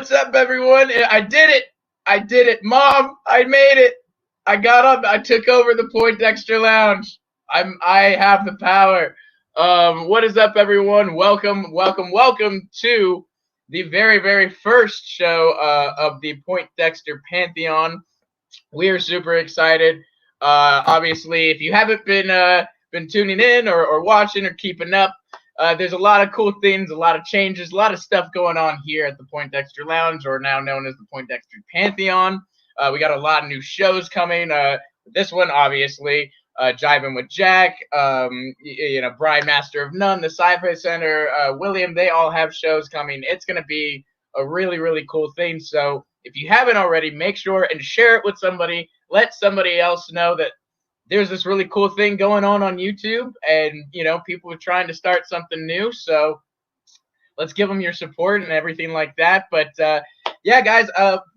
What's up, everyone? I did it. I did it. Mom, I made it. I got up. I took over the Poindexter Lounge. I have the power. What is up, everyone? Welcome to the very first show of the Poindexter Pantheon. We are super excited. Obviously, if you haven't been tuning in or watching or keeping up, there's a lot of cool things, a lot of changes, a lot of stuff going on here at the Poindexter Lounge, or now known as the Poindexter Pantheon. We got a lot of new shows coming. This one, obviously, Jiving with Jack, Brian Master of None, the Sci-Fi Center, William, they all have shows coming. It's going to be a really cool thing. So if you haven't already, make sure and share it with somebody. Let somebody else know that there's this really cool thing going on YouTube, and people are trying to start something new. So let's give them your support and everything like that. But yeah, guys,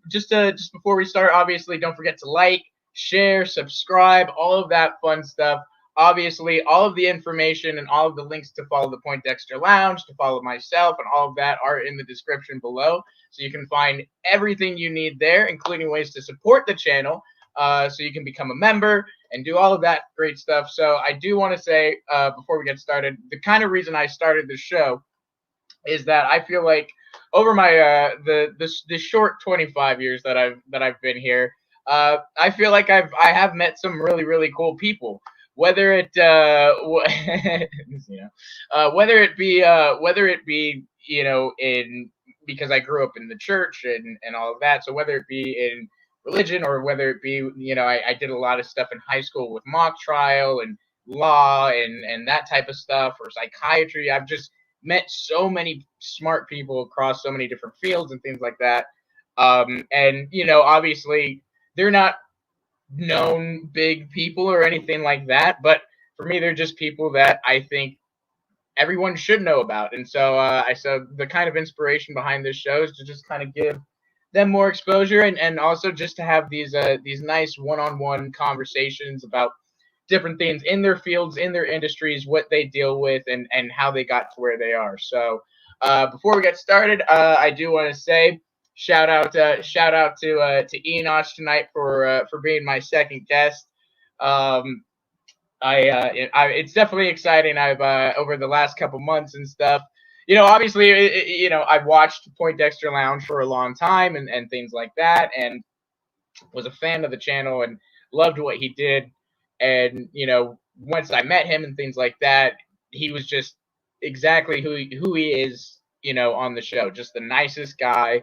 just before we start, obviously, don't forget to like, share, subscribe, all of that fun stuff. Obviously, all of the information and all of the links to follow the Poindexter Lounge, to follow myself, and all of that are in the description below. So you can find everything you need there, including ways to support the channel. So you can become a member and do all of that great stuff. So I do want to say, before we get started, the kind of reason I started this show is that I feel like over my the short 25 years that I've been here, I feel like I have met some really cool people. Whether it whether it be in because I grew up in the church and all of that. So whether it be in religion, or whether it be, I did a lot of stuff in high school with mock trial and law and that type of stuff, or psychiatry. I've just met so many smart people across so many different fields and things like that. And obviously they're not known big people or anything like that, but for me, they're just people that I think everyone should know about. And so the kind of inspiration behind this show is to just kind of give them more exposure, and also just to have these nice one-on-one conversations about different things in their fields, in their industries, what they deal with, and how they got to where they are. So before we get started, I do want to say shout out to Enosh tonight for being my second guest. It's definitely exciting. I've over the last couple months and stuff, obviously, I've watched Poindexter Lounge for a long time and things like that, and was a fan of the channel and loved what he did. And, once I met him and things like that, he was just exactly who he is, on the show. Just the nicest guy,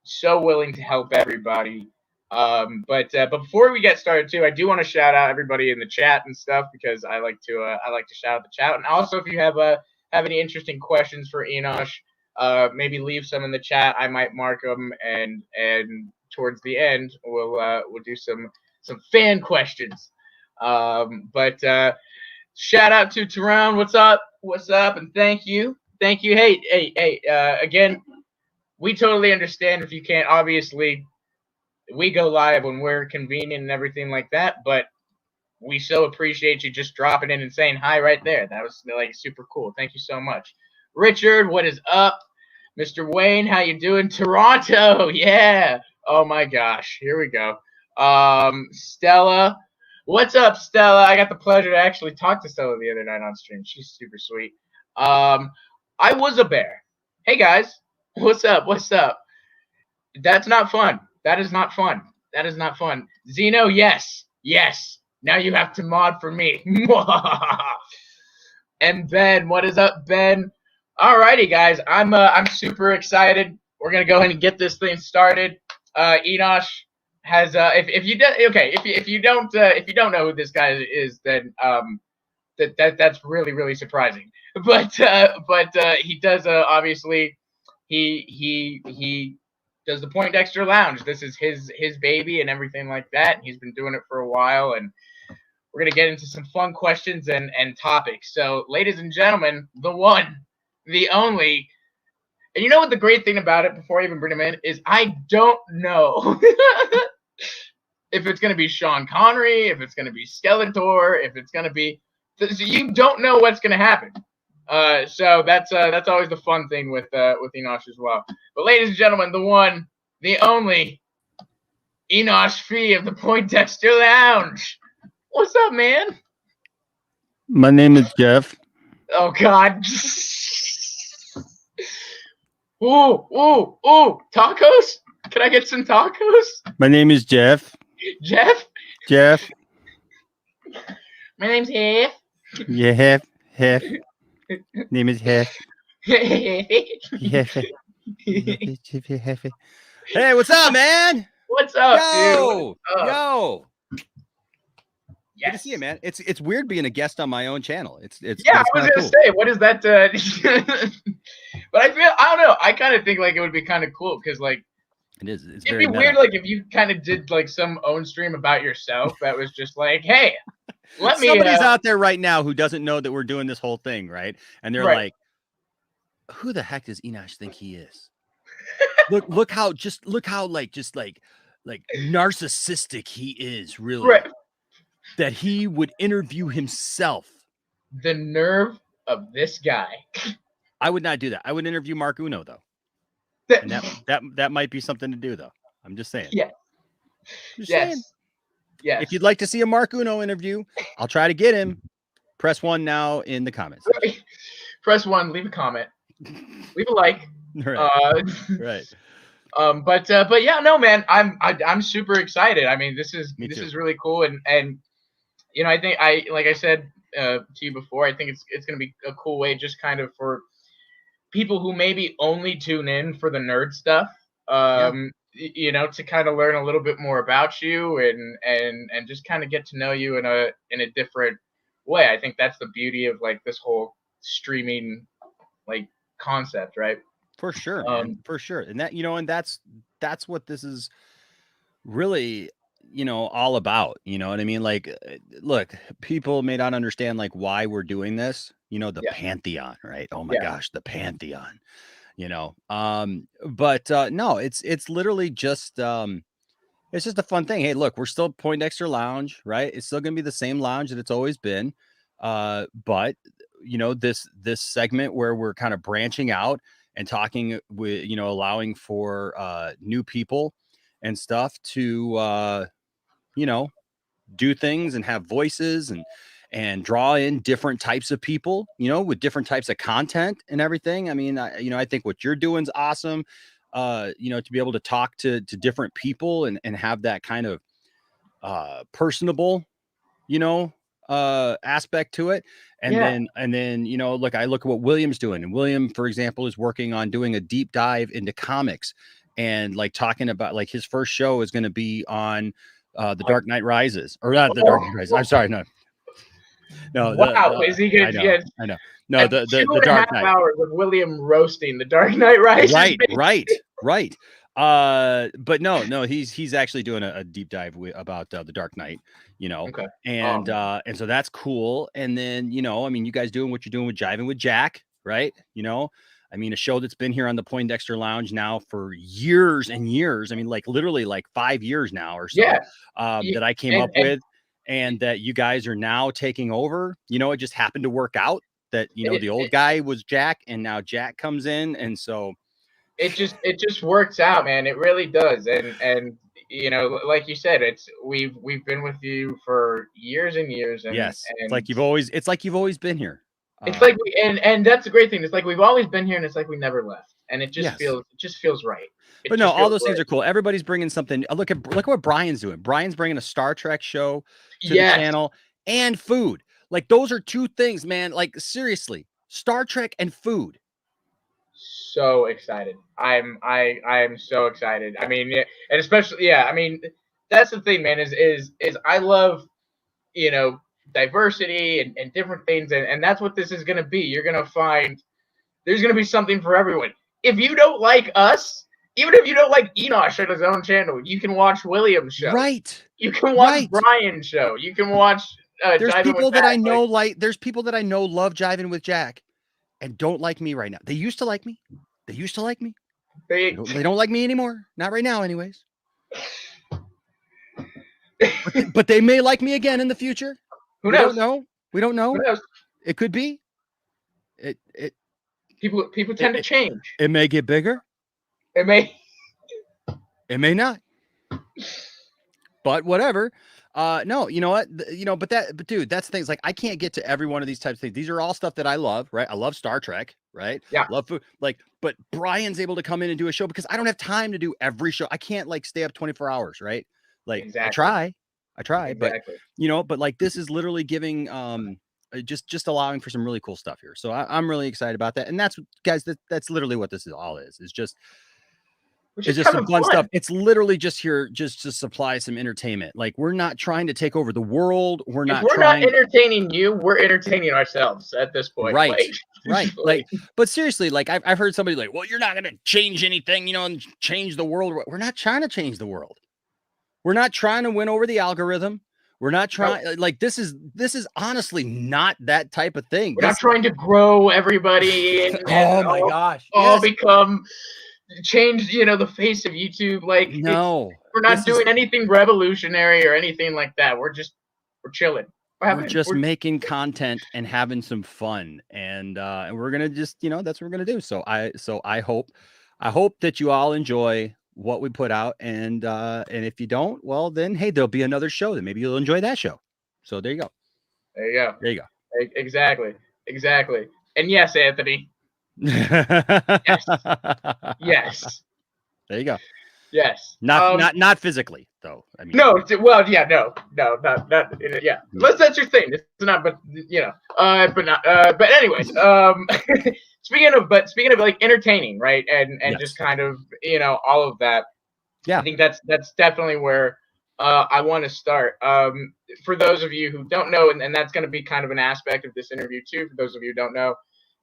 so willing to help everybody. But before we get started too, I do want to shout out everybody in the chat and stuff, because I like to shout out the chat. And also, if you have any interesting questions for Enosh, maybe leave some in the chat. I might mark them, and towards the end we'll do some fan questions. But shout out to Tyrone. What's up, and thank you. Hey, again, we totally understand if you can't. Obviously, we go live when we're convenient and everything like that, but we so appreciate you just dropping in and saying hi right there. That was super cool. Thank you so much. Richard, what is up? Mr. Wayne, how you doing? Toronto, yeah. Oh my gosh, here we go. Stella, what's up, Stella? I got the pleasure to actually talk to Stella the other night on stream. She's super sweet. I was a bear. Hey guys, what's up? That's not fun. That is not fun. Zeno, yes. Now you have to mod for me. And Ben, what is up, Ben? Alrighty, guys, I'm super excited. We're gonna go ahead and get this thing started. Enosh has if you don't know who this guy is, then that's really surprising. But he does obviously he does the Poindexter Lounge. This is his baby and everything like that. He's been doing it for a while, and we're going to get into some fun questions and topics. So, ladies and gentlemen, the one, the only, and you know what the great thing about it, before I even bring him in, is I don't know if it's going to be Sean Connery, if it's going to be Skeletor, if it's going to be, you don't know what's going to happen. So that's always the fun thing with Enosh as well. But ladies and gentlemen, the one, the only Enosh Fee of the Poindexter Lounge. What's up, man? My name is Jeff. Oh God. Ooh, tacos? Can I get some tacos? My name is Jeff. Jeff? Jeff. My name's Hef. Yeah, Hef. Name is Hef. Hef. Hey, what's up, man? What's up, dude? Yo, What's up? yo. Yes. Good to see you, man. It's weird being a guest on my own channel. It's Yeah, it's I was kinda gonna cool. say, what is that? But I don't know. I kind of think like it would be kind of cool because like It is. It's it'd very be meta. weird like if you kind of did like some own stream about yourself that was just like, hey, let me. Somebody's out there right now who doesn't know that we're doing this whole thing, right? And they're Right. like, "Who the heck does Enosh think he is?" look how like narcissistic he is, really. Right. That he would interview himself. The nerve of this guy. I would not do that. I would interview Mark Uno though. And that might be something to do though. I'm just saying. Yeah. Just Yes. saying. Yes. If you'd like to see a Mark Uno interview, I'll try to get him. Press 1 now in the comments. Press 1, leave a comment, leave a like. Right. Right. But yeah, no, man, I'm super excited. I mean, this is really cool, and you know, I think like I said to you before, I think it's gonna be a cool way, just kind of for people who maybe only tune in for the nerd stuff. You know, to kind of learn a little bit more about you and just kind of get to know you in a different way. I think that's the beauty of like this whole streaming like concept, right? For sure, man. For sure. And that, and that's what this is really, all about. You know what I mean? Like, look, people may not understand like why we're doing this, the Pantheon, right? Oh my gosh, the Pantheon, but no, it's literally just, it's just a fun thing. Hey, look, we're still Poindexter Lounge, right? It's still going to be the same lounge that it's always been. But this segment where we're kind of branching out and talking with, allowing for new people and stuff to do things and have voices and draw in different types of people, with different types of content and everything. I mean, I think what you're doing is awesome. To be able to talk to different people and have that kind of personable, aspect to it. And then, look, I look at what William's doing. And William, for example, is working on doing a deep dive into comics and like talking about like his first show is going to be on the Dark Knight Rises, or not the Dark Knight Rises. I'm sorry. No. Wow, is he good? I know. No, the Dark Knight. 2.5 hours of William roasting the Dark Knight Rises. Right. But no, he's actually doing a deep dive about the Dark Knight, Okay. And so that's cool. And then, I mean, you guys doing what you're doing with Jiving with Jack, right? I mean, a show that's been here on the Poindexter Lounge now for years and years. I mean, like literally like 5 years now or so, that I came up with, and that you guys are now taking over. It just happened to work out that, the old guy was Jack, and now Jack comes in. And so it just works out, man. It really does. And like you said, we've been with you for years and years. And yes, it's like you've always been here. It's like and that's the great thing. It's like we've always been here, and it's like we never left. And it just feels right. But no, all those things are cool. Everybody's bringing something. Look at what Brian's doing. Brian's bringing a Star Trek show to the channel and food. Like those are two things, man. Like seriously, Star Trek and food. So excited. I'm so excited. I mean, and especially, I mean, that's the thing, man, is I love, diversity and different things. And that's what this is going to be. You're going to find there's going to be something for everyone. If you don't like us, even if you don't like Enosh on his own channel, you can watch William's show. Right. You can watch Brian's show. You can watch there's people that I know there's people that I know love Jiving with Jack and don't like me right now. They used to like me. They don't like me anymore. Not right now, anyways. but they may like me again in the future. Who knows? We don't know. Who knows? It could be. it People tend to change. it may get bigger. It may. It may not. But whatever. No, you know what? But dude, that's things like I can't get to every one of these types of things. These are all stuff that I love, right? I love Star Trek, right? Yeah. Love food. Like, but Brian's able to come in and do a show because I don't have time to do every show. I can't like stay up 24 hours, right? Like Exactly. I try, Exactly. but like this is literally giving just allowing for some really cool stuff here. So I'm really excited about that. And that's guys, that's literally what this is all is just Which it's is just kind some of fun fun. stuff. It's literally just here just to supply some entertainment. Like we're not trying to take over the world. We're If not we're trying not entertaining you, we're entertaining ourselves at this point. right. Like, Right. Like, but seriously, like I've heard somebody like, well, you're not gonna change anything, and change the world. We're not trying to change the world. We're not trying to win over the algorithm. We're not trying like this is honestly not that type of thing. We're not trying to grow everybody and oh my gosh. all Yes. become change, the face of YouTube. Like no, we're not doing anything revolutionary or anything like that. We're chilling. We're just making content and having some fun, and we're gonna just that's what we're gonna do. So I hope that you all enjoy what we put out, and if you don't, well then hey, there'll be another show. Then maybe you'll enjoy that show. So there you go. There you go. There you go. Exactly. And yes, Anthony. Yes. Yes. There you go. Yes. Not physically though. I mean, no. Well, yeah, no, not yeah. Unless that's your thing. It's not, but but not. But anyways, speaking of like entertaining, right, and yes. Just kind of all of that. Yeah, I think that's definitely where I want to start. For those of you who don't know, and that's going to be kind of an aspect of this interview too. For those of you who don't know,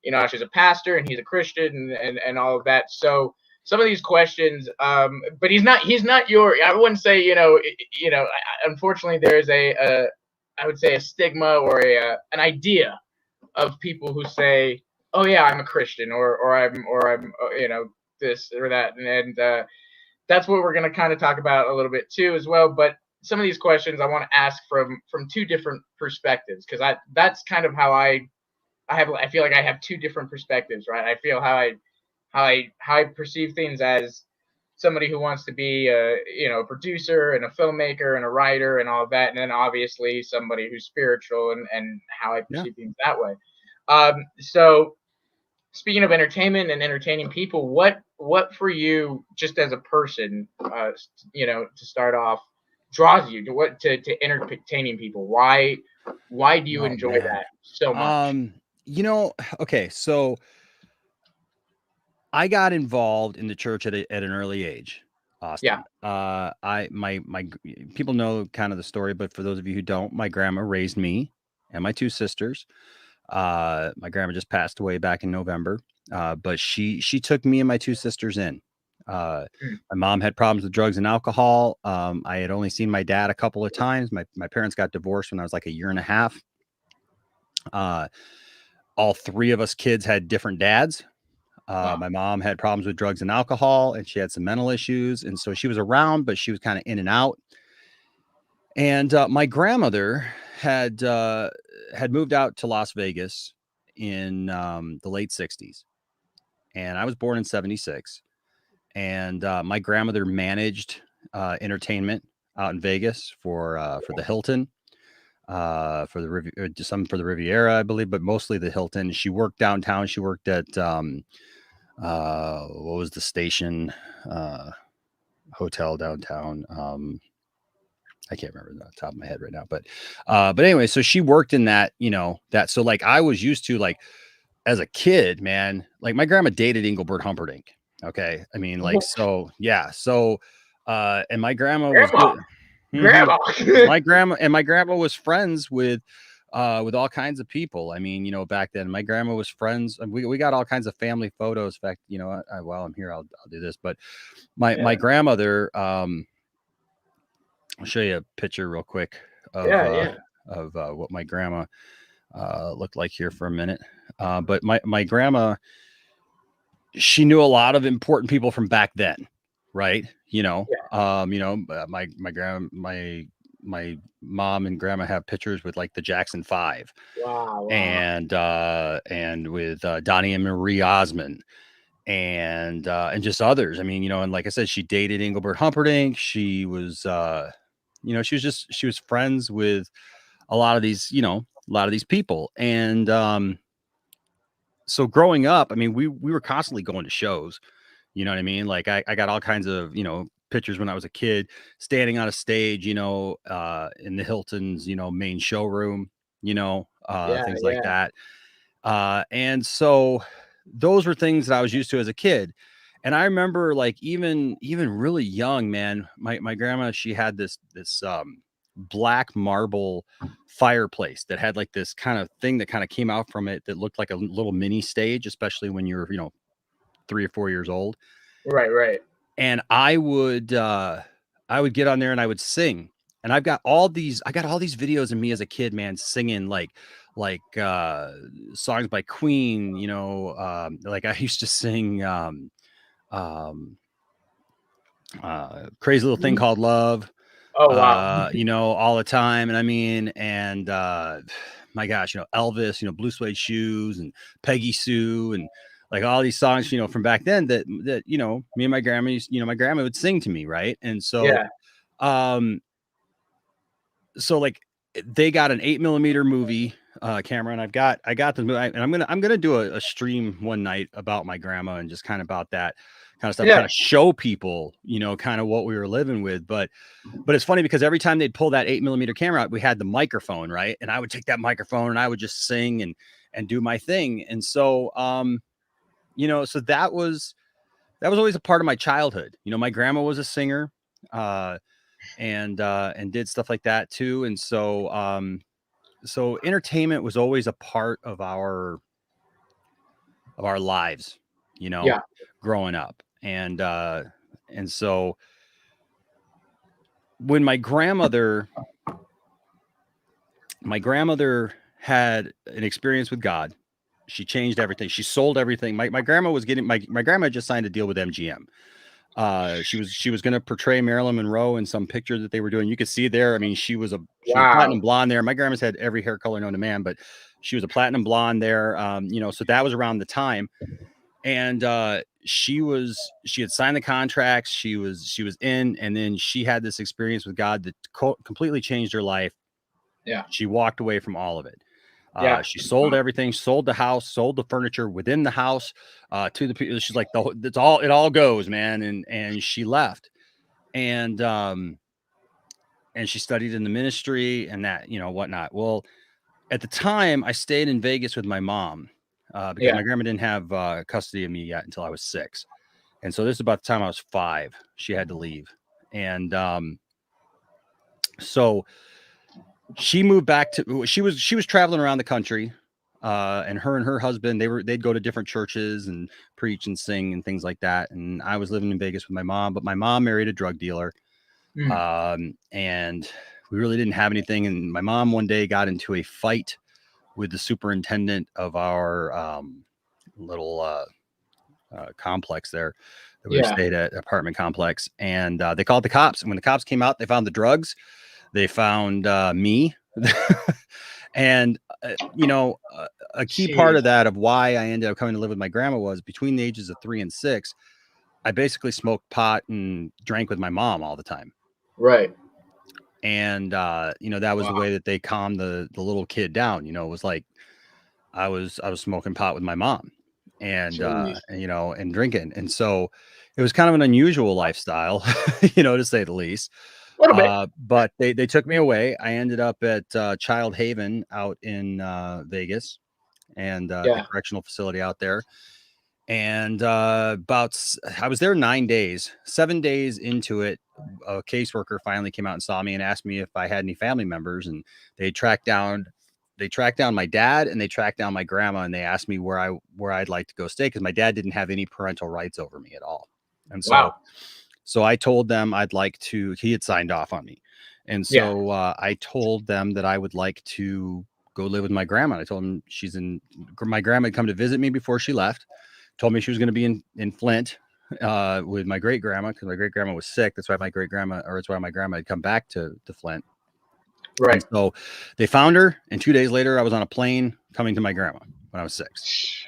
Enosh is a pastor and he's a Christian and all of that. So some of these questions, but he's not your. I wouldn't say unfortunately there's I would say a stigma or an idea of people who say, oh yeah, I'm a Christian or I'm this or that, and that's what we're going to kind of talk about a little bit too as well. But some of these questions I want to ask from two different perspectives, because that's kind of how I feel like I have two different perspectives, right? I feel how I perceive things as somebody who wants to be a producer and a filmmaker and a writer and all of that, and then obviously somebody who's spiritual and how I perceive things that way. So speaking of entertainment and entertaining people, what for you, just as a person, to start off, draws you to entertaining people? Why do you enjoy that so much? Okay, so I got involved in the church at an early age, Austin. Yeah. My people know kind of the story, but for those of you who don't, my grandma raised me and my two sisters. My grandma just passed away back in November, but she took me and my two sisters in. My mom had problems with drugs and alcohol. I had only seen my dad a couple of times. My parents got divorced when I was like a year and a half. All three of us kids had different dads. Wow. My mom had problems with drugs and alcohol, and she had some mental issues. And so she was around, but she was kind of in and out. And my grandmother had moved out to Las Vegas in the late 60s. And I was born in 76. And my grandmother managed entertainment out in Vegas for the Hilton, for the Riviera, I believe, but mostly the Hilton. She worked downtown. She worked at what was the station hotel downtown? I can't remember the top of my head right now, but anyway, so she worked in that, that. So like I was used to, like, as a kid, man, like my grandma dated Engelbert Humperdinck. Okay. I mean, like, so yeah. So, and my grandma was my grandma was friends with all kinds of people. I mean, back then my grandma was friends. We got all kinds of family photos. In fact, while I'm here, I'll do this, but my grandmother, I'll show you a picture real quick of what my grandma looked like here for a minute. But my grandma, she knew a lot of important people from back then, right? My my mom and grandma have pictures with like the Jackson 5 Wow. and with Donnie and Marie Osmond and just others. I mean, and like I said, she dated Engelbert Humperdinck. She was she was friends with a lot of these people. And so growing up, I mean, we were constantly going to shows. You know what I mean? Like I got all kinds of, pictures when I was a kid standing on a stage, in the Hilton's, main showroom, Yeah. things like Yeah. that. And so those were things that I was used to as a kid. And I remember like even really young, man, my grandma, she had this black marble fireplace that had like this kind of thing that kind of came out from it that looked like a little mini stage, especially when you're, 3 or 4 years old. Right. Right. And I would get on there and I would sing. And I got all these videos of me as a kid, man, singing like songs by Queen, like I used to sing um Crazy Little Thing Called Love, Oh wow. all the time. And I mean, and my gosh, Elvis, Blue Suede Shoes and Peggy Sue and like all these songs, from back then that me and my grandma my grandma would sing to me, right? And so Yeah. so like they got an 8mm movie camera, and I got the movie, and I'm gonna do a stream one night about my grandma and just kind of about that kind of stuff, Yeah. kind of show people, kind of what we were living with. But it's funny because every time they'd pull that 8mm camera out, we had the microphone, right? And I would take that microphone and I would just sing and do my thing. And so so that was always a part of my childhood. My grandma was a singer. And did stuff like that too. And so entertainment was always a part of our lives, Yeah. growing up. And so when my grandmother had an experience with God, she changed everything. She sold everything. My grandma was getting my grandma just signed a deal with MGM. She was going to portray Marilyn Monroe in some picture that they were doing. You could see there. I mean, she was a platinum blonde there. My grandma's had every hair color known to man, but she was a platinum blonde there. So that was around the time. And she had signed the contracts. She was in, and then she had this experience with God that completely changed her life. Yeah. She walked away from all of it. Yeah. She sold everything, sold the house, sold the furniture within the house, to the people. She's like, it all goes, man. And she left, and she studied in the ministry and that, whatnot. Well, at the time I stayed in Vegas with my mom, because my grandma didn't have custody of me yet until I was 6. And so this is about the time I was 5, she had to leave. And so she moved back to, she was traveling around the country, and her husband, they'd go to different churches and preach and sing and things like that. And I was living in Vegas with my mom, but my mom married a drug dealer. And we really didn't have anything. And my mom one day got into a fight with the superintendent of our little complex there that we stayed at, apartment complex. And they called the cops. And when the cops came out, they found the drugs. They found me. And, a key part of that, of why I ended up coming to live with my grandma, was between the ages of 3 and 6, I basically smoked pot and drank with my mom all the time. Right. And, that was the way that they calmed the little kid down. It was like, I was smoking pot with my mom and and drinking. And so it was kind of an unusual lifestyle, to say the least. But they took me away. I ended up at Child Haven out in Vegas, and the correctional facility out there. And I was there 9 days. 7 days into it, a caseworker finally came out and saw me and asked me if I had any family members. And they tracked down my dad, and they tracked down my grandma, and they asked me where I'd like to go stay, because my dad didn't have any parental rights over me at all. And so I told them he had signed off on me. And so I told them that I would like to go live with my grandma. I told them my grandma had come to visit me before she left, told me she was going to be in Flint with my great grandma, because my great grandma was sick. That's why my grandma had come back to Flint. Right. And so they found her, and 2 days later, I was on a plane coming to my grandma when I was 6.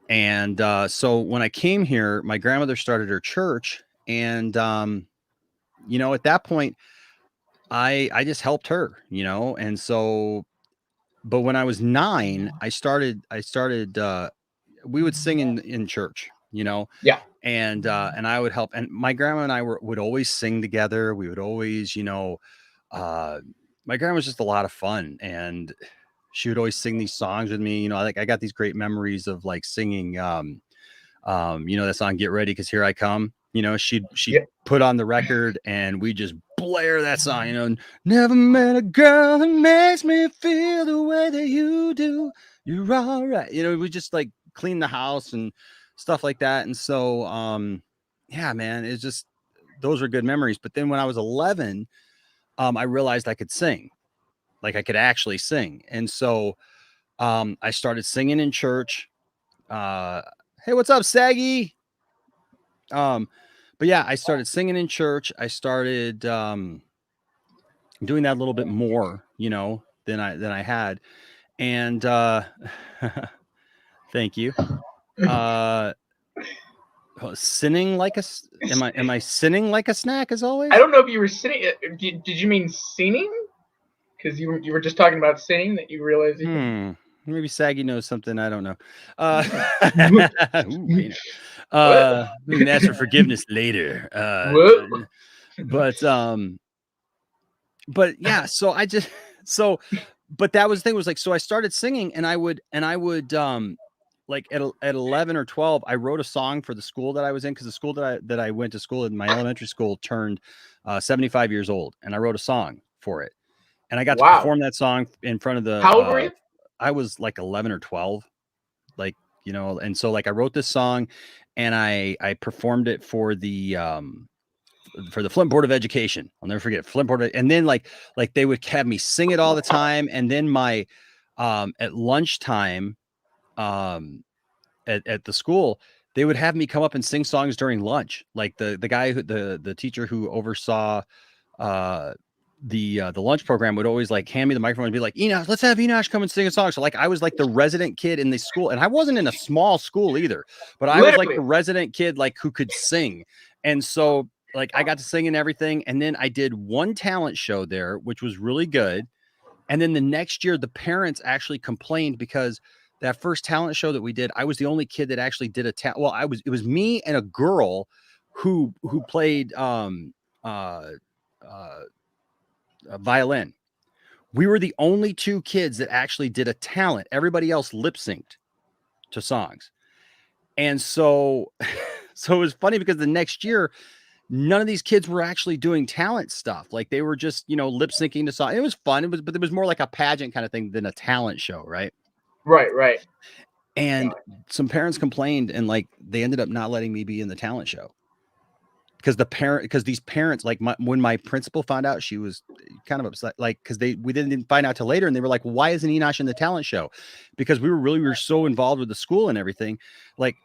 And so when I came here, my grandmother started her church, and at that point, I just helped her, and so. But when I was 9, I started. We would sing in church, Yeah. and I would help. And my grandma and I would always sing together. We would always, my grandma was just a lot of fun, and she would always sing these songs with me. Like I got these great memories of like singing, that song "Get Ready, 'Cause Here I Come." She'd Yeah. put on the record, and we just blare that song. Never met a girl that makes me feel the way that you do. You're all right. We just like clean the house and stuff like that. And so, yeah, man, it's just those are good memories. But then when I was 11, I realized I could sing, like I could actually sing, and so I started singing in church. Hey, what's up, Saggy? But yeah, I started singing in church. I started doing that a little bit more, than I had. And thank you. Sinning like am I sinning like a snack as always? I don't know if you were sitting. Did you mean singing? Because you were just talking about singing that you realized. Maybe Saggy knows something I don't know. We can ask for forgiveness later. But yeah, so I just but that was the thing, was like, so I started singing, and I would like at 11 or 12, I wrote a song for the school that I was in, because the school that I went to school in, my elementary school, turned 75 years old, and I wrote a song for it, and I got to perform that song in front of the. How old were you? I was like 11 or 12, like, and so like I wrote this song, and I performed it for the Flint Board of Education. I'll never forget Flint Board. And then like they would have me sing it all the time. And then my, at lunchtime, at the school, they would have me come up and sing songs during lunch. Like the guy the teacher who oversaw, the lunch program would always like hand me the microphone and be like, Enosh, let's have Enosh come and sing a song. So like I was like the resident kid in the school, and I wasn't in a small school either, but I was like the resident kid, like who could sing. And so like I got to sing and everything. And then I did one talent show there, which was really good. And then the next year, the parents actually complained, because that first talent show that we did, I was the only kid that actually did a talent. Well, it was me and a girl who played violin. We were the only two kids that actually did a talent. Everybody else lip synced to songs. And so, so it was funny, because the next year, none of these kids were actually doing talent stuff. Like they were just, lip syncing to song. It was fun. But it was more like a pageant kind of thing than a talent show. Right. Right. And some parents complained, and like, they ended up not letting me be in the talent show. Because these parents, like when my principal found out, she was kind of upset, like, because we didn't find out till later, and they were like, why isn't Enosh in the talent show? Because we were so involved with the school and everything. Like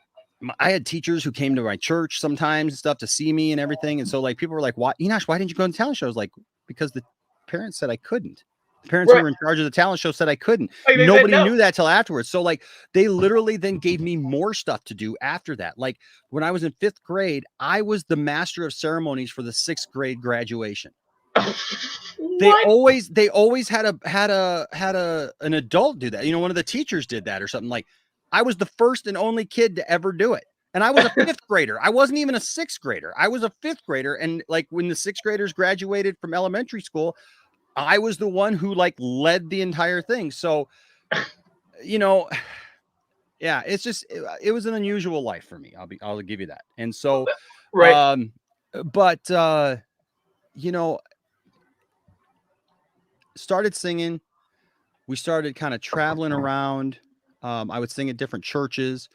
I had teachers who came to my church sometimes and stuff to see me and everything. And so like people were like, why, Enosh, why didn't you go on the talent show? I was like, because the parents said I couldn't. The parents who were in charge of the talent show said I couldn't. Nobody knew that till afterwards. So like they literally then gave me more stuff to do after that. Like when I was in 5th grade, I was the master of ceremonies for the 6th grade graduation. They always had an adult do that. One of the teachers did that or something. Like I was the first and only kid to ever do it. And I was a 5th grader. I wasn't even a 6th grader. I was a 5th grader. And like when the 6th graders graduated from elementary school, I was the one who like led the entire thing. So, yeah, it's just, it was an unusual life for me. I'll give you that. And so, started singing. We started kind of traveling around. I would sing at different churches,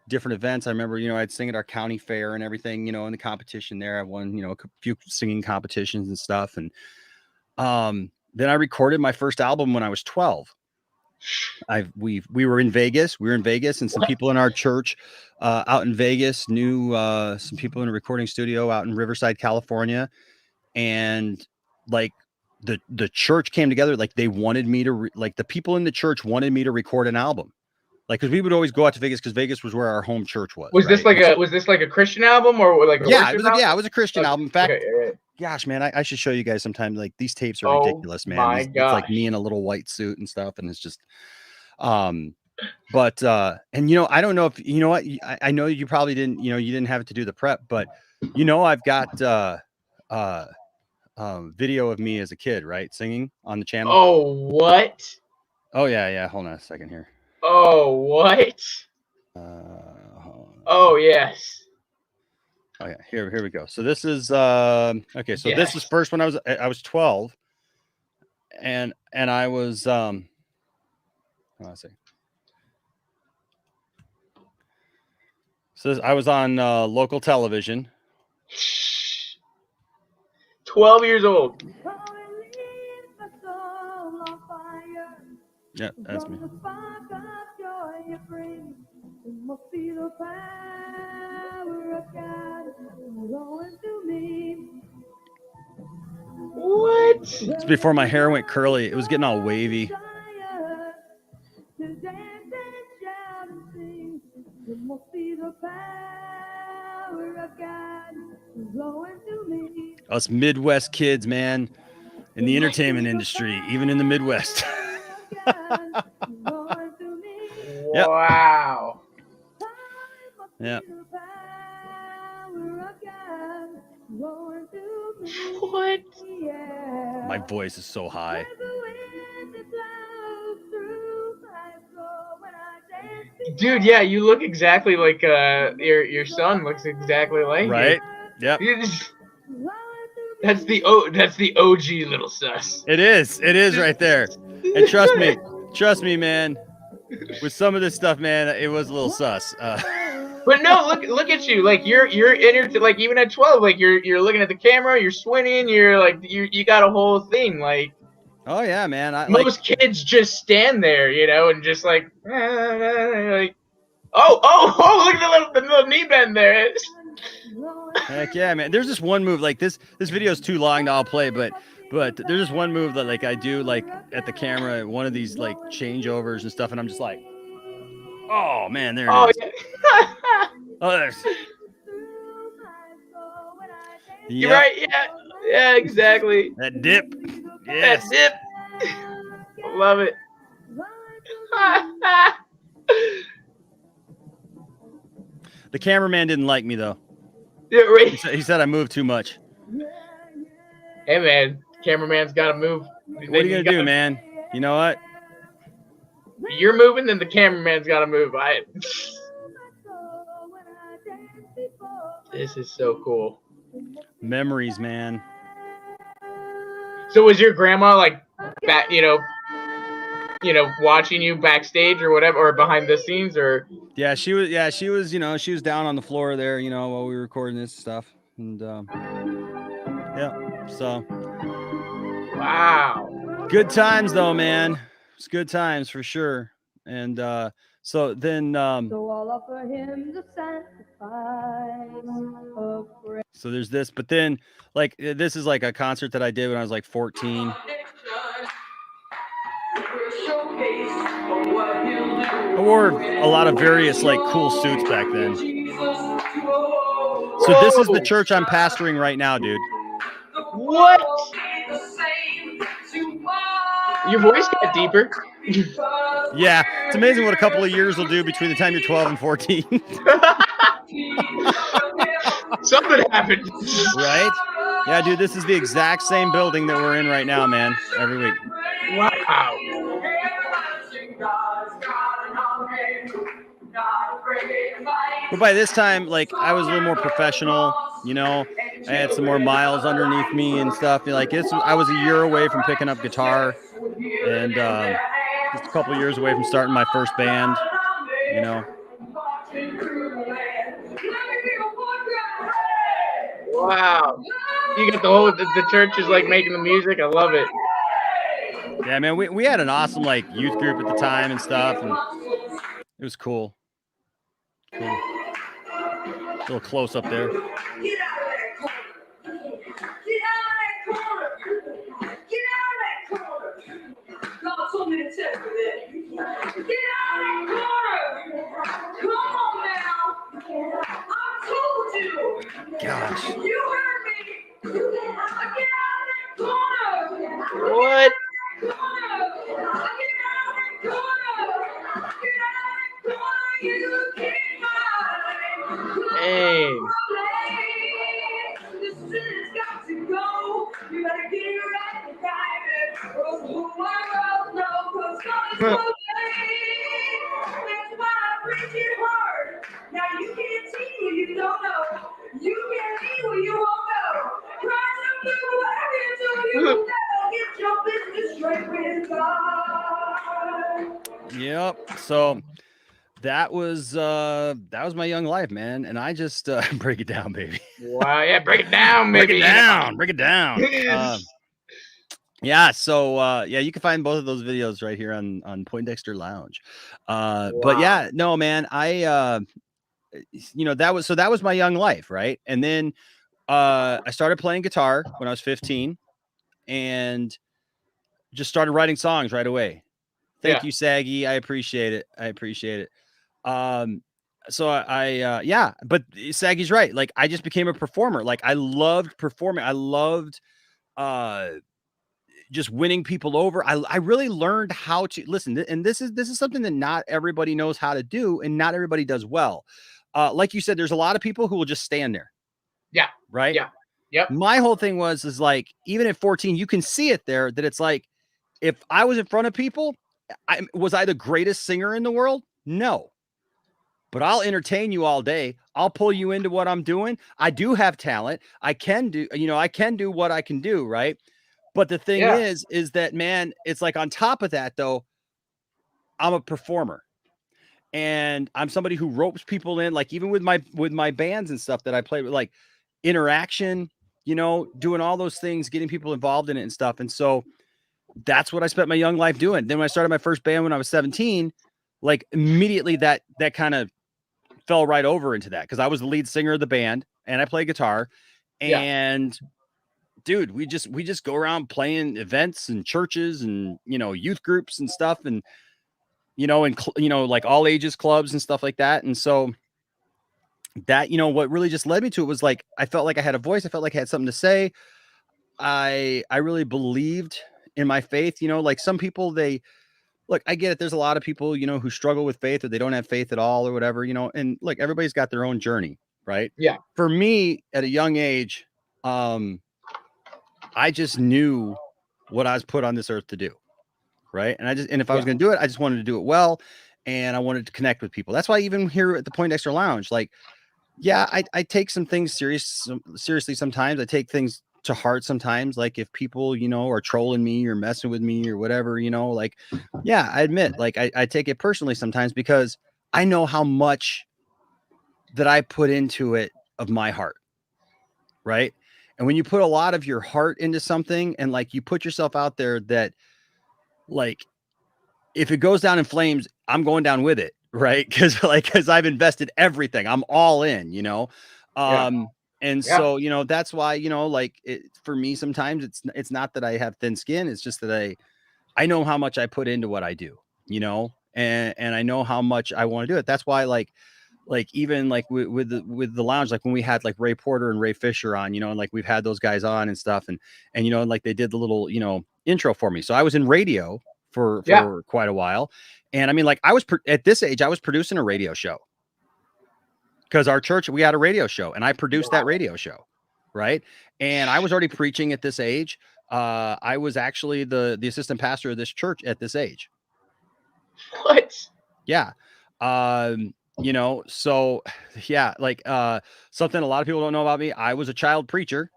different events. I remember, I'd sing at our county fair and everything, in the competition there. I won, a few singing competitions and stuff. And then I recorded my first album when I was 12. We were in Vegas. We were in Vegas, and some people in our church out in Vegas knew some people in a recording studio out in Riverside, California. And like the church came together. Like they wanted me to like the people in the church wanted me to record an album. Like, because we would always go out to Vegas because Vegas was where our home church was. Was right? this like a Christian album or like a yeah, worship it was album? yeah, it was a Christian album. In fact, okay. gosh, man, I should show you guys sometime. Like these tapes are Oh ridiculous, man. my It's like me gosh. in a little white suit and stuff, and it's just but and you know, I don't know if you know what I know you probably didn't, you know, you didn't have it to do the prep, but you know, I've got video of me as a kid, right, singing on the channel. Oh, what? Oh yeah, hold on a second here. Oh, what? Oh, yes. Oh yeah, here we go. So this is okay, so this is first when I was 12, and I was let's see. So I was on local television. 12 years old. Yeah, that's me. What? It's before my hair went curly. It was getting all wavy. Us Midwest kids, man, in the entertainment industry, even in the Midwest. Yep. Wow. Yeah. What? My voice is so high. Dude, yeah, you look exactly like your son looks exactly like right. you. Yep. That's the OG Little Sus. It is right there. And trust me, man. With some of this stuff, man, it was a little sus. But no, look at you. Like you're like even at 12, like you're looking at the camera, you're swinging, you're like you got a whole thing. Like, oh yeah, man. Most kids just stand there, you know, and just like oh, look at the little knee bend there. Heck yeah, man. There's this one move, like this video is too long to all play, but there's this one move that like I do like at the camera, one of these like changeovers and stuff, and I'm just like, oh man, there it is. Yeah. Oh, there's. You're right. Yeah, exactly. That dip. Yes. That dip. Love it. The cameraman didn't like me though. Yeah, right. He said I moved too much. Hey man, cameraman's got to move. What are you gonna do, man? You know what? You're moving, then the cameraman's got to move. This is so cool. Memories, man. So was your grandma like back, you know, watching you backstage or whatever, or behind the scenes, or? Yeah, she was. Yeah, she was. You know, she was down on the floor there. You know, while we were recording this stuff, and yeah. So. Wow. Good times though, man. It's good times for sure. And so then. So I'll offer him the sacrifice of praise. So there's this, but then like this is like a concert that I did when I was like 14. I wore a lot of various like cool suits back then. So this is the church I'm pastoring right now, dude. What? Your voice got deeper. Yeah, it's amazing what a couple of years will do between the time you're 12 and 14. Something happened. Right? Yeah, dude, this is the exact same building that we're in right now, man. Every week. Wow. But by this time, like, I was a little more professional, you know. I had some more miles underneath me and stuff. Like, I was a year away from picking up guitar, and just a couple of years away from starting my first band, you know. Wow. You got the church is like making the music. I love it. Yeah, man, we had an awesome like youth group at the time and stuff, and it was cool. Cool. A little close up there. told me to tell you that. Get out of that corner! Come on now! I told you! Gosh. You heard me! Get out of that corner! What? Get out of that corner! Get out of that corner! You can't hide! Hey. This city's got to go. You better get right behind it. Or tomorrow, no, 'cause God is so late. That's why I preach it hard. Now you can't see what you don't know. You can't leave where you won't go. Try to do whatever you do. You never get your business straight with God. Yep. So that was my young life, man. And I just break it down, baby. Wow. Yeah. Break it down, Break maybe. it down. Break it down. Yes. Yeah, so yeah, you can find both of those videos right here on Poindexter Lounge. But Wow. yeah, no, man, I that was my young life, right? And then I started playing guitar when I was 15 and just started writing songs right away. Thank you, Saggy. I appreciate it. So yeah, but Saggy's right. Like I just became a performer. Like I loved performing. I loved just winning people over. I really learned how to listen. And this is something that not everybody knows how to do and not everybody does well. Like you said, there's a lot of people who will just stand there. Yeah. Right. Yeah. Yep. My whole thing is like, even at 14, you can see it there that it's like, if I was in front of people, was I the greatest singer in the world? No. But I'll entertain you all day. I'll pull you into what I'm doing. I do have talent. I can do what I can do. Right. But the thing is that, man, it's like on top of that, though, I'm a performer and I'm somebody who ropes people in, like even with my bands and stuff that I play with, like interaction, doing all those things, getting people involved in it and stuff. And so that's what I spent my young life doing. Then when I started my first band when I was 17, like immediately that kind of fell right over into that because I was the lead singer of the band and I play guitar. And dude, we just go around playing events and churches and youth groups and stuff, and like all ages clubs and stuff like that. And so that what really just led me to it was like I felt like I had a voice. I felt like I had something to say. I really believed in my faith. Like some people, they look, I get it. There's a lot of people who struggle with faith or they don't have faith at all or whatever. And like everybody's got their own journey, right? Yeah. For me, at a young age, I just knew what I was put on this earth to do. Right. And if I was going to do it, I just wanted to do it well. And I wanted to connect with people. That's why even here at the Poindexter Lounge, like, yeah, I take some things seriously sometimes. I take things to heart sometimes. Like if people, are trolling me or messing with me or whatever, like, yeah, I admit, like I take it personally sometimes because I know how much that I put into it of my heart. Right. And when you put a lot of your heart into something and like you put yourself out there, that like if it goes down in flames, I'm going down with it. Right. Cause I've invested everything. I'm all in, and so, that's why, like for me, sometimes it's not that I have thin skin. It's just that I know how much I put into what I do, and I know how much I want to do it. That's why like even like with the lounge, like when we had like Ray Porter and Ray Fisher on, and like we've had those guys on and stuff, and like they did the little intro for me. So I was in radio for quite a while, and I mean, like I was at this age, I was producing a radio show because our church, we had a radio show, and I produced that radio show, right? And I was already preaching at this age. I was actually the assistant pastor of this church at this age. What? Yeah. So yeah, like something a lot of people don't know about me. I was a child preacher.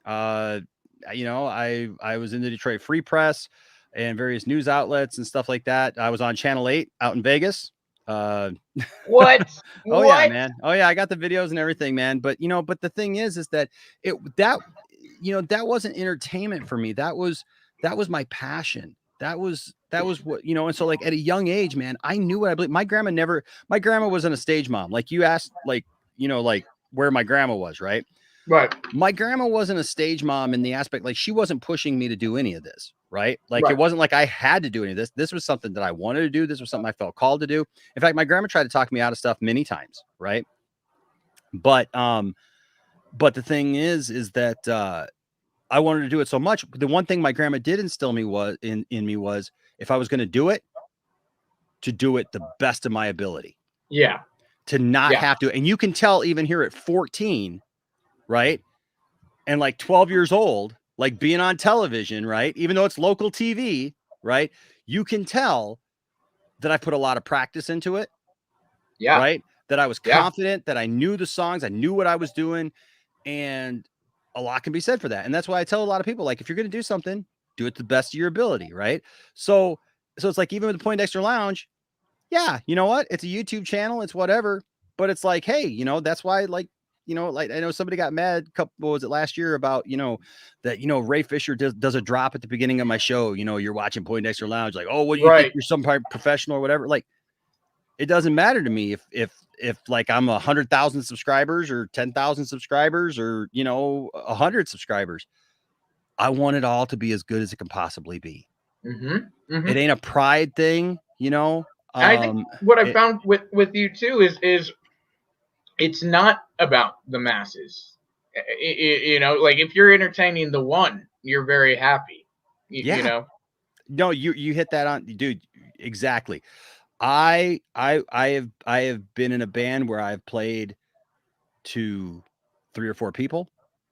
I was in the Detroit Free Press and various news outlets and stuff like that. I was on Channel 8 out in Vegas. What? Oh yeah, man. Oh yeah, I got the videos and everything, man. But but the thing is that that wasn't entertainment for me. That was my passion. That was what, and so like at a young age, man, I knew what I believed. My grandma wasn't a stage mom. Like you asked, like, like where my grandma was, right? Right. My grandma wasn't a stage mom in the aspect, like she wasn't pushing me to do any of this, right? Like Right. it wasn't like I had to do any of this. This was something that I wanted to do. This was something I felt called to do. In fact, my grandma tried to talk me out of stuff many times, right? But the thing is that I wanted to do it so much. The one thing my grandma did instill me was in me was if I was going to do it, to do it the best of my ability. Yeah. To not Yeah. have to. And you can tell even here at 14, right? And like 12 years old, like being on television, right? Even though it's local TV, right? You can tell that I put a lot of practice into it. Yeah. Right? That I was Yeah. confident, that I knew the songs, I knew what I was doing. And a lot can be said for that. And that's why I tell a lot of people, like, if you're going to do something, do it to the best of your ability. Right. So it's like, even with the Poindexter Lounge, yeah, you know what? It's a YouTube channel, it's whatever. But it's like, hey, that's why, like, like I know somebody got mad what was it last year about, that, Ray Fisher does a drop at the beginning of my show. You're watching Poindexter Lounge, like, oh, what do you think? Right. You're some type of professional or whatever. Like, it doesn't matter to me if like I'm 100,000 subscribers or 10,000 subscribers or, 100 subscribers. I want it all to be as good as it can possibly be. Mm-hmm. Mm-hmm. It ain't a pride thing, I think what I found with you too is it's not about the masses. Like if you're entertaining the one, you're very happy. You know. No, you hit that on, dude. Exactly. I have been in a band where I've played to 3 or 4 people.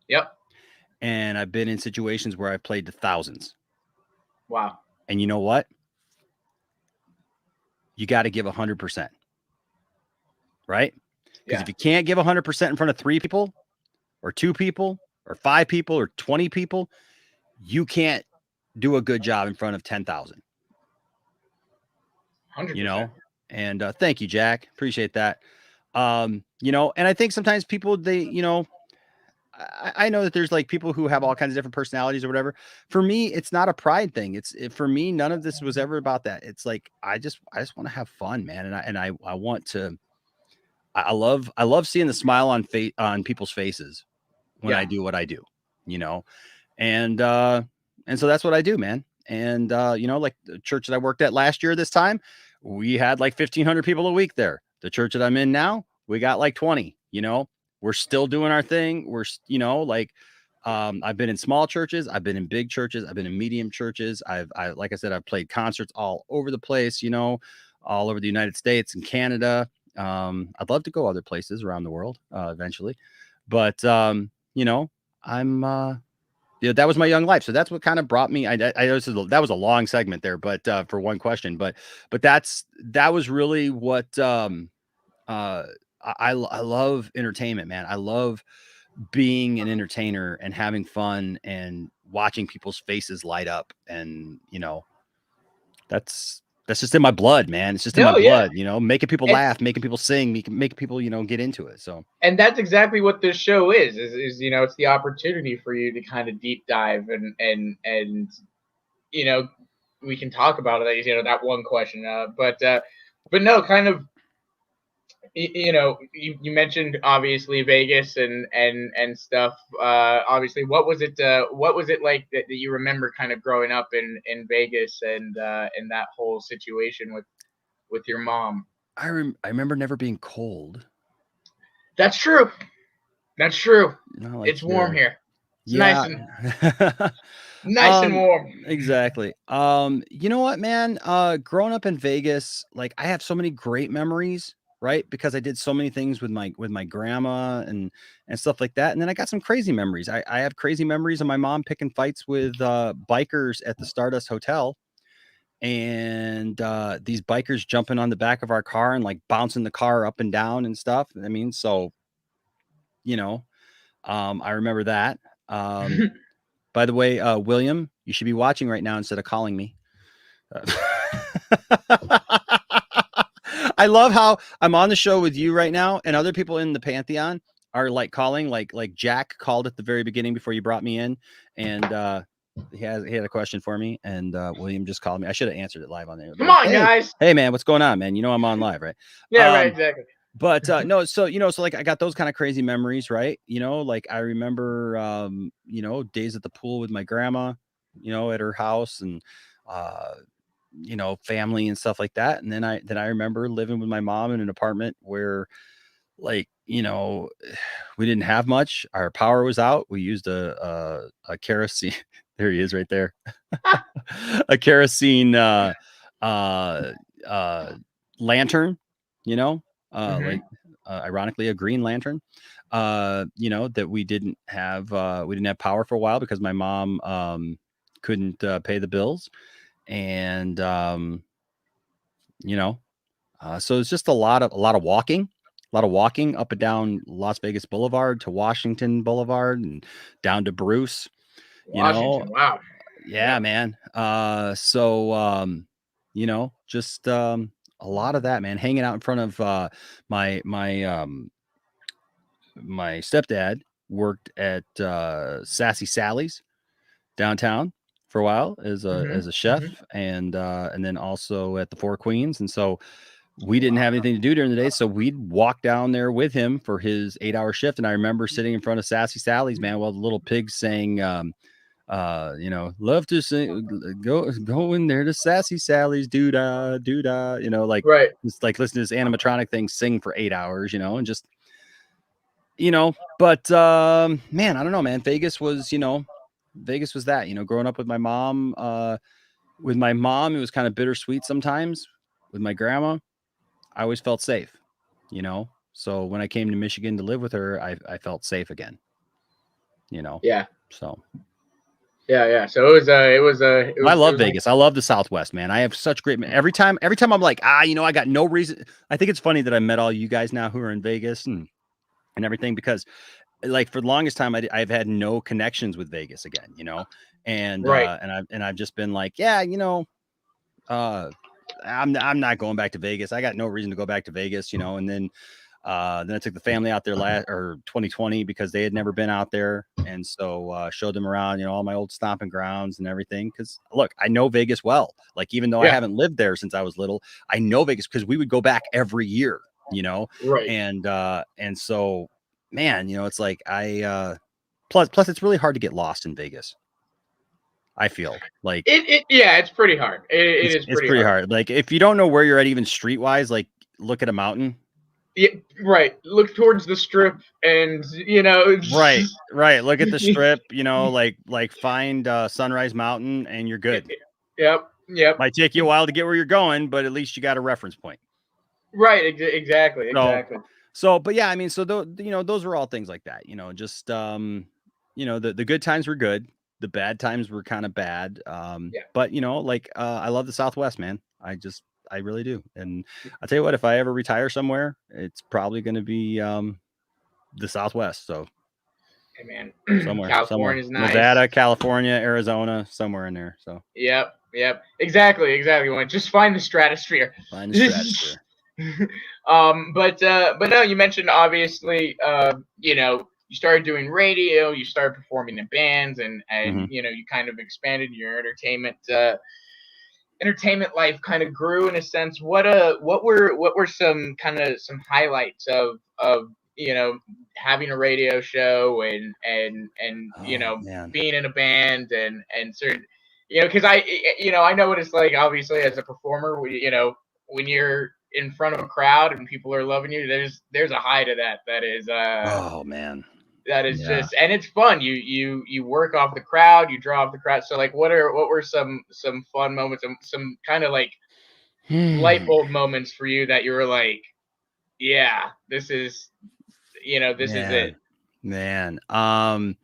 Yep. And I've been in situations where I've played to thousands. Wow. And you know what? You got to give 100%. Right? Because if you can't give 100% in front of 3 people or 2 people or 5 people or 20 people, you can't do a good job in front of 10,000. 100%. And thank you, Jack. Appreciate that. And I think sometimes people, they, I know that there's like people who have all kinds of different personalities or whatever. For me, it's not a pride thing. For me, none of this was ever about that. It's like, I just want to have fun, man. And I want to, I love seeing the smile on people's faces when I do what I do, and so that's what I do, man. And, like the church that I worked at last year, this time we had like 1,500 people a week there. The church that I'm in now, we got like 20, we're still doing our thing. We're, I've been in small churches. I've been in big churches. I've been in medium churches. Like I said, I've played concerts all over the place, all over the United States and Canada. I'd love to go other places around the world, eventually, but, that was my young life. So that's what kind of brought me. I know that was a long segment there, but, for one question, but that was really what, I love entertainment, man. I love being an entertainer and having fun and watching people's faces light up. And, that's just in my blood, man. It's just in my blood, making people laugh, making people sing, making people, get into it. So, and that's exactly what this show is, it's the opportunity for you to kind of deep dive and we can talk about it, that one question, but no, kind of, you mentioned obviously Vegas and stuff. Obviously, what was it like that you remember kind of growing up in Vegas and that whole situation with your mom? I remember never being cold. That's true. No, like it's warm here. It's yeah. nice and warm. Exactly. You know what, man? Growing up in Vegas, like I have so many great memories, right? Because I did so many things with my grandma and stuff like that. And then I got some crazy memories. I have crazy memories of my mom picking fights with bikers at the Stardust Hotel. And these bikers jumping on the back of our car and like bouncing the car up and down and stuff. I mean, so I remember that. By the way, William, you should be watching right now instead of calling me. I love how I'm on the show with you right now, and other people in the Pantheon are like calling, like Jack called at the very beginning before you brought me in, and he had a question for me, and William just called me. I should have answered it live on there. Come on, guys. Hey, man, what's going on, man? I'm on live, right? Yeah, right, exactly. But no, so so like I got those kind of crazy memories, right? Like I remember days at the pool with my grandma, at her house, and uh family and stuff like that. And then I remember living with my mom in an apartment where, like, we didn't have much. Our power was out. We used a kerosene. There he is right there. A kerosene uh lantern, you know, Mhm. like ironically a green lantern. That we didn't have power for a while because my mom couldn't pay the bills. And so it's just a lot of walking up and down Las Vegas Boulevard to Washington Boulevard and down to Bruce, you know. Washington. Wow. Yeah, Yep. man. Just a lot of that, man. Hanging out in front of my my my stepdad worked at Sassy Sally's downtown for a while as a Mhm. as a Mhm. chef, and then also at the Four Queens. And so we didn't have anything to do during the day, so we'd walk down there with him for his 8-hour shift. And I remember sitting in front of Sassy Sally's, man, while the little pigs sang love to sing, go in there to Sassy Sally's, doo-dah, doo-dah, like Right. just like listen to this animatronic thing sing for 8 hours, and just but man, I don't know, man. Vegas was that, growing up with my mom. It was kind of bittersweet sometimes. With my grandma, I always felt safe, so when I came to Michigan to live with her, I felt safe again, Yeah. so Yeah. Yeah. So it I it love was like, Vegas. I love the Southwest, man. I have such great every time I'm like, I got no reason. I think it's funny that I met all you guys now who are in Vegas and everything, because like for the longest time I've had no connections with Vegas again, and right. I've just been like, yeah, uh I'm not going back to Vegas. I got no reason to go back to Vegas, and then I took the family out there 2020 because they had never been out there. And so showed them around, all my old stomping grounds and everything. Because look, I know Vegas well. Like, even though I Yeah. haven't lived there since I was little, I know Vegas because we would go back every year, Right. and so, man, it's like plus it's really hard to get lost in Vegas. I feel like Yeah. It's pretty hard. It is it's pretty pretty hard. hard. Like, if you don't know where you're at, even streetwise, like look at a mountain. Yeah. Right. Look towards the strip, and Right. Look at the strip, like find Sunrise Mountain and you're good. Yep. Yep. Might take you a while to get where you're going, but at least you got a reference point. Right. Exactly. So, Exactly. but yeah, I mean, so those were all things like that, just the good times were good, the bad times were kind of bad. Yeah. But like I love the Southwest, man. I really do. And I'll tell you what, if I ever retire somewhere, it's probably going to be the Southwest. So Hey, man. somewhere, California's nice. Nevada, California, Arizona, somewhere in there. So Yep. Yep. Exactly. Just find the stratosphere. find the stratosphere. But no, you mentioned obviously, you started doing radio, you started performing in bands, and Mhm. you kind of expanded your entertainment life, kind of grew in a sense. What were some highlights of having a radio show, and Oh man. being in a band, and certain, because I know what it's like, obviously, as a performer. When you're in front of a crowd and people are loving you, there's a high to that. Oh man. That is Yeah. just, and it's fun. You work off the crowd, you draw off the crowd. So, like, what were some fun moments, some kind of like light bulb moments for you that you were like, yeah, this is it. Man. I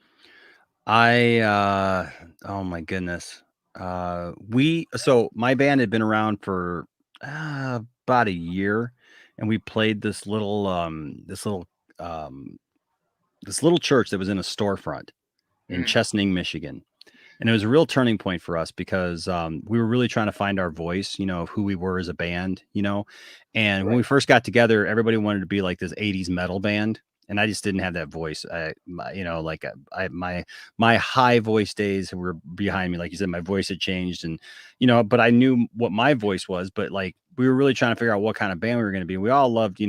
oh my goodness. So my band had been around for about a year, and we played um this little church that was in a storefront in Mm, Chesaning, Michigan. And it was a real turning point for us because we were really trying to find our voice, of who we were as a band, And when right. we first got together, everybody wanted to be like this 80s metal band. And I just didn't have that voice. My high voice days were behind me. Like you said, my voice had changed, and but I knew what my voice was. But like we were really trying to figure out what kind of band we were going to be. We all loved,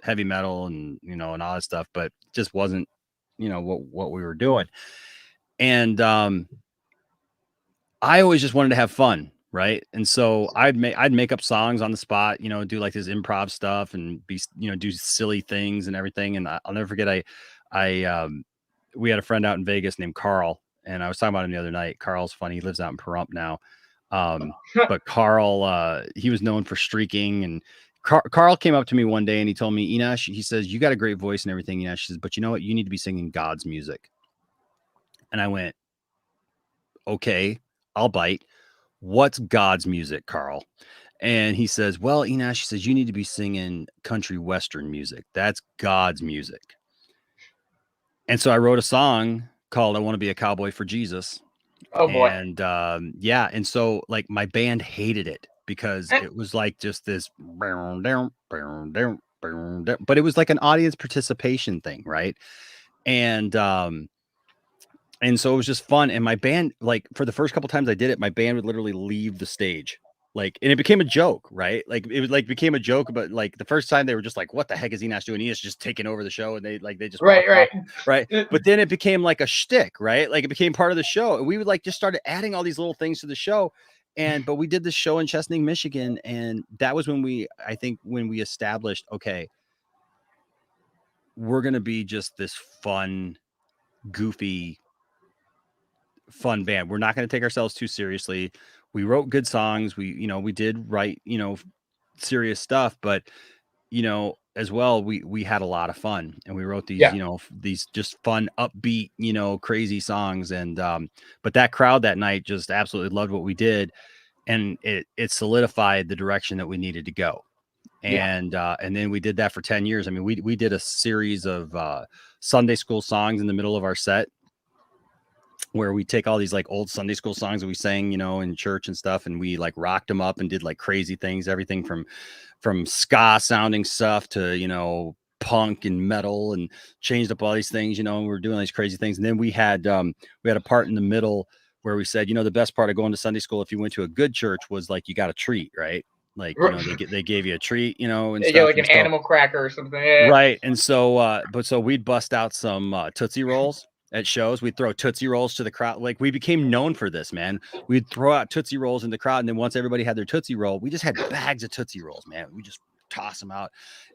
heavy metal and, and all that stuff, but just wasn't, what we were doing. And, I always just wanted to have fun. Right. And so I'd make up songs on the spot, do like this improv stuff and be, do silly things and everything. And I'll never forget. We had a friend out in Vegas named Carl, and I was talking about him the other night. Carl's funny. He lives out in Pahrump now. But Carl, he was known for streaking, and Carl came up to me one day and he told me, Enosh, he says, you got a great voice and everything. Enosh, he says, but you know what? You need to be singing God's music. And I went, okay, I'll bite. What's God's music, Carl? And he says, well, Enosh, he says, you need to be singing country western music. That's God's music. And so I wrote a song called I Want to Be a Cowboy for Jesus. Oh boy. And yeah. And so like my band hated it because it was like just this, but it was like an audience participation thing. Right. And so it was just fun. And my band, like for the first couple times I did it, my band would literally leave the stage. Like, and it became a joke, right? Like it was like became a joke, but like the first time they were just like, what the heck is Enosh doing? Enosh just taking over the show. And they just, right. But then it became like a shtick, right? Like it became part of the show. And we would like just started adding all these little things to the show. But we did this show in Chesaning, Michigan. And that was when we established, okay, we're going to be just this fun, goofy, fun band. We're not going to take ourselves too seriously. We wrote good songs. We did write, serious stuff, but, as well, we had a lot of fun and we wrote these, these just fun, upbeat, crazy songs. And, but that crowd that night just absolutely loved what we did. And it solidified the direction that we needed to go. And then we did that for 10 years. I mean, we did a series of, Sunday school songs in the middle of our set, where we take all these like old Sunday school songs that we sang, in church and stuff. And we like rocked them up and did like crazy things, everything from ska sounding stuff to, punk and metal, and changed up all these things, we were doing these crazy things. And then we had a part in the middle where we said, the best part of going to Sunday school, if you went to a good church, was like, you got a treat, right? Like, they gave you a treat, and stuff. Like an animal cracker or something. Yeah. Right. And so, so we'd bust out some Tootsie Rolls at shows. We'd throw Tootsie Rolls to the crowd. Like we became known for this, man. We'd throw out Tootsie Rolls in the crowd. And then once everybody had their Tootsie Roll, we just had bags of Tootsie Rolls, man. We just toss them out.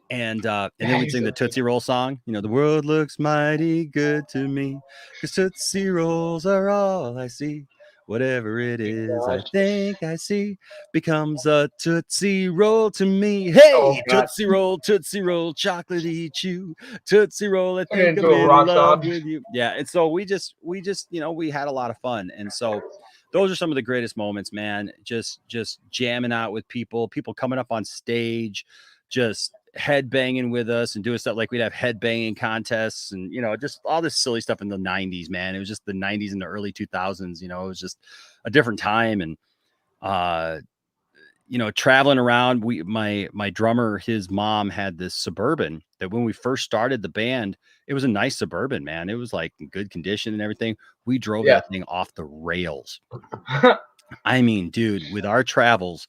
And then we'd sing the Tootsie Roll song. The world looks mighty good to me, 'cause Tootsie Rolls are all I see. Whatever it is, I think I see becomes a Tootsie Roll to me. Hey, Tootsie Roll, chocolatey chew. Tootsie Roll, I think I'm in love with you. Yeah, and so we just, we had a lot of fun. And so those are some of the greatest moments, man. Just jamming out with people coming up on stage, just head banging with us and doing stuff. Like we'd have head banging contests and, just all this silly stuff in the 90s, man. It was just the 90s and the early 2000s, it was just a different time. And, traveling around, my drummer, his mom had this Suburban that when we first started the band, it was a nice Suburban, man. It was like in good condition and everything. We drove that thing off the rails. I mean, dude, with our travels,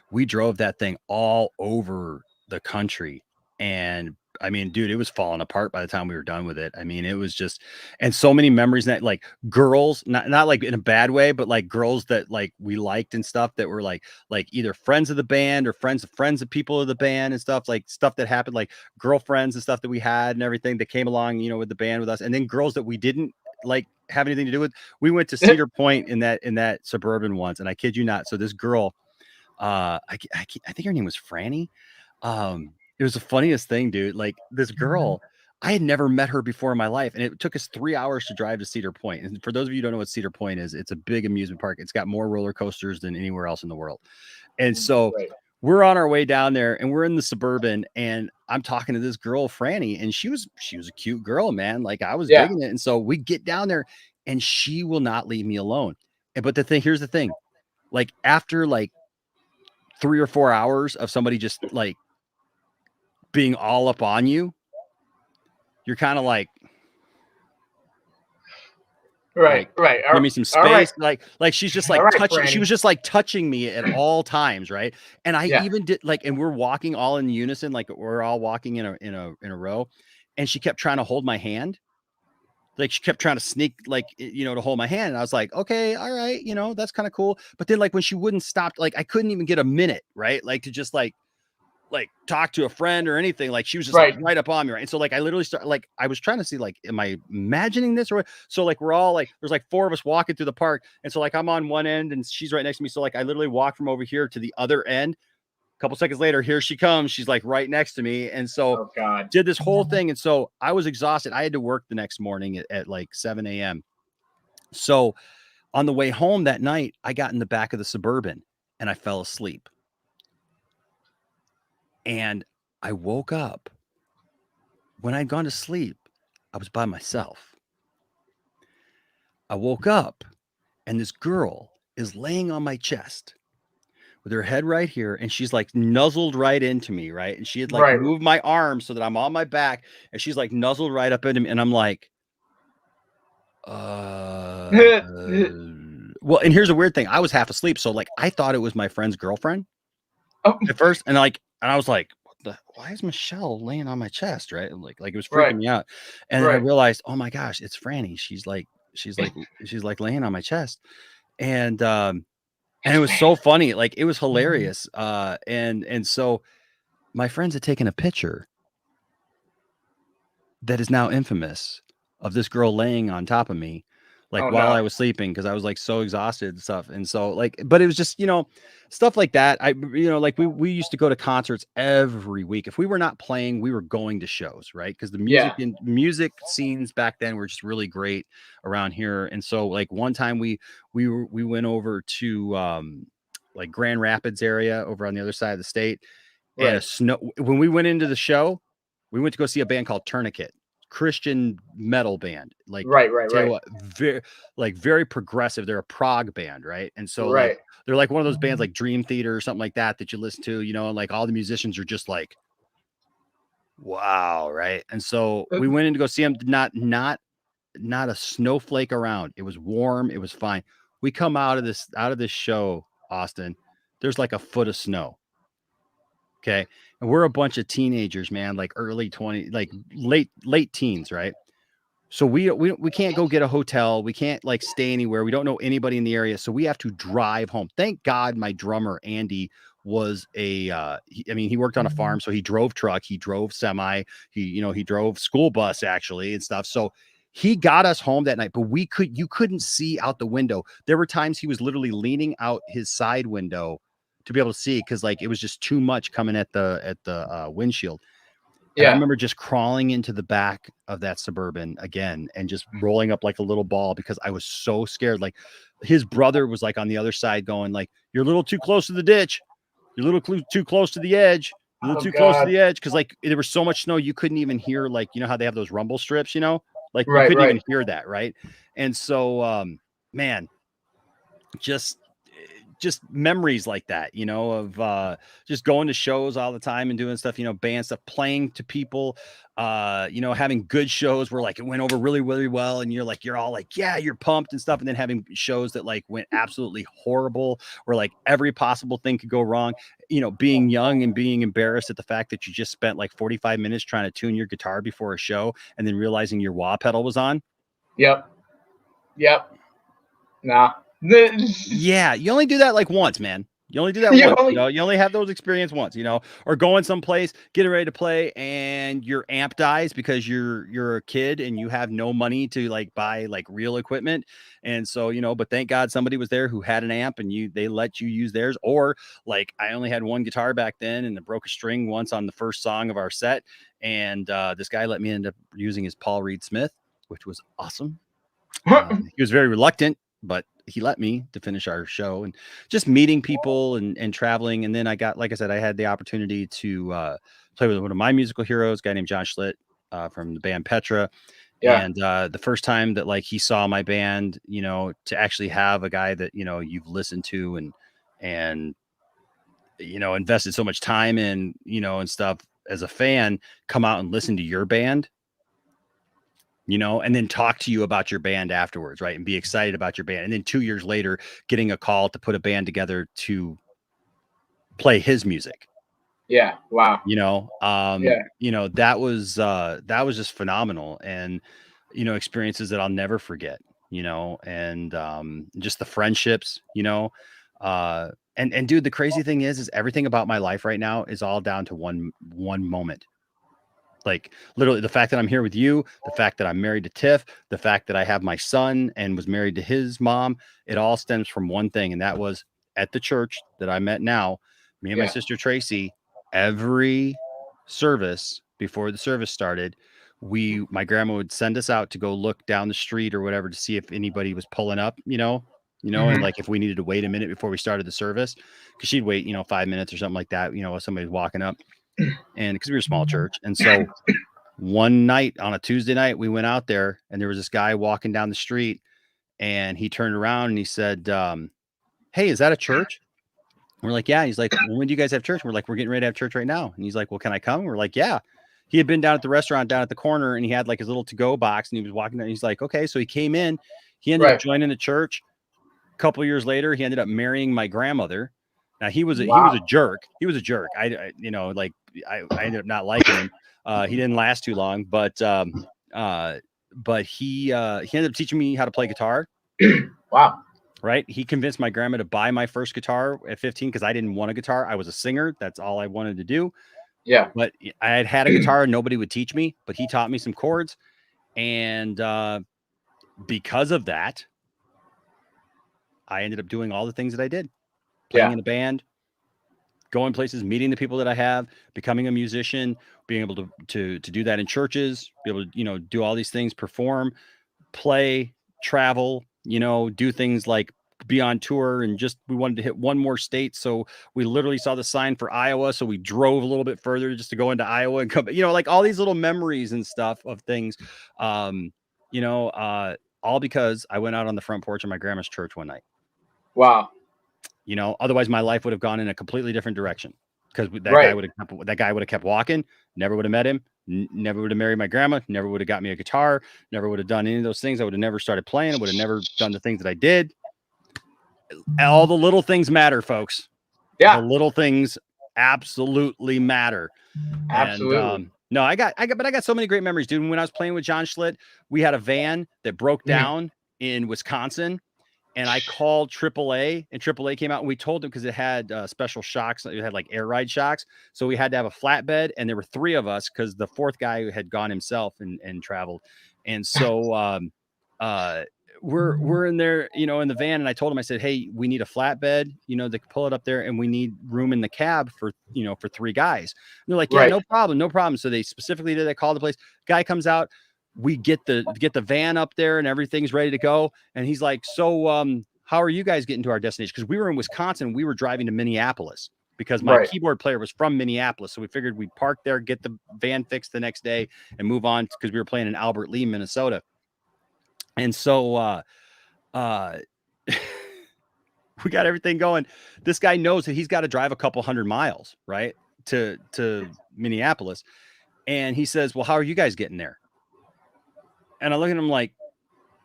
we drove that thing all over the country. And I mean, dude, it was falling apart by the time we were done with it. I mean, it was just, and so many memories that like girls, not like in a bad way, but like girls that like we liked and stuff that were like either friends of the band or friends of people of the band and stuff, like stuff that happened, like girlfriends and stuff that we had and everything that came along, with the band with us. And then girls that we didn't like have anything to do with. We went to Cedar Point in that Suburban once. And I kid you not. So this girl, I think her name was Franny. It was the funniest thing, dude. Like this girl, I had never met her before in my life. And it took us 3 hours to drive to Cedar Point. And for those of you who don't know what Cedar Point is, it's a big amusement park. It's got more roller coasters than anywhere else in the world. And so we're on our way down there and we're in the Suburban and I'm talking to this girl, Franny, and she was a cute girl, man. Like I was digging it. And so we get down there and she will not leave me alone. But here's the thing, like after like 3 or 4 hours of somebody just like being all up on you, you're kind of like, Right, right. Give me some All right. space. Like she's just All like right, touching. She Franny. was just like touching me at all times, right? And I Yeah. even did like, and we're walking all in unison, like we're all walking in a row, and she kept trying to hold my hand. Like she kept trying to sneak, like, to hold my hand. And I was like, okay, all right, that's kind of cool. But then like when she wouldn't stop, like I couldn't even get a minute, right? Like to just like talk to a friend or anything. Like she was just like Right. right up on me, right? And so like I literally started, like I was trying to see, like, am I imagining this or what? So like we're all like, there's like 4 of us walking through the park, and so like I'm on one end and she's right next to me. So like I literally walked from over here to the other end. A couple seconds later, here she comes. She's like right next to me, and so Oh God. did this whole thing. And so I was exhausted. I had to work the next morning at like 7 a.m. So on the way home that night, I got in the back of the Suburban and I fell asleep. And I woke up. When I'd gone to sleep, I was by myself. I woke up and this girl is laying on my chest with her head right here, and she's like nuzzled right into me, right? And she had like Right. moved my arm so that I'm on my back, and she's like nuzzled right up into me, and I'm like, well, and here's a weird thing. I was half asleep, so like I thought it was my friend's girlfriend Oh, at first, and I was like, why is Michelle laying on my chest, right? Like it was freaking Right. me out. And then I Right. realized, oh my gosh, it's Franny. She's like laying on my chest. And it was so funny. Like it was hilarious. And so my friends had taken a picture that is now infamous of this girl laying on top of me, like Oh, while no. I was sleeping, because I was like so exhausted and stuff. And so like, but it was just, stuff like that. Like we used to go to concerts every week. If we were not playing, we were going to shows, right? Because the music scenes back then were just really great around here. And so like one time we went over to like Grand Rapids area over on the other side of the state. And when we went into the show, we went to go see a band called Tourniquet, Christian metal band. Like, tell you what, very progressive. They're a prog band, right? And so like they're like one of those bands like Dream Theater or something like that you listen to, and like all the musicians are just like, wow, right? And so we went in to go see them. Not a snowflake around. It was warm. It was fine. We come out of this show, Austin. There's like a foot of snow. Okay. And we're a bunch of teenagers, man, like early 20, like late teens, right? So we can't go get a hotel. We can't like stay anywhere. We don't know anybody in the area. So we have to drive home. Thank God my drummer, Andy, was he worked on a farm. So he drove truck, he drove semi, he drove school bus actually and stuff. So he got us home that night, but you couldn't see out the window. There were times he was literally leaning out his side window to be able to see, because like it was just too much coming at the windshield. And I remember just crawling into the back of that Suburban again and just rolling up like a little ball because I was so scared. Like his brother was like on the other side going like, you're a little too close to the ditch. You're a little too close to the edge. You're a little too close to the edge. Cause like there was so much snow, you couldn't even hear, like, how they have those rumble strips, like you couldn't even hear that. Right. And so, man, just memories like that, of just going to shows all the time and doing stuff, band stuff, playing to people, having good shows where like it went over really, really well. And you're all like, yeah, you're pumped and stuff. And then having shows that like went absolutely horrible, where like every possible thing could go wrong, being young and being embarrassed at the fact that you just spent like 45 minutes trying to tune your guitar before a show and then realizing your wah pedal was on. Yep. Nah. Yeah, you only do that like once, man. You only do that once. You only have those experience once, or going someplace, getting ready to play, and your amp dies because you're a kid and you have no money to like buy like real equipment. And so, but thank God somebody was there who had an amp and they let you use theirs. Or like I only had one guitar back then and I broke a string once on the first song of our set. And this guy let me end up using his Paul Reed Smith, which was awesome. He was very reluctant, but he let me to finish our show, and just meeting people and traveling. And then I got, like I said, I had the opportunity to play with one of my musical heroes, a guy named John Schlitt from the band Petra. Yeah. And the first time that like he saw my band, to actually have a guy that, you've listened to and invested so much time in, and stuff as a fan come out and listen to your band. you know, and then talk to you about your band afterwards, right? And be excited about your band. And then 2 years later, getting a call to put a band together to play his music. Yeah. Wow. Yeah. That was just phenomenal. And, experiences that I'll never forget, and just the friendships, and dude, the crazy thing is everything about my life right now is all down to one moment. Like literally the fact that I'm here with you, the fact that I'm married to Tiff, the fact that I have my son and was married to his mom, it all stems from one thing. And that was at the church that I'm at now, me and my sister Tracy, every service before the service started, my grandma would send us out to go look down the street or whatever to see if anybody was pulling up, and like if we needed to wait a minute before we started the service, because she'd wait, 5 minutes or something like that, while somebody was walking up. And because we were a small church. And so one night on a Tuesday night, we went out there and there was this guy walking down the street and he turned around and he said, hey, is that a church? And we're like, yeah. He's like, well, when do you guys have church? We're like, we're getting ready to have church right now. And he's like, well, can I come? And we're like, yeah. He had been down at the restaurant down at the corner and he had like his little to-go box and he was walking down. He's like, okay. So he came in, he ended up joining the church. A couple of years later, he ended up marrying my grandmother. Now he was a jerk. He was a jerk. I ended up not liking him. He didn't last too long, but he ended up teaching me how to play guitar. Wow. Right. He convinced my grandma to buy my first guitar at 15 because I didn't want a guitar. I was a singer. That's all I wanted to do. Yeah. But I had a guitar and nobody would teach me, but he taught me some chords. And because of that, I ended up doing all the things that I did. Playing in a band, going places, meeting the people that I have, becoming a musician, being able to do that in churches, be able to, do all these things, perform, play, travel, do things like be on tour. And we wanted to hit one more state. So we literally saw the sign for Iowa. So we drove a little bit further just to go into Iowa and come, like all these little memories and stuff of things, all because I went out on the front porch of my grandma's church one night. Wow. Otherwise my life would have gone in a completely different direction because that guy would have kept walking, never would have met him, never would have married my grandma, never would have got me a guitar, never would have done any of those things. I would have never started playing. I would have never done the things that I did. All the little things matter, folks. Yeah. The little things absolutely matter. Absolutely. And I got so many great memories, dude. When I was playing with John Schlitt, we had a van that broke down in Wisconsin. And I called AAA and AAA came out and we told them because it had special shocks. It had like air ride shocks. So we had to have a flatbed and there were 3 of us because the 4th guy had gone himself and traveled. And so we're in there, in the van. And I told him, I said, hey, we need a flatbed, to pull it up there and we need room in the cab for 3 guys. And they're like, yeah, no problem. So they specifically did that, call the place. Guy comes out. We get the van up there and everything's ready to go. And he's like, so, how are you guys getting to our destination? Because we were in Wisconsin. We were driving to Minneapolis because my keyboard player was from Minneapolis. So we figured we'd park there, get the van fixed the next day and move on because we were playing in Albert Lea, Minnesota. And so, we got everything going. This guy knows that he's got to drive a couple 100 miles, right, to Minneapolis. And he says, well, how are you guys getting there? And I look at him like,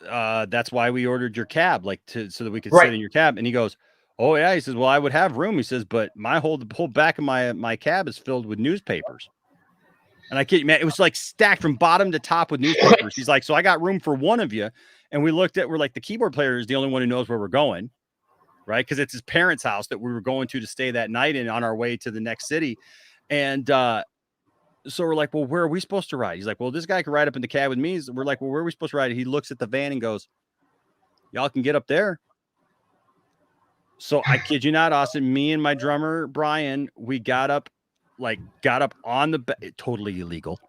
that's why we ordered your cab, so that we could sit in your cab. And he goes, oh yeah. He says, well, I would have room. He says, but the whole back of my cab is filled with newspapers. And I kid you, man, it was like stacked from bottom to top with newspapers. He's like, so I got room for one of you. And we're like, the keyboard player is the only one who knows where we're going. Right. Cause it's his parents' house that we were going to stay that night and on our way to the next city. And, so we're like, well, where are we supposed to ride? He's like, well, this guy can ride up in the cab with me. We're like, well, where are we supposed to ride? He looks at the van and goes, y'all can get up there. So I kid you not, Austin, me and my drummer, Brian, we got up on the totally illegal.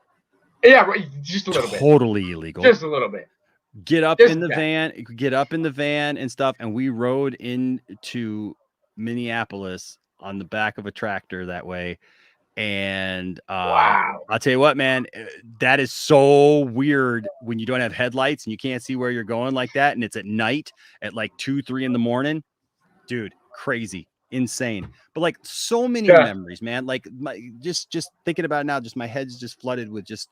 Yeah, right. Just a little bit. Totally illegal. Just a little bit. Get up in the van and stuff. And we rode into Minneapolis on the back of a tractor that way. And wow. I'll tell you what, man, that is so weird when you don't have headlights and you can't see where you're going like that. And it's at night at like 2-3 in the morning, dude, crazy, insane. But like so many memories, man, like just thinking about it now, just my head's just flooded with just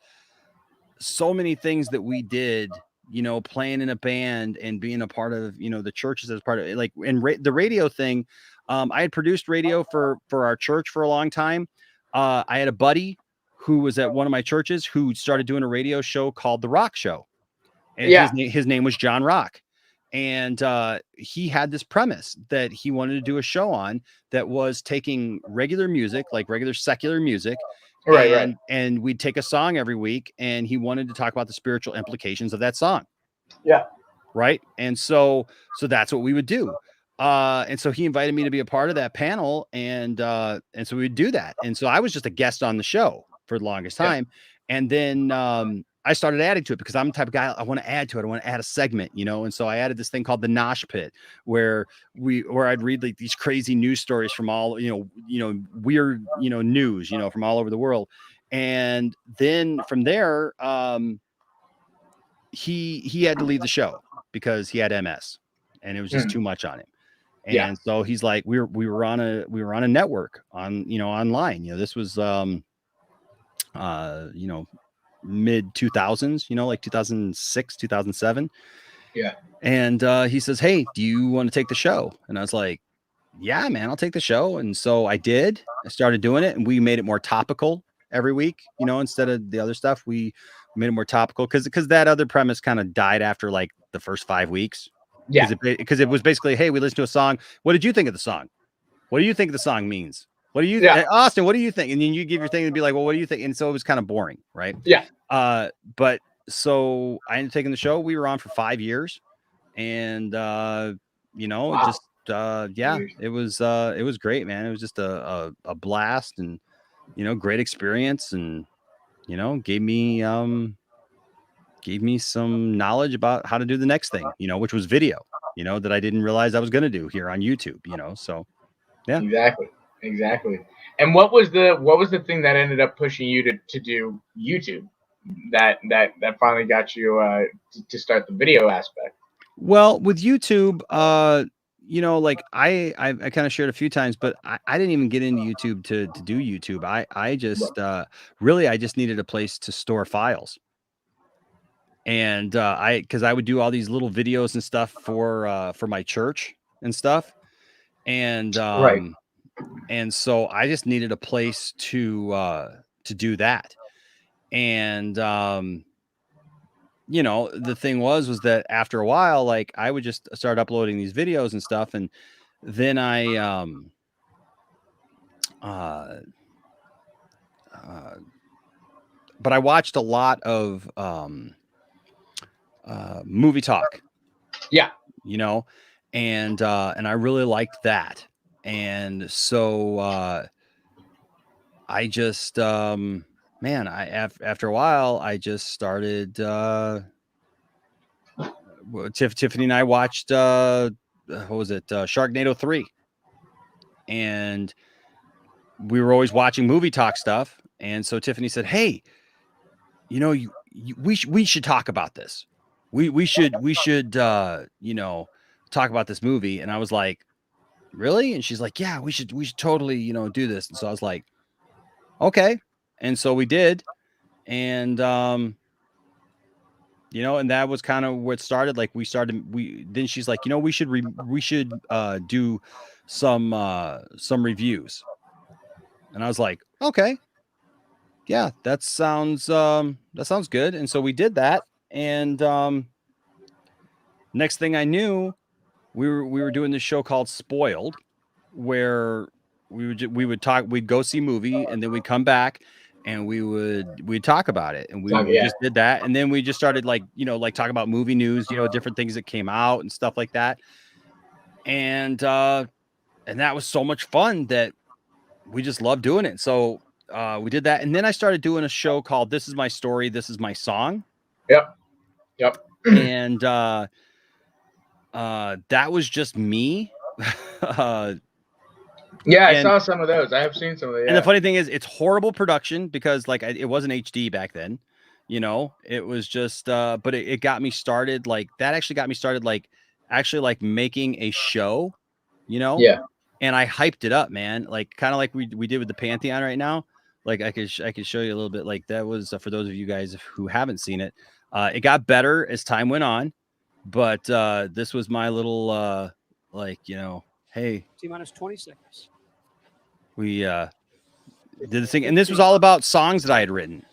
so many things that we did, you know, playing in a band and being a part of, you know, the churches as part of it, like, and the radio thing. I had produced radio for our church for a long time. I had a buddy who was at one of my churches who started doing a radio show called The Rock Show, and Yeah. his name was John Rock. And he had this premise that he wanted to do a show on that was taking regular music, like regular secular music, Right. and we'd take a song every week, and he wanted to talk about the spiritual implications of that song. Yeah. Right. And so that's what we would do. And so he invited me to be a part of that panel, and so we would do that. And so I was just a guest on the show for the longest time. And then I started adding to it because I'm the type of guy, I want to add to it. I want to add a segment, you know. And so I added this thing called the Enosh Pit, where I'd read like these crazy news stories from all, you know, weird, you know, news, you know, from all over the world. And then from there, he had to leave the show because he had MS, and it was just too much on him. And so he's like, we were on a network on, you know, online, you know, this was, you know, mid 2000s, you know, like 2006, 2007. Yeah. And he says, hey, do you want to take the show? And I was like, yeah, man, I'll take the show. And so I did. I started doing it, and we made it more topical every week, you know, instead of the other stuff. We made it more topical because that other premise kind of died after like the first 5 weeks. Yeah. Because it was basically, hey, we listened to a song. What did you think of the song? What do you think the song means? What do you, Austin, what do you think? And then you give your thing and be like, well, what do you think? And so it was kind of boring, right? Yeah. But so I ended up taking the show. We were on for 5 years, and you know, Wow. just yeah, it was great, man. It was just a blast, and you know, great experience, and you know, gave me some knowledge about how to do the next thing, you know, which was video, you know, that I didn't realize I was going to do here on YouTube, you know. So yeah. Exactly. And what was the thing that ended up pushing you to do YouTube that finally got you to start the video aspect? Well, with YouTube, you know, like I kind of shared a few times, but I didn't even get into YouTube to do YouTube. I just really, I just needed a place to store files. And because I would do all these little videos and stuff for my church and stuff. And Right. and so I just needed a place to do that. And you know, the thing was that after a while, like I would just start uploading these videos and stuff, and then but I watched a lot of movie talk. Yeah. You know, and I really liked that. And so I just man, after a while, I just started Tiffany and I watched what was it, Sharknado 3, and we were always watching movie talk stuff. And so Tiffany said, hey, you know, we should talk about this. We should you know, talk about this movie. And I was like, really? And she's like, yeah, we should totally, you know, do this. And so I was like, okay. And so we did. And you know, and that was kind of what started. Like then she's like, you know, we should do some reviews. And I was like, okay, yeah, that sounds good. And so we did that. And next thing I knew, we were doing this show called Spoiled, where we'd talk, we'd go see a movie, and then we'd come back and we'd talk about it. And we just did that. And then we just started, like, you know, like talking about movie news, you know, different things that came out and stuff like that. And that was so much fun that we just loved doing it. So we did that. And then I started doing a show called This Is My Story, This Is My Song. Yep. And that was just me. Yeah, I saw some of those. I have seen some of them. Yeah. And the funny thing is, it's horrible production because, like, it wasn't HD back then. You know, it was just, but it got me started. Like, that actually got me started, like, actually, like, making a show, you know? Yeah. And I hyped it up, man. Like, kind of like we did with the Pantheon right now. like I could show you a little bit. Like that was for those of you guys who haven't seen it. It got better as time went on, but this was my little like, you know, hey, T-minus 20 seconds. we did this thing, and this was all about songs that I had written,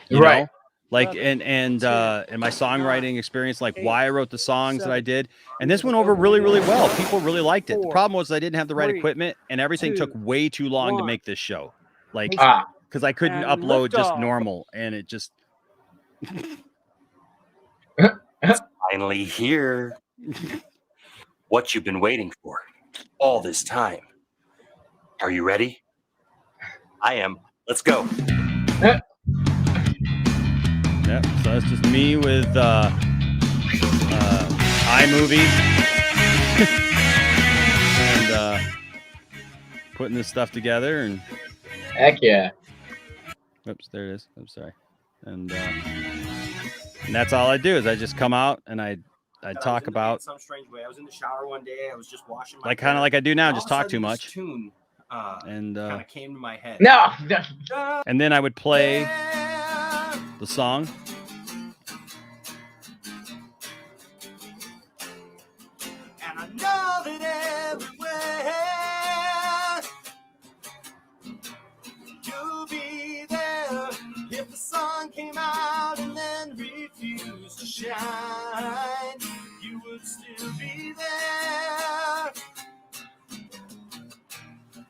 you Right. know, like and my songwriting experience, like why I wrote the songs that I did, and this went over really, really well. People really liked it. The problem was I didn't have the right equipment, and everything took way too long to make this show, like because I couldn't upload just normal, and it just Finally here. What you've been waiting for all this time. Are you ready? I am. Let's go. Yep. So that's just me with iMovie and putting this stuff together. And Heck yeah. oops, there it is. I'm sorry. And that's all I do is I just come out and I talk about some strange way. I was in the shower one day. I was just washing my like kind of like I do now, just talk too much. Tune And kind of came to my head. No. and then I would play the song. And I know that everywhere you'll be there if the sun came out and then refused to shine. You would still be there.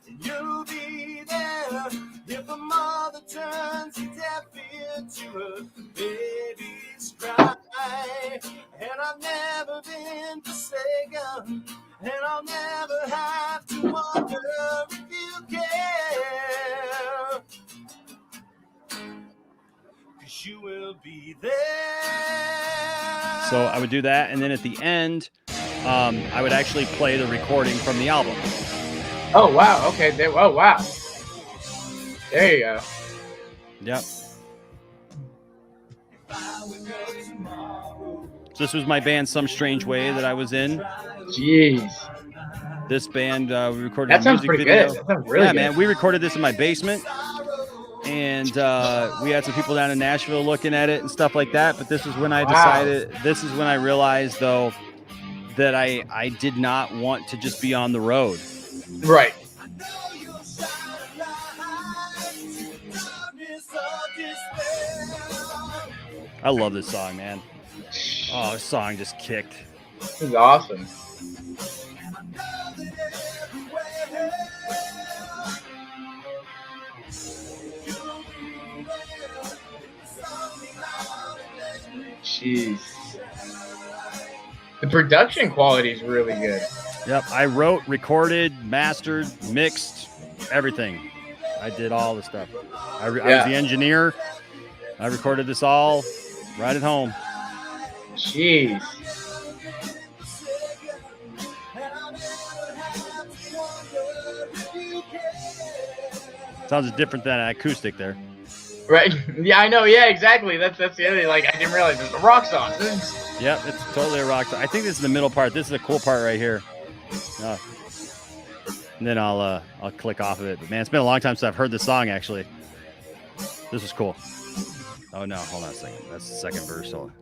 And you'll be there if a mother turns a deaf ear to her baby's cry. And I've never been forsaken, and I'll never have to wonder if you care. 'Cause you will be there. So I would do that, and then at the end, I would actually play the recording from the album. Oh wow. Okay. There. Oh wow. There you go. Yep. So this was my band, Some Strange Way, that I was in. Jeez. This band, we recorded That a sounds music pretty video. good. That sounds really yeah, good. man, we recorded this in my basement, and we had some people down in Nashville looking at it and stuff like that. But this is when I decided. This is when I realized, though, that I did not want to just be on the road. Right. I love this song, man. Oh, this song just kicked. This is awesome. Jeez. The production quality is really good. Yep, I wrote, recorded, mastered, mixed, everything. I did all the stuff. I was the engineer. I recorded this all right at home. Jeez. Sounds different than an acoustic there. Right. Yeah, I know. Yeah, exactly. That's the other thing. Like, I didn't realize it was a rock song. Yep, it's totally a rock song. I think this is the middle part. This is the cool part right here. And then I'll click off of it. But man, it's been a long time since I've heard this song. Actually, this is cool. Oh no, hold on a second. That's the second verse. Hold on.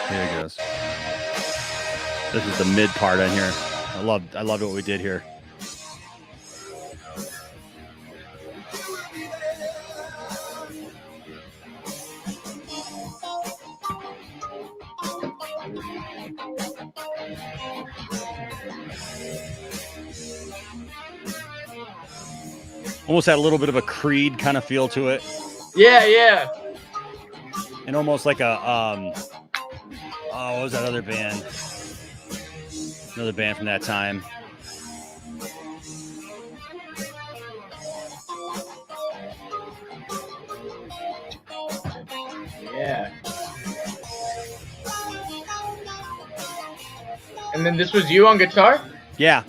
Here it goes. This is the mid part on here. I loved what we did here. Almost had a little bit of a Creed kind of feel to it. Yeah, yeah. And almost like a what was that other band? Another band from that time. Yeah. And then this was you on guitar? Yeah.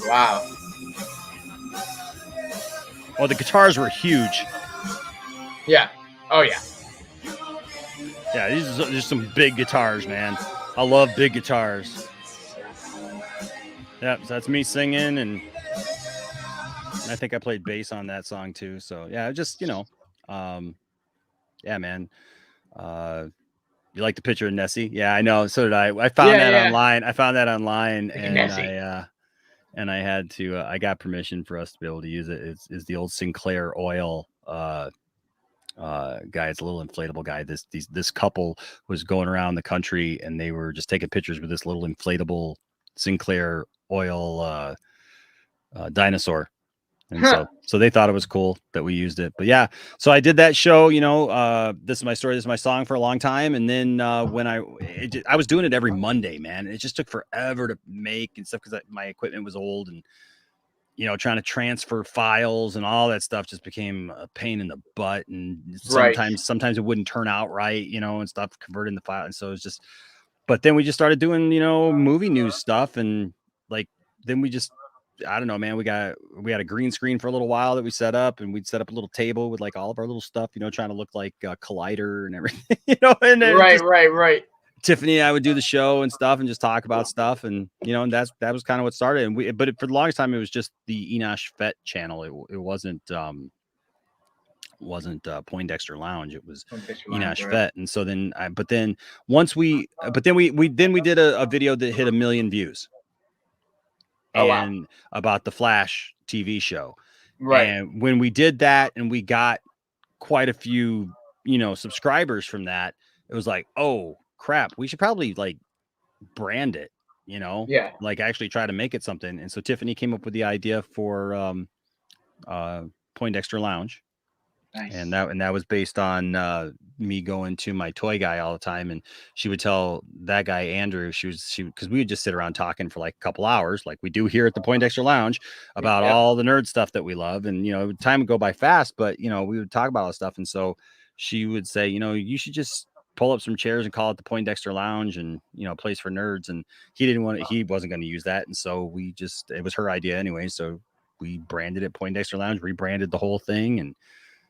Wow. Well, the guitars were huge. Yeah. Oh, yeah. Yeah, these are just some big guitars, man. I love big guitars. Yeah, so that's me singing, and I think I played bass on that song too. So yeah, just yeah, man. You like the picture of Nessie? Yeah, I know. So did I. I found that online. I found that online, and Nessie. I had to. I got permission for us to be able to use it. It's the old Sinclair oil guy. It's a little inflatable guy. This couple was going around the country, and they were just taking pictures with this little inflatable Sinclair oil dinosaur. And so they thought it was cool that we used it. But yeah, so I did that show, this is my story, this is my song for a long time. And then when I was doing it every Monday, man, it just took forever to make and stuff because my equipment was old, and trying to transfer files and all that stuff just became a pain in the butt. And sometimes it wouldn't turn out right, and stuff, converting the file. And so it's just, but then we just started doing, movie news stuff, and like then we just, I don't know, man. We had a green screen for a little while that we set up, and we'd set up a little table with like all of our little stuff, trying to look like Collider and everything, and right. Tiffany and I would do the show and stuff and just talk about stuff, and and that was kind of what started. And but for the longest time it was just the Enosh Vet channel. It wasn't Poindexter Lounge. It was Enosh Vet. And so then we did a video that hit 1 million views. And about the Flash TV show. Right. And when we did that and we got quite a few, subscribers from that, it was like, oh crap, we should probably like brand it, like actually try to make it something. And so Tiffany came up with the idea for Poindexter Lounge. Nice. And that was based on me going to my toy guy all the time, and she would tell that guy Andrew, because we would just sit around talking for like a couple hours, like we do here at the Poindexter Lounge, about all the nerd stuff that we love, and time would go by fast, but we would talk about all this stuff, and so she would say, you should just pull up some chairs and call it the Poindexter Lounge, and place for nerds, and he wasn't going to use that, and so it was her idea anyway, so we branded it Poindexter Lounge, rebranded the whole thing, and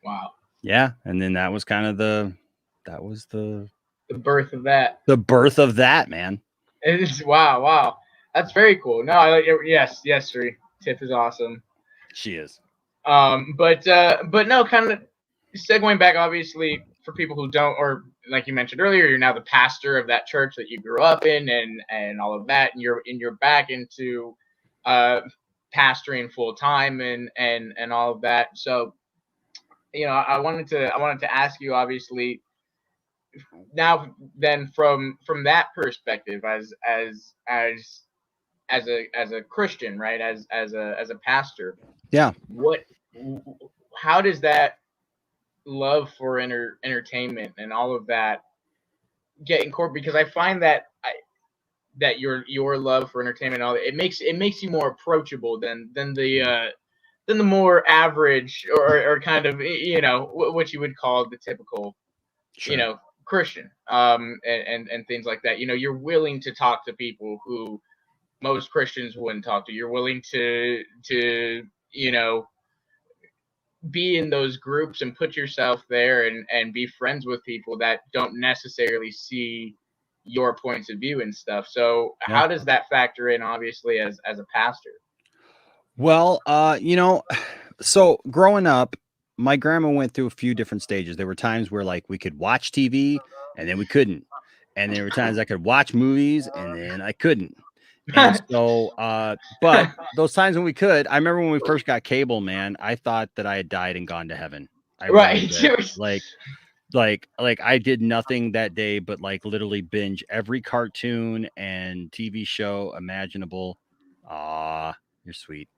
wow. Yeah, and then that was kind of the birth of that. The birth of that, man. It is wow. That's very cool. No, yes, Sri. Tiff is awesome. She is. But no, kind of segueing back, obviously, for people who don't, or like you mentioned earlier, you're now the pastor of that church that you grew up in, and all of that, and you're back into pastoring full time and all of that. So I wanted to ask you, obviously, now then from that perspective, as a Christian, right, as a pastor, yeah, how does that love for entertainment and all of that get incorporated? Because I find that your love for entertainment and all that, it makes you more approachable than the more average or kind of what you would call the typical Christian and things like that. You're willing to talk to people who most Christians wouldn't talk to. You're willing to be in those groups and put yourself there and be friends with people that don't necessarily see your points of view and stuff. So how does that factor in, obviously, as a pastor? Well, so growing up, my grandma went through a few different stages. There were times where like we could watch TV and then we couldn't. And there were times I could watch movies and then I couldn't. And so, but those times when we could, I remember when we first got cable, man, I thought that I had died and gone to heaven. Like I did nothing that day, but like literally binge every cartoon and TV show imaginable. Aw, you're sweet.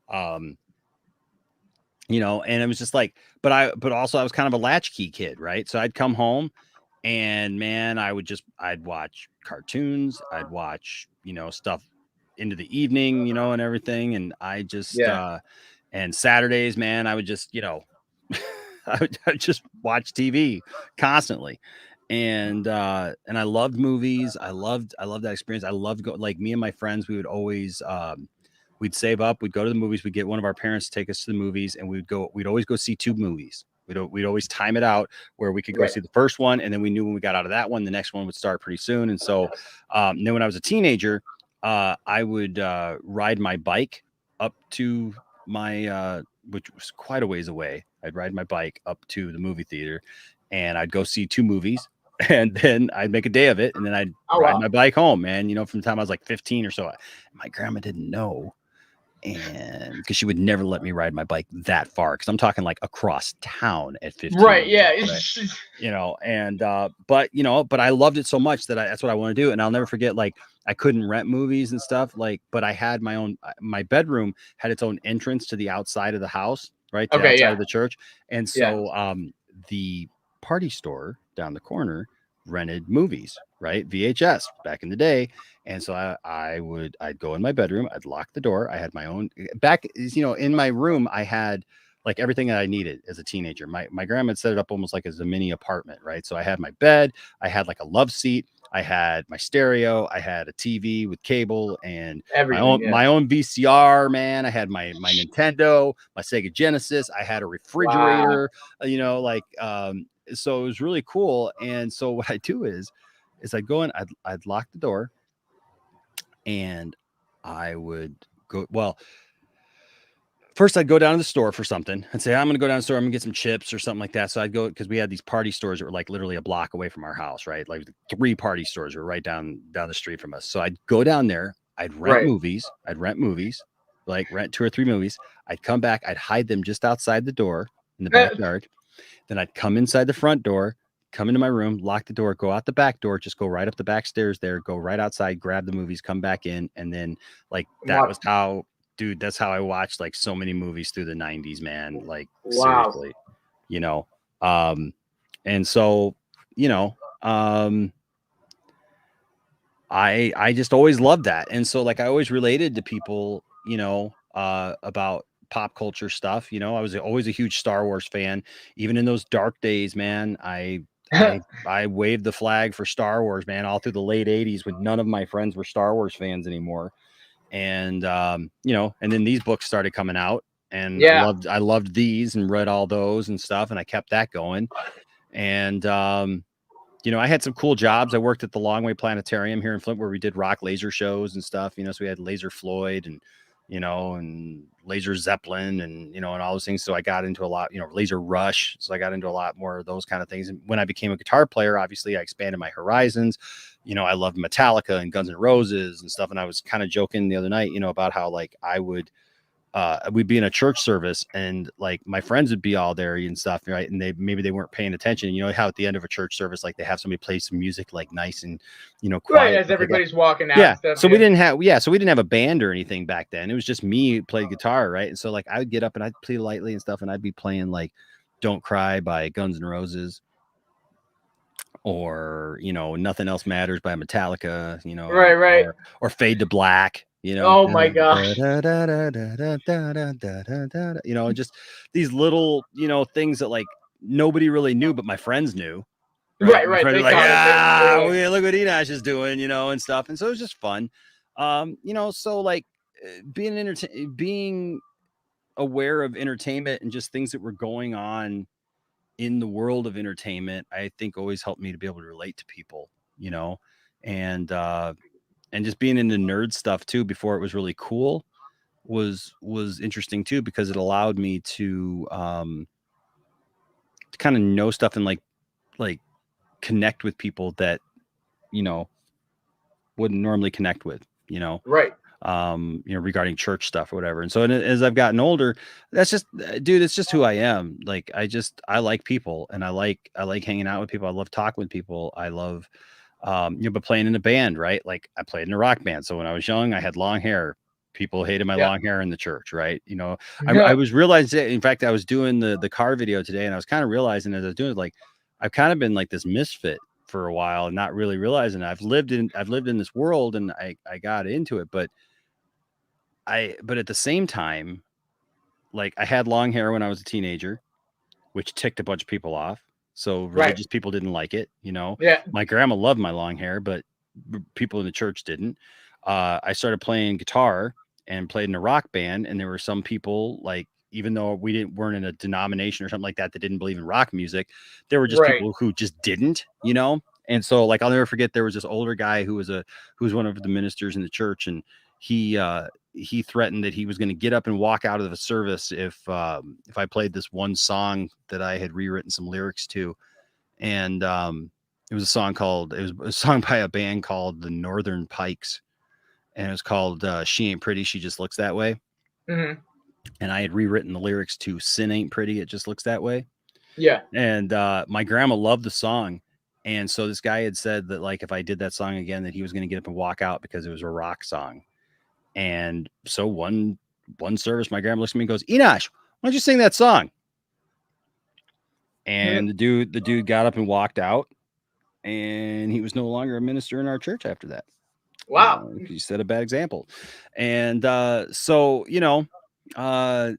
And it was just like, but also I was kind of a latchkey kid, right? So I'd come home and man, I'd watch cartoons, I'd watch, stuff into the evening, and everything. And I just, and Saturdays, man, I would just, I would just watch TV constantly. And I loved movies. I loved that experience. I loved like me and my friends, we would always, we'd save up, we'd go to the movies, we'd get one of our parents to take us to the movies, and we'd always go see 2 movies. We'd always time it out where we could go see the first one, and then we knew when we got out of that one, the next one would start pretty soon. And so then when I was a teenager, I would ride my bike up to my which was quite a ways away. I'd ride my bike up to the movie theater, and I'd go see 2 movies, and then I'd make a day of it, and then I'd Oh, ride wow. my bike home, man. You know, from the time I was like 15 or so. My grandma didn't know, and because she would never let me ride my bike that far, because I'm talking like across town at 15 Right, years yeah. old, right? You know, and but I loved it so much that that's what I want to do. And I'll never forget, like, I couldn't rent movies and stuff, like, but I had my own, my bedroom had its own entrance to the outside of the house, right, to the Okay, outside yeah. of the church. And Yeah. so the party store down the corner rented movies, right, VHS back in the day. And so I'd go in my bedroom, I'd lock the door. I had my own back, you know, in my room. I had like everything that I needed as a teenager. My grandma had set it up almost like as a mini apartment, right? So I had my bed, I had like a love seat, I had my stereo, I had a TV with cable, and Everything, yeah. my own VCR, man. I had my Nintendo, my Sega Genesis, I had a refrigerator, you know, like so it was really cool. And so what I do is I'd go in, I'd lock the door, and I would go, well, first I'd go down to the store for something and say, I'm going to go down to the store, I'm going to get some chips or something like that. So I'd go, because we had these party stores that were like literally a block away from our house, right? Like 3 party stores were right down the street from us. So I'd go down there, I'd rent movies, like rent 2 or 3 movies. I'd come back, I'd hide them just outside the door in the backyard. Then I'd come inside the front door, come into my room, lock the door, go out the back door, just go right up the back stairs there, go right outside, grab the movies, come back in. And then like that was how, dude, that's how I watched like so many movies through the 90s, man. Like seriously, you know. And so, you know, I just always loved that. And so like I always related to people, you know, about pop culture stuff. You know, I was always a huge Star Wars fan. Even in those dark days, man, I waved the flag for Star Wars, man, all through the late 80s when none of my friends were Star Wars fans anymore. And you know, and then these books started coming out, and I loved these and read all those and stuff, and I kept that going. And you know, I had some cool jobs. I worked at the Longway Planetarium here in Flint, where we did rock laser shows and stuff, you know. So we had Laser Floyd and, you know, and Laser Zeppelin and, you know, and all those things. So I got into a lot, you know, Laser Rush. So I got into a lot more of those kind of things. And when I became a guitar player, obviously I expanded my horizons. You know, I loved Metallica and Guns N' Roses and stuff. And I was kind of joking the other night, you know, about how like we'd be in a church service and like my friends would be all there and stuff, right? And maybe they weren't paying attention. You know how at the end of a church service, like they have somebody play some music like nice and, you know, quiet. Right, as everybody's walking out. Yeah. And stuff, So we didn't have a band or anything back then. It was just me played guitar, right? And so like I would get up and I'd play lightly and stuff, and I'd be playing like Don't Cry by Guns N' Roses, or, you know, Nothing Else Matters by Metallica, you know, right. Or Fade to Black, you know. Oh my gosh. You know, just these little, you know, things that like nobody really knew, but my friends knew. Right. My friends They were like, look what Enosh is doing, you know, and stuff. And so it was just fun. You know, so like being aware of entertainment and just things that were going on in the world of entertainment, I think always helped me to be able to relate to people, you know, and just being into nerd stuff too, before it was really cool, was interesting too, because it allowed me to kind of know stuff and like connect with people that, you know, wouldn't normally connect with, you know. Right. You know, regarding church stuff or whatever. And so as I've gotten older, that's just, dude, it's just who I am. Like, I like people, and I like hanging out with people. I love talking with people. I love, you know, but playing in a band, right? Like I played in a rock band. So when I was young, I had long hair. People hated my long hair in the church, right? You know, I was realizing, in fact, I was doing the car video today, and I was kind of realizing as I was doing it, like, I've kind of been like this misfit for a while and not really realizing it. I've lived in this world, and I got into it, but at the same time, like I had long hair when I was a teenager, which ticked a bunch of people off. So religious people didn't like it, you know. Yeah. My grandma loved my long hair, but people in the church didn't. I started playing guitar and played in a rock band, and there were some people, like, even though we weren't in a denomination or something like that that didn't believe in rock music, there were just people who just didn't, you know. And so, like, I'll never forget, there was this older guy who was one of the ministers in the church, and he threatened that he was going to get up and walk out of the service if I played this one song that I had rewritten some lyrics to. And it was a song by a band called the Northern Pikes, and it was called She Ain't Pretty, She Just Looks That Way. Mm-hmm. And I had rewritten the lyrics to Sin Ain't Pretty, It Just Looks That Way. Yeah. And my grandma loved the song. And so this guy had said that, like, if I did that song again, that he was going to get up and walk out because it was a rock song. And so one service, my grandma looks at me and goes, "Enosh, why don't you sing that song?" And the dude got up and walked out, and he was no longer a minister in our church after that. Wow. He set a bad example. And so, you know, I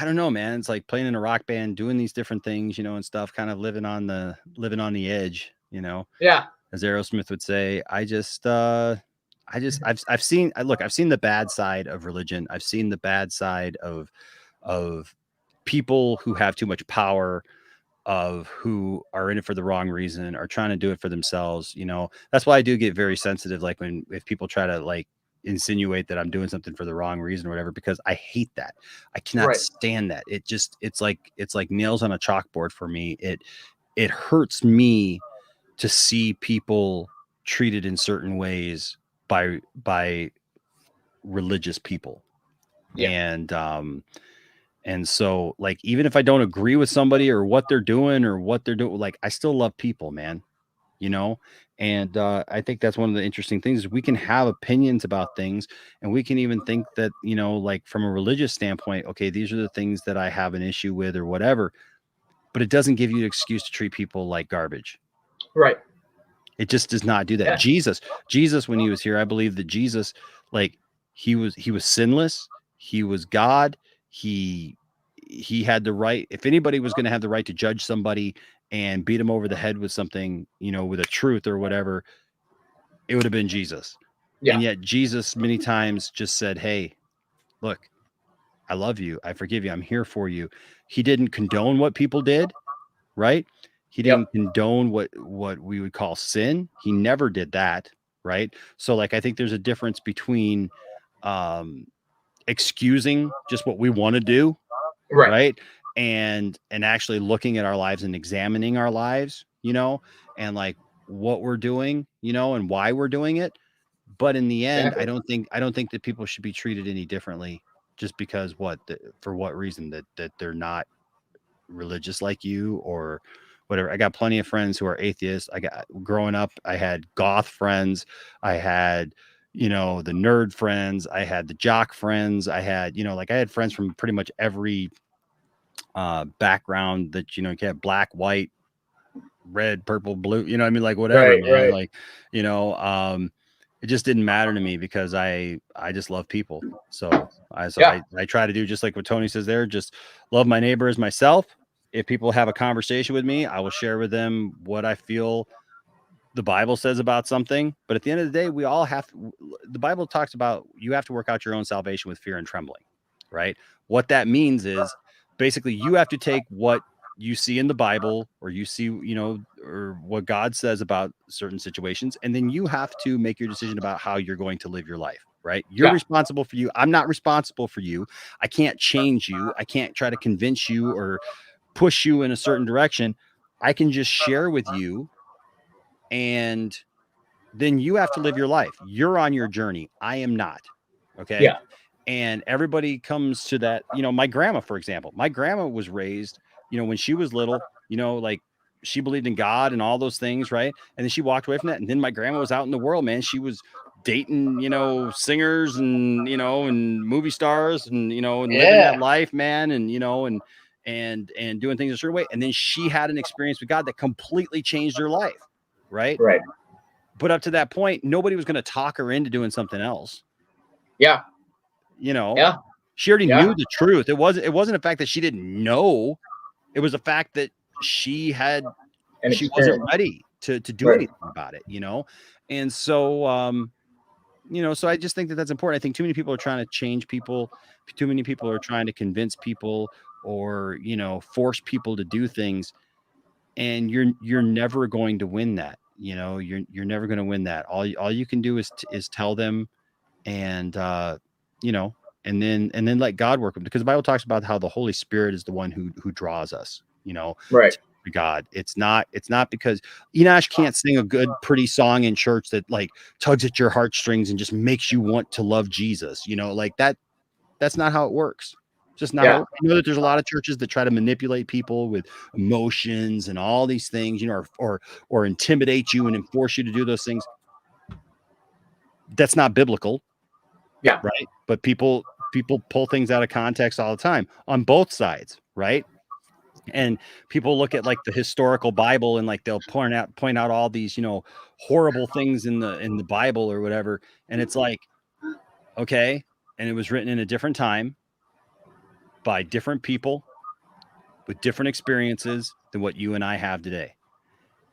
don't know, man. It's like playing in a rock band, doing these different things, you know, and stuff, kind of living on the edge, you know. Yeah. As Aerosmith would say. I've seen the bad side of religion. I've seen the bad side of people who have too much power, of who are in it for the wrong reason, are trying to do it for themselves. You know, that's why I do get very sensitive. Like if people try to like insinuate that I'm doing something for the wrong reason or whatever, because I hate that. I cannot stand that. It's like nails on a chalkboard for me. It hurts me to see people treated in certain ways by religious people. Yeah. And so, like, even if I don't agree with somebody or what they're doing, like, I still love people, man, you know? And I think that's one of the interesting things is we can have opinions about things, and we can even think that, you know, like from a religious standpoint, okay, these are the things that I have an issue with or whatever, but it doesn't give you an excuse to treat people like garbage. Right. It just does not do that. Yeah. Jesus, when he was here, I believe that Jesus, like, he was sinless. He was God. He had the right, if anybody was going to have the right to judge somebody and beat him over the head with something, you know, with a truth or whatever, it would have been Jesus. Yeah. And yet Jesus many times just said, "Hey, look, I love you. I forgive you. I'm here for you." He didn't condone what people did, right? He didn't condone what we would call sin. He never did that, right? So, like, I think there's a difference between excusing just what we want to do, right? And actually looking at our lives and examining our lives, you know, and like what we're doing, you know, and why we're doing it. But in the end, I don't think that people should be treated any differently just because for what reason that they're not religious like you or whatever. I got plenty of friends who are atheists. Growing up, I had goth friends. I had, you know, the nerd friends. I had the jock friends. I had, you know, like I had friends from pretty much every background that, you know, you can have black, white, red, purple, blue, you know what I mean? Like whatever, man. Like, you know, it just didn't matter to me because I just love people. So I try to do just like what Tony says there, just love my neighbor as myself. If people have a conversation with me, I will share with them what I feel the Bible says about something. But at the end of the day, the Bible talks about you have to work out your own salvation with fear and trembling, right? What that means is basically you have to take what you see in the Bible or you see, you know, or what God says about certain situations. And then you have to make your decision about how you're going to live your life, right? You're responsible for you. I'm not responsible for you. I can't change you. I can't try to convince you or push you in a certain direction. I can just share with you, and then you have to live your life. You're on your journey. I am not. Okay. Yeah. And everybody comes to that, you know, my grandma, for example, was raised, you know, when she was little, you know, like she believed in God and all those things. Right. And then she walked away from that. And then my grandma was out in the world, man. She was dating, you know, singers and, you know, and movie stars and, you know, and living that life, man. And, you know, and doing things a certain way. And then she had an experience with God that completely changed her life. Right. Right. But up to that point, nobody was going to talk her into doing something else. Yeah. You know, she already knew the truth. It wasn't a fact that she didn't know. It was a fact that she wasn't ready to do anything about it, you know? And so, you know, so I just think that that's important. I think too many people are trying to change people. Too many people are trying to convince people or, you know, force people to do things. and you're never going to win that. You know, you're never going to win that. All you can do is tell them, and you know, and then let God work them, because the Bible talks about how the Holy Spirit is the one who draws us, you know, Right. to God. It's not because Enosh can't sing a good, pretty song in church that like tugs at your heartstrings and just makes you want to love Jesus, you know, like that's not how it works. It's just not how it works. You know that there's a lot of churches that try to manipulate people with emotions and all these things, you know, or intimidate you and enforce you to do those things. That's not biblical. Yeah. Right. But people pull things out of context all the time on both sides. Right. And people look at like the historical Bible and like they'll point out all these, you know, horrible things in the Bible or whatever. And it's like, okay. And it was written in a different time by different people with different experiences than what you and I have today.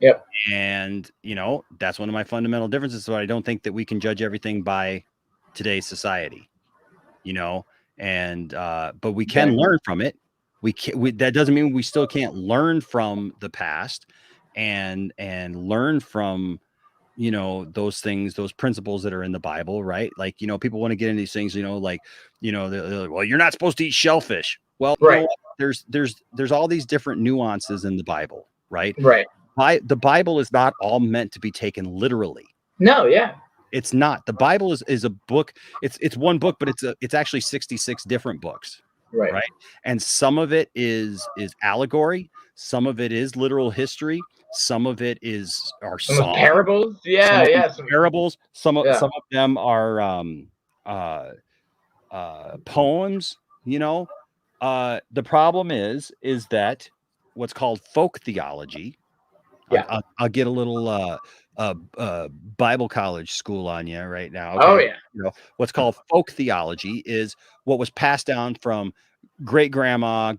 Yep. And, you know, that's one of my fundamental differences. So I don't think that we can judge everything by today's society, you know, and, but we can learn from it. That doesn't mean we still can't learn from the past and learn from, you know, those things, those principles that are in the Bible, right? Like, you know, people want to get into these things, you know, like, you know, they're like, well, you're not supposed to eat shellfish. Well, you know what? There's all these different nuances in the Bible, right? Right. The Bible is not all meant to be taken literally. No, yeah. It's not. The Bible is a book. It's one book, but it's actually 66 different books. Right. And some of it is allegory, some of it is literal history, some of it are some parables. Yeah, some parables. Some of them are poems, you know. The problem is that what's called folk theology. Yeah. I'll get a little Bible college school on you right now. Okay? Oh yeah. You know, what's called folk theology is what was passed down from great grandma,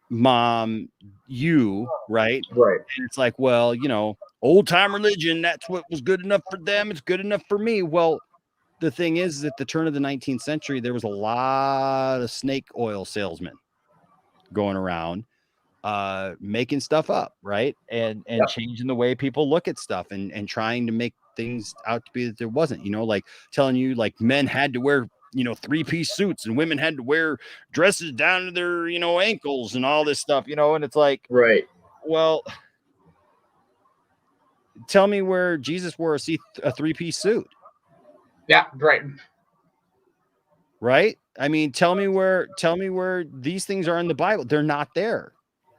mom, you, right? Right. And it's like, well, you know, old time religion, that's what was good enough for them. It's good enough for me. Well, the thing is, at the turn of the 19th century, there was a lot of snake oil salesmen going around making stuff up, right? And changing the way people look at stuff and trying to make things out to be that there wasn't, you know, like telling you like men had to wear, you know, 3-piece suits and women had to wear dresses down to their, you know, ankles and all this stuff, you know, and it's like, right. Well, tell me where Jesus wore a 3-piece suit. Yeah, right. Right? I mean, tell me where these things are in the Bible. They're not there.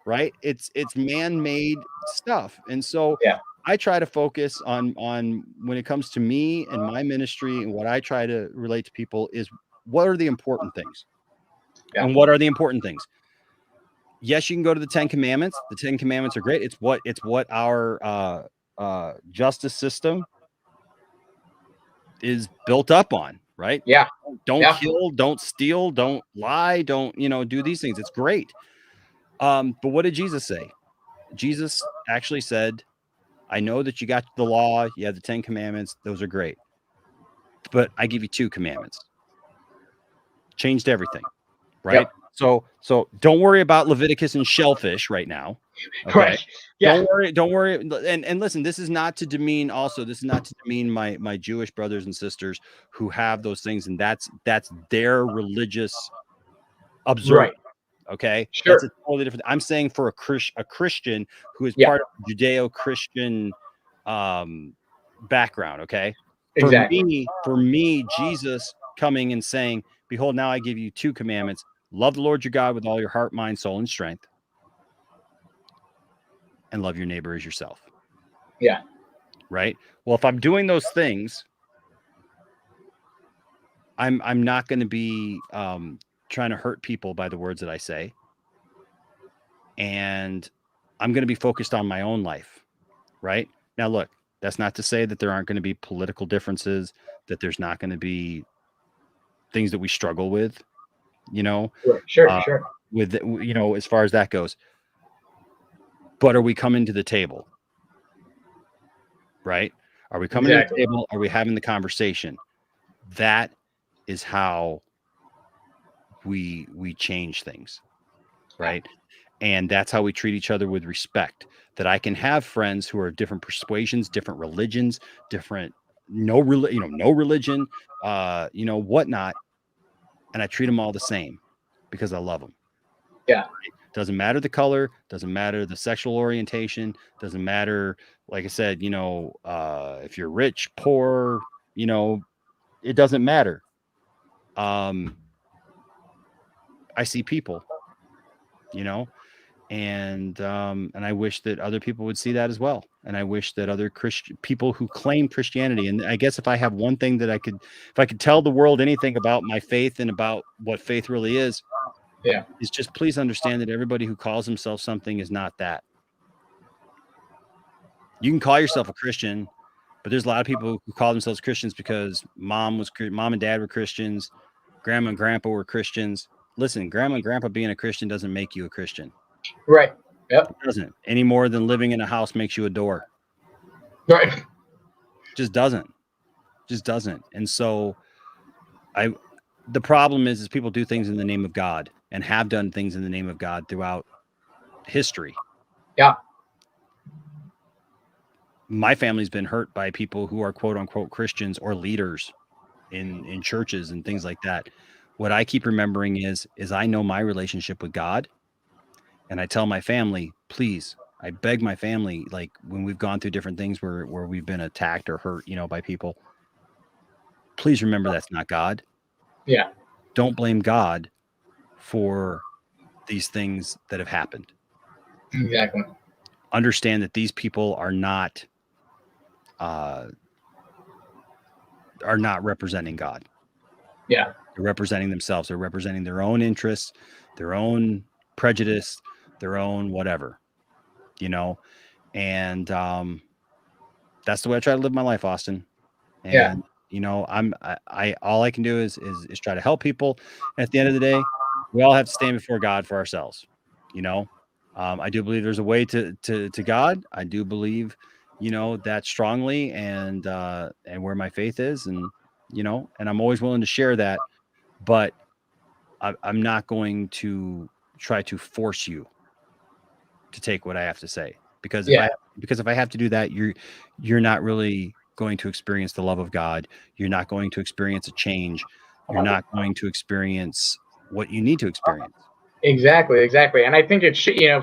Right? It's man-made stuff. And so I try to focus on when it comes to me and my ministry, and what I try to relate to people is what are the important things. Yeah. And what are the important things? Yes, you can go to the 10 Commandments. The 10 Commandments are great. It's what our justice system is built up on, right? Yeah. Don't kill, don't steal, don't lie, don't, you know, do these things. It's great. But what did Jesus say? Jesus actually said, I know that you got the law, you have the 10 Commandments, those are great. But I give you 2 commandments. Changed everything, right? Yep. So don't worry about Leviticus and shellfish right now. Okay. Right. Yeah. Don't worry. And listen, this is not to demean my Jewish brothers and sisters who have those things, and that's their religious observance. Right. Okay. Sure. That's a totally different. I'm saying for a Christian who is part of Judeo-Christian background. Okay. Exactly. For me, Jesus coming and saying, behold, now I give you 2 commandments. Love the Lord your God with all your heart, mind, soul, and strength. And love your neighbor as yourself. Yeah. Right. Well, if I'm doing those things, I'm not going to be trying to hurt people by the words that I say. And I'm going to be focused on my own life. Right. Now, look, that's not to say that there aren't going to be political differences, that there's not going to be things that we struggle with, you know, sure. With, you know, as far as that goes. But are we coming to the table? Right? Are we coming to the table? Are we having the conversation? That is how we change things. Right? And that's how we treat each other, with respect. That I can have friends who are different persuasions, different religions, different no religion, whatnot, and I treat them all the same because I love them. Yeah. Doesn't matter the color, doesn't matter the sexual orientation, doesn't matter, like I said, if you're rich, poor, it doesn't matter. I see people, and I wish that other people would see that as well. And I wish that other Christian people who claim Christianity, and I guess if I have one thing that if I could tell the world anything about my faith and about what faith really is, Yeah. is just please understand that everybody who calls himself something is not that. You can call yourself a Christian, but there's a lot of people who call themselves Christians because mom and dad were Christians, grandma and grandpa were Christians. Listen, grandma and grandpa being a Christian doesn't make you a Christian. Right. Yep. It doesn't, any more than living in a house makes you a door. Right. Just doesn't. And so the problem is people do things in the name of God and have done things in the name of God throughout history. Yeah. My family's been hurt by people who are quote unquote Christians or leaders in churches and things like that. What I keep remembering is I know my relationship with God, and I tell my family, please, I beg my family, like when we've gone through different things where we've been attacked or hurt, by people, please remember that's not God. Yeah. Don't blame God for these things that have happened. Exactly. Understand that these people are not representing God. Yeah. They're representing themselves. They're representing their own interests, their own prejudice, their own whatever, and that's the way I try to live my life, Austin. And I all I can do is try to help people. And at the end of the day, we all have to stand before God for ourselves. I do believe there's a way to God. I do believe, that strongly, and where my faith is, and and I'm always willing to share that, but I'm not going to try to force you to take what I have to say, because if I have to do that, you're not really going to experience the love of God. You're not going to experience a change. You're not going to experience what you need to experience. Exactly. And I think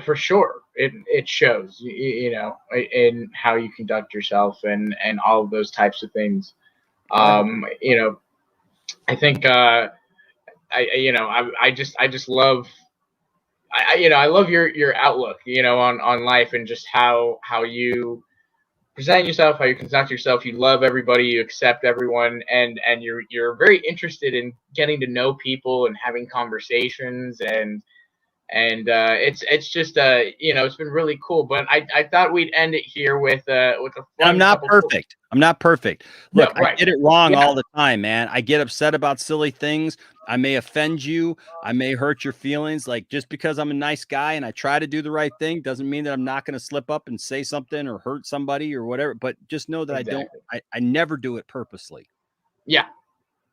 for sure it shows, in how you conduct yourself and all of those types of things. I think I just love I love your outlook, on life, and just how you present yourself, how you conduct yourself. You love everybody, you accept everyone, and you're very interested in getting to know people and having conversations, and it's just it's been really cool. But I thought we'd end it here with a fun. I'm not perfect. I'm not perfect. Look, No, right. I get it wrong all the time, man. I get upset about silly things. I may offend you. I may hurt your feelings. Like, just because I'm a nice guy and I try to do the right thing doesn't mean that I'm not going to slip up and say something or hurt somebody or whatever. But just know that Exactly. I never do it purposely. Yeah,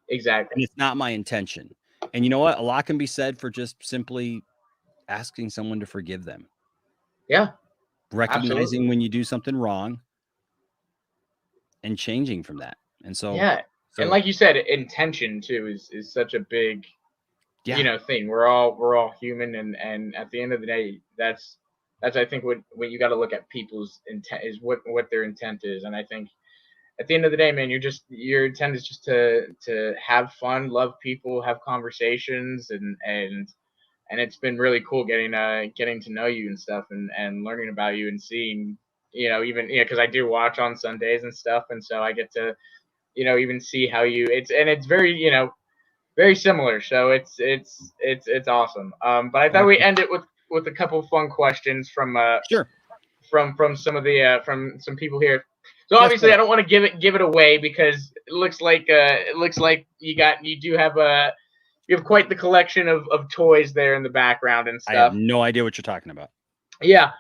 exactly. And it's not my intention. And you know what? A lot can be said for just simply asking someone to forgive them. Yeah. Recognizing absolutely. when you do something wrong and changing from that. And so, and like you said, intention too is such a big thing. We're all human, and at the end of the day, that's I think what you got to look at people's intent is what their intent is. And I think at the end of the day, man, your intent is just to have fun, love people, have conversations, and it's been really cool getting to know you and stuff, and learning about you, and seeing, even because I do watch on Sundays and stuff, and so I get to even see how it's very very similar. So it's awesome. But I thought we end it with a couple of fun questions from sure, from some of the from some people here. So obviously I don't want to give it away, because it looks like you have quite the collection of toys there in the background and stuff. I have no idea what you're talking about. Yeah.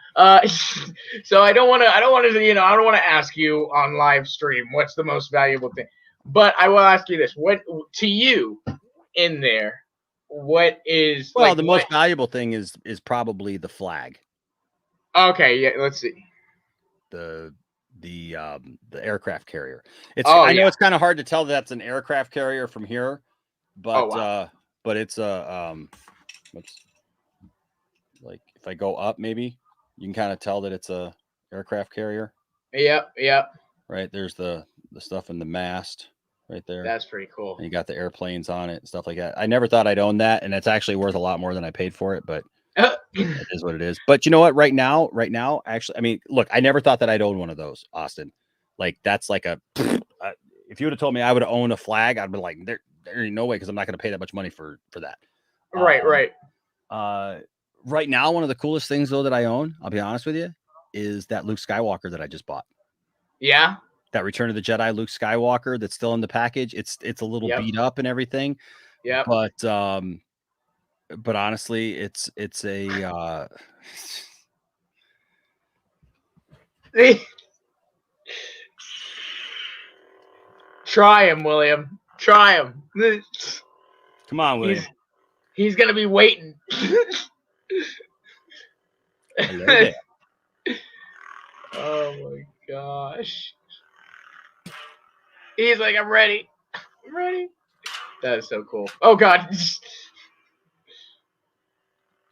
So I don't want to ask you on live stream what's the most valuable thing, but I will ask you this: what to you in there? what is Well, like the what? most valuable thing is probably the flag, Okay, yeah. Let's see. the aircraft carrier. Oh I know yeah. it's kind of hard to tell that that's an aircraft carrier from here, Oh but wow. but it's a what's like if I go up, maybe you can kind of tell that it's a aircraft carrier. Yep. Yep. Right there's the stuff in the mast right there. That's pretty cool. And you got the airplanes on it and stuff like that. I never thought I'd own that, and it's actually worth a lot more than I paid for it, but it is what it is. But you know what? Right now, actually, I mean, look, I never thought that I'd own one of those, Austin. Like that's like a if you would have told me I would own a flag, I'd be like, there ain't no way, because I'm not going to pay that much money for that. Right. Right. Right now, one of the coolest things though that I own, I'll be honest with you, is that Luke Skywalker that I just bought. Yeah. That Return of the Jedi Luke Skywalker that's still in the package. It's a little Yep. beat up and everything, Yep. but honestly, it's a Try him, William. Try him. come on, William. He's gonna be waiting. Hello there. Oh my gosh. He's like, I'm ready. I'm ready. That is so cool. Oh god.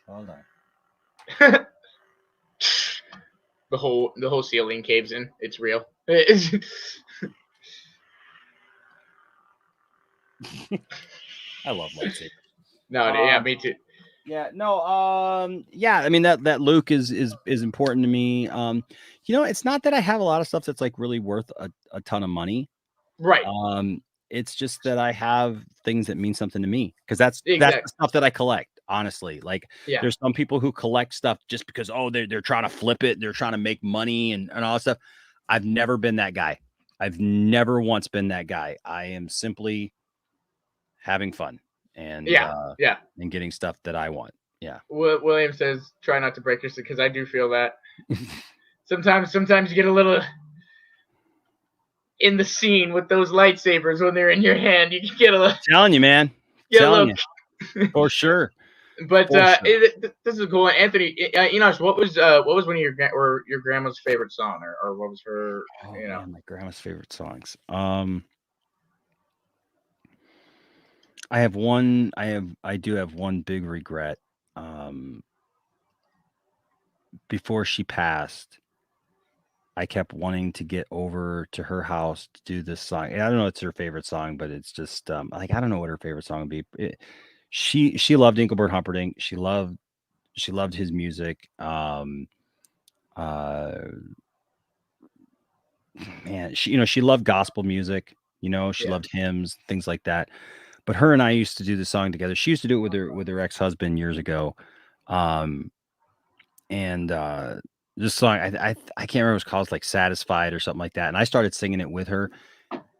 Hold on. the whole ceiling caves in. It's real. I love lightsabers. No, yeah, me too. Yeah, no, yeah, I mean that Luke is important to me. You know, it's not that I have a lot of stuff that's like really worth a ton of money. Right. It's just that I have things that mean something to me, because that's Exactly. the stuff that I collect, honestly. Like Yeah. there's some people who collect stuff just because they're trying to flip it, they're trying to make money and all that stuff. I've never been that guy. I've never once been that guy. I am simply having fun and Yeah. and getting stuff that I want. Yeah. William says, "Try not to break yourself," because I do feel that. Sometimes you get a little in the scene with those lightsabers when they're in your hand. You can get a little. Telling you, man. Telling you. For sure. But For sure. this is a cool one. Anthony, Enosh, what was one of your grandma's favorite song, or what was her? Oh, man, my grandma's favorite songs. I do have one big regret. Before she passed, I kept wanting to get over to her house to do this song. And I don't know it's her favorite song, but it's just like I don't know what her favorite song would be. She loved Engelbert Humperdinck. She loved his music. Man, she loved gospel music. She loved hymns, things like that. But her and I used to do the song together. She used to do it with her ex-husband years ago. And this song, I can't remember what it was called. It's like Satisfied or something like that. And I started singing it with her.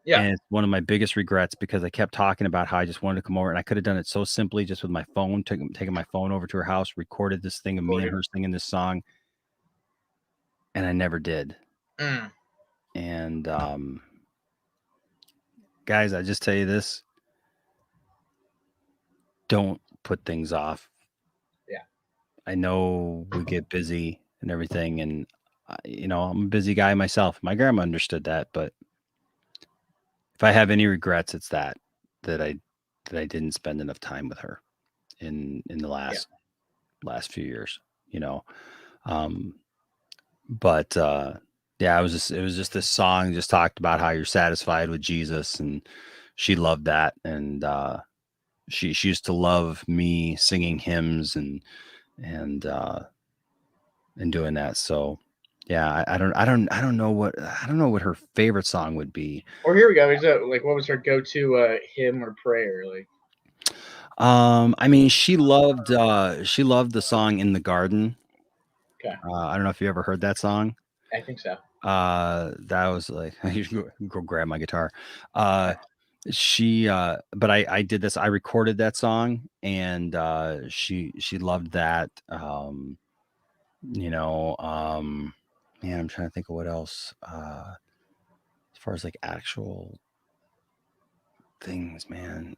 Yeah. And it's one of my biggest regrets, because I kept talking about how I just wanted to come over, and I could have done it so simply just with my phone, taking my phone over to her house, recorded this thing of me and her singing this song. And I never did. And guys, I just tell you this. Don't put things off. Yeah. I know we get busy and everything, and I'm a busy guy myself. My grandma understood that, but if I have any regrets, it's that I didn't spend enough time with her in the last few years, but yeah, it was just this song just talked about how you're satisfied with Jesus, and she loved that. And she used to love me singing hymns and doing that. So yeah, I don't know what her favorite song would be. Or here we go. Is that like what was her go-to hymn or prayer? Like, I mean, she loved the song In the Garden. Okay. I don't know if you ever heard that song. I think so. That was like, you should go grab my guitar. But I did this. I recorded that song, and she loved that. Man, I'm trying to think of what else. As far as like actual things, man.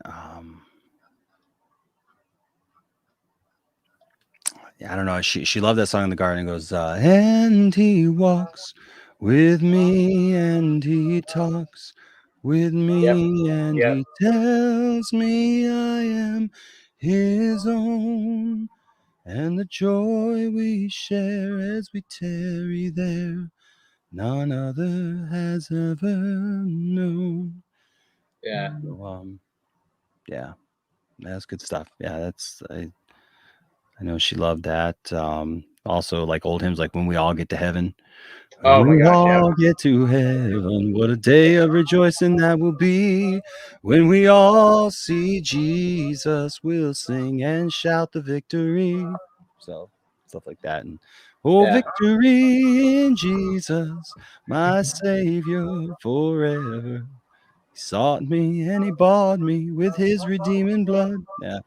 I don't know. She loved that song in the garden. It goes, and he walks with me, and he talks with me, and Yep. he tells me I am his own, and the joy we share as we tarry there, none other has ever known. Yeah. So, yeah, that's good stuff. Yeah, I know she loved that. Also, like old hymns, like "When We All Get to Heaven." When Oh my we gosh. Yeah. all get to heaven, what a day of rejoicing that will be. When we all see Jesus, we'll sing and shout the victory. So, stuff like that. And, oh, Yeah. victory in Jesus, my Savior forever. He sought me and he bought me with his redeeming blood. Yeah,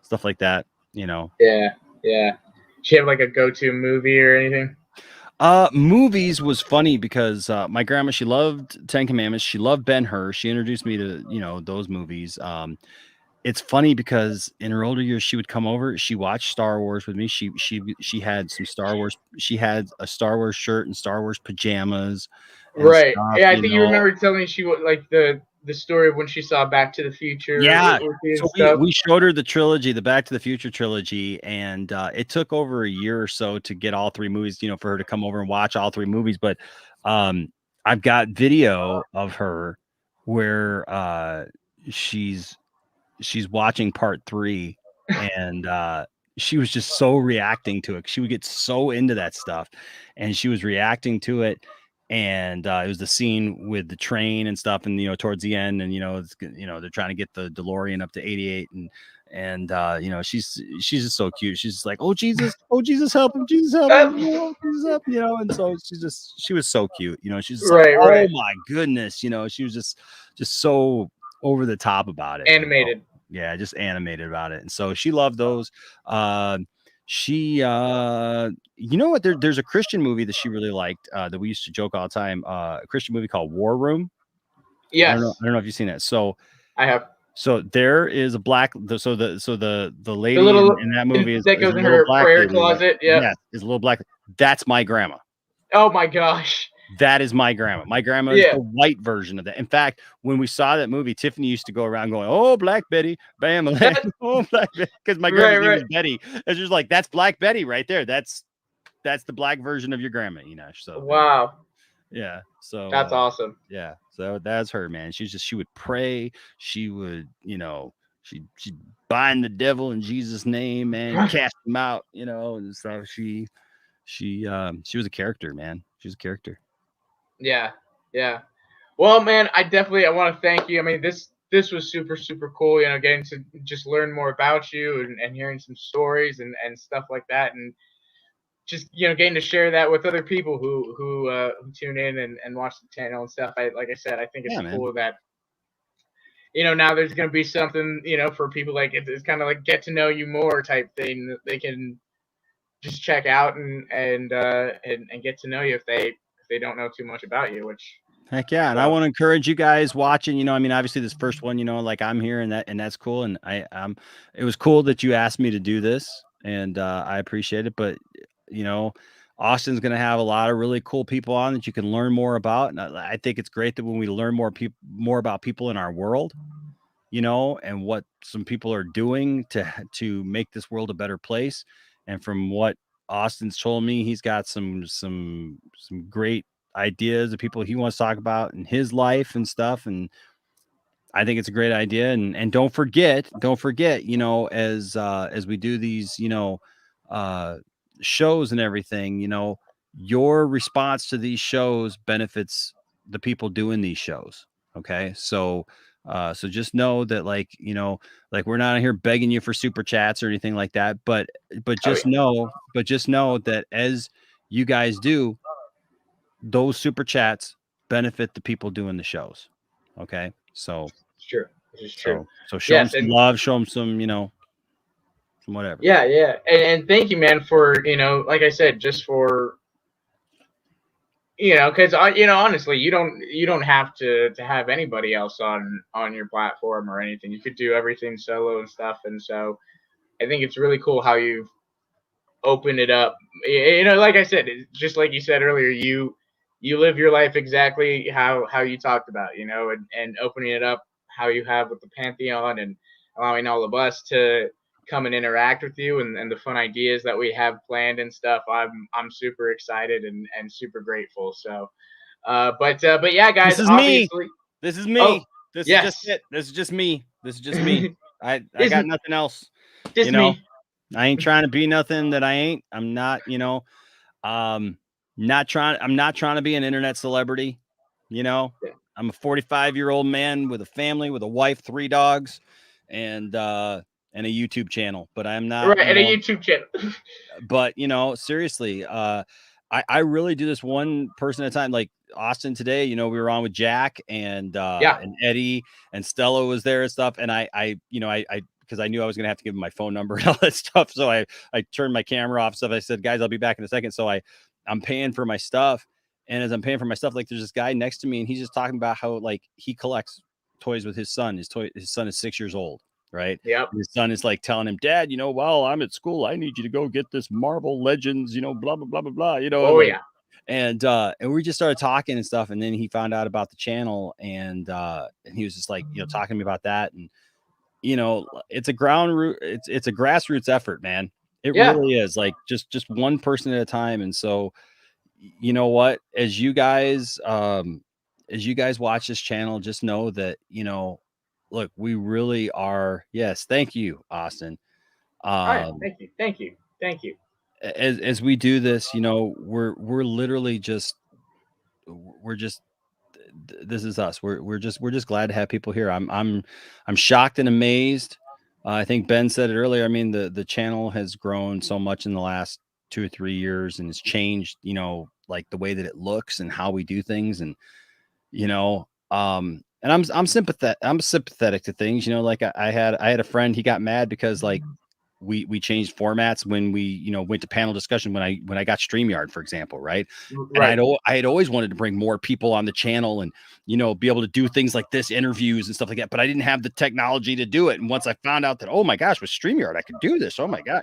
stuff like that, you know. Yeah. Yeah. She have like a go-to movie or anything? Movies was funny because my grandma, she loved Ten Commandments. She loved Ben-Hur. She introduced me to, those movies. It's funny because in her older years, she would come over. She watched Star Wars with me. She had some Star Wars. She had a Star Wars shirt and Star Wars pajamas and Right. stuff. Yeah, I think you remember telling me she would like the story of when she saw Back to the Future Yeah. with you So and stuff. we showed her the trilogy, the Back to the Future trilogy, and it took over a year or so to get all three movies, for her to come over and watch all three movies. But I've got video of her where she's watching part 3, and she was just so reacting to it. She would get so into that stuff, and she was reacting to it. And it was the scene with the train and stuff, and towards the end, and they're trying to get the DeLorean up to 88, and she's just so cute. She's just like, oh Jesus, help him, Jesus help him, Jesus help him, and so she was so cute. She's just like, Right, oh right. my goodness, she was just so over the top about it. Animated. Yeah, just animated about it. And so she loved those. She you know what? There's a Christian movie that she really liked, that we used to joke all the time. A Christian movie called War Room. Yes, I don't know if you've seen that. So I have. there is a black the The lady little in that movie is that a goes in little her black prayer lady, right? closet. Yep. Yes, is a little black. That's my grandma. Oh my gosh. That is my grandma. My grandma is the white version of that. In fact, when we saw that movie, Tiffany used to go around going, "Oh, Black Betty, bam, oh, Black Betty," because my grandma's name was Betty. And she's like, "That's Black Betty right there. That's the black version of your grandma, Enosh." So wow, yeah. So that's awesome. yeah. So that's her, man. She would pray. She would, she'd bind the devil in Jesus' name, man, cast him out, and stuff. She was a character, man. She was a character. Yeah, yeah. Well, man, I want to thank you. I mean, this was super super cool. Getting to just learn more about you and hearing some stories and stuff like that, and just getting to share that with other people who tune in and watch the channel and stuff. Like I said, I think it's cool that now there's going to be something for people like it's kind of like get to know you more type thing that they can just check out and get to know you if they don't know too much about you, which heck yeah. And I want to encourage you guys watching, I mean, obviously this first one, like I'm here and that's cool. And it was cool that you asked me to do this, and I appreciate it. But, Austin's going to have a lot of really cool people on that you can learn more about. And I think it's great that when we learn more about people in our world, and what some people are doing to make this world a better place. And from what Austin's told me, he's got some great ideas of people he wants to talk about in his life and stuff. And I think it's a great idea. And don't forget, as we do these, shows and everything, your response to these shows benefits the people doing these shows. Okay. So just know that, like, like we're not here begging you for super chats or anything like that, but just know that as you guys do, those super chats benefit the people doing the shows. Okay. So it's true. This is true. So show them some love, show them some, some whatever. Yeah, yeah. And thank you, man, for, like I said, just for, because honestly, you don't have to have anybody else on your platform or anything. You could do everything solo and stuff. And so I think it's really cool how you've open it up. Like I said, just like you said earlier, you live your life exactly how you talked about, and opening it up how you have with the Pantheon, and allowing all of us to come and interact with you, and the fun ideas that we have planned and stuff. I'm super excited and super grateful. So, but yeah, guys, This is me. obviously. This is me. Oh, This yes. is just it. This is just me. This is just me. I This got is- nothing else. Just me. I ain't trying to be nothing that I ain't. I'm not, I'm not trying to be an internet celebrity. Yeah. I'm a 45-year-old man with a family, with a wife, 3 dogs, and a YouTube channel. But I'm not Right, and a YouTube channel. but seriously, I really do this one person at a time. Like Austin today, we were on with Jack and and Eddie, and Stella was there and stuff. And I because I knew I was gonna have to give him my phone number and all that stuff. So I turned my camera off. So I said, guys, I'll be back in a second. So I'm paying for my stuff. And as I'm paying for my stuff, like there's this guy next to me, and he's just talking about how like he collects toys with his son. His son is 6 years old. Right. Yep. And his son is like telling him, Dad, while I'm at school, I need you to go get this Marvel Legends, blah, blah, blah, blah, blah, Oh, like, yeah. And we just started talking and stuff. And then he found out about the channel, and he was just like, talking to me about that. And, it's a it's a grassroots effort, man. It really is, like just one person at a time. And so, you know what, as you guys watch this channel, just know that, look, we really are. Yes. Thank you, Austin. All right. Thank you. As we do this, we're literally just, this is us. We're just glad to have people here. I'm shocked and amazed. I think Ben said it earlier. I mean, the channel has grown so much in the last 2 or 3 years, and it's changed, like the way that it looks and how we do things. And, and I'm sympathetic to things, like I had a friend, he got mad because like we changed formats when we, went to panel discussion, when I got StreamYard, for example. Right. And I had always wanted to bring more people on the channel and, be able to do things like this, interviews and stuff like that, but I didn't have the technology to do it. And once I found out that, oh my gosh, with StreamYard, I could do this. Oh my God.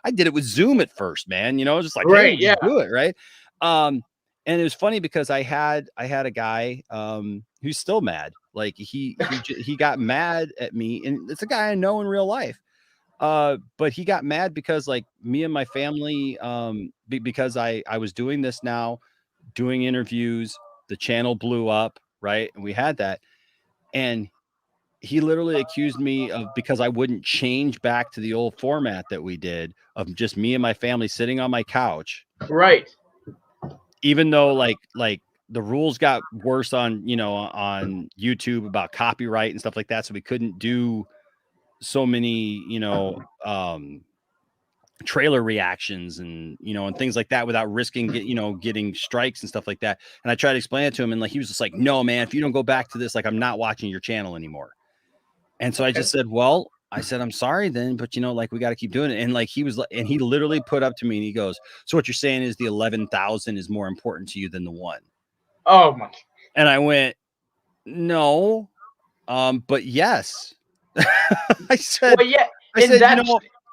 I did it with Zoom at first, man, just like, hey, just do it. Right. And it was funny because I had a guy who's still mad. Like he got mad at me, and it's a guy I know in real life. But he got mad because like me and my family, because I was doing this now, doing interviews, the channel blew up, right? And we had that. And he literally accused me of, because I wouldn't change back to the old format that we did, of just me and my family sitting on my couch. Right. Even though like the rules got worse on, on YouTube about copyright and stuff like that. So we couldn't do so many, trailer reactions and, and things like that without risking getting strikes and stuff like that. And I tried to explain it to him, and like, he was just like, no, man, if you don't go back to this, like, I'm not watching your channel anymore. And so I just said, well, I'm sorry then, but like, we got to keep doing it. And like, he was like, and he literally put up to me and he goes, so what you're saying is the 11,000 is more important to you than the 1? Oh my. And I went, no, but yes. I said, well, yeah,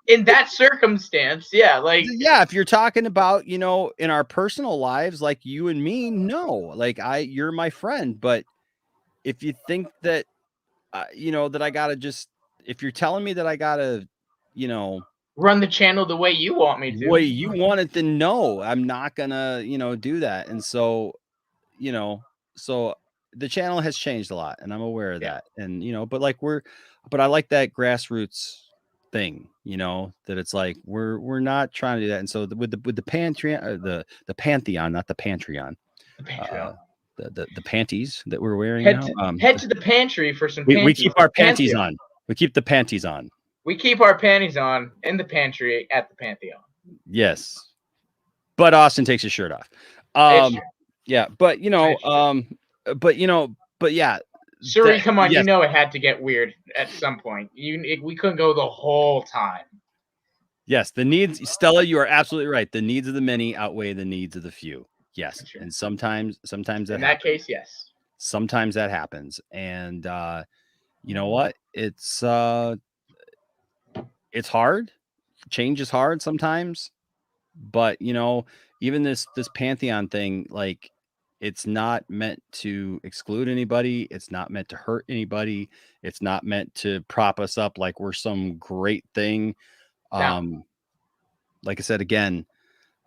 in that circumstance, if you're talking about, in our personal lives, like you and me, no, like you're my friend. But if you think that, that I gotta just, if you're telling me that I gotta, run the channel the way you want me to, way you want it, then no, I'm not gonna, do that. And so, so the channel has changed a lot, and I'm aware of that. And, but like but I like that grassroots thing, that it's like, we're not trying to do that. And so with the Patreon, the Pantheon, not the Pantreon, the panties that we're wearing head now. Head to the pantry for some we keep our panties on. We keep the panties on. We keep our panties on in the pantry at the Pantheon. Yes. But Austin takes his shirt off. Yeah, but but yeah. Suri, come on, yes. It had to get weird at some point. We couldn't go the whole time. Yes, the needs, Stella, you are absolutely right. The needs of the many outweigh the needs of the few. Yes. Sure. And sometimes that in that case, yes. Sometimes that happens. And you know what? It's hard. Change is hard sometimes. But you know, even this Pantheon thing, like, it's not meant to exclude anybody. It's not meant to hurt anybody. It's not meant to prop us up like we're some great thing. No. Like I said again,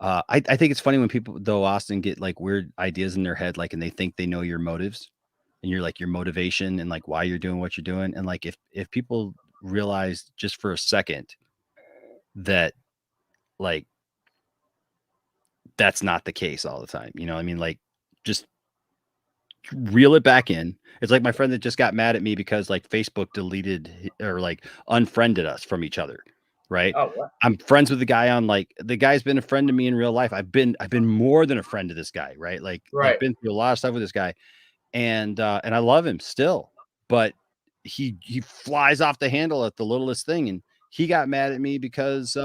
I think it's funny when people, though, Austin, get like weird ideas in their head, like, and they think they know your motives and you're like your motivation and like why you're doing what you're doing. And like if people realize just for a second that like that's not the case all the time, you know what I mean? Like, just reel it back in. It's like my friend that just got mad at me because like Facebook deleted or like unfriended us from each other. Right. Oh, what? I'm friends with the guy on, like, the guy's been a friend to me in real life. I've been more than a friend to this guy. Right. Like been through a lot of stuff with this guy. And I love him still, but he flies off the handle at the littlest thing. And he got mad at me because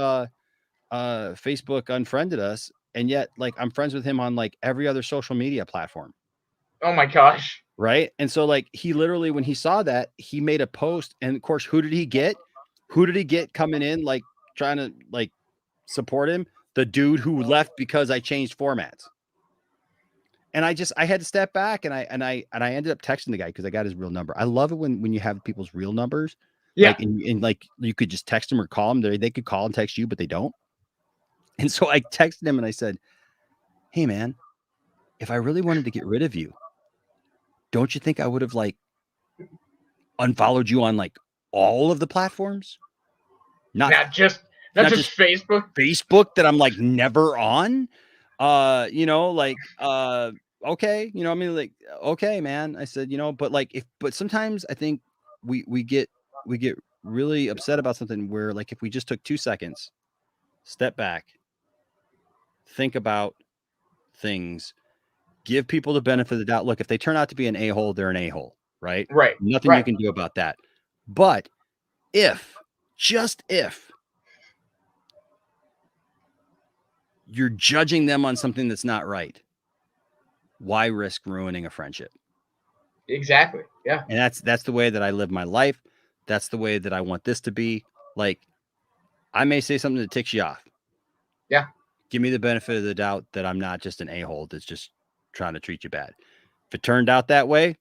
Facebook unfriended us. And yet, like, I'm friends with him on like every other social media platform. Oh my gosh. Right. And so like he literally, when he saw that, he made a post. And of course, who did he get? Who did he get coming in, like trying to like support him? The dude who left because I changed formats. And I had to step back, and I ended up texting the guy because I got his real number. I love it when you have people's real numbers. Yeah. Like, and like you could just text them or call them. They could call and text you, but they don't. And so I texted him and I said, "Hey man, if I really wanted to get rid of you, don't you think I would have like unfollowed you on like all of the platforms? Not just Facebook. Facebook that I'm like never on. You know, like okay, you know, I mean, like, okay, man." I said, you know, but like but sometimes I think we get really upset about something where, like, if we just took 2 seconds, step back, think about things, give people the benefit of the doubt. Look, if they turn out to be an a-hole, they're an a-hole, right? Right. Nothing you can do about that. But just if you're judging them on something that's not right, why risk ruining a friendship? Exactly. Yeah. And that's the way that I live my life. That's the way that I want this to be. Like, I may say something that ticks you off. Yeah. Give me the benefit of the doubt that I'm not just an a-hole that's just trying to treat you bad. If it turned out that way,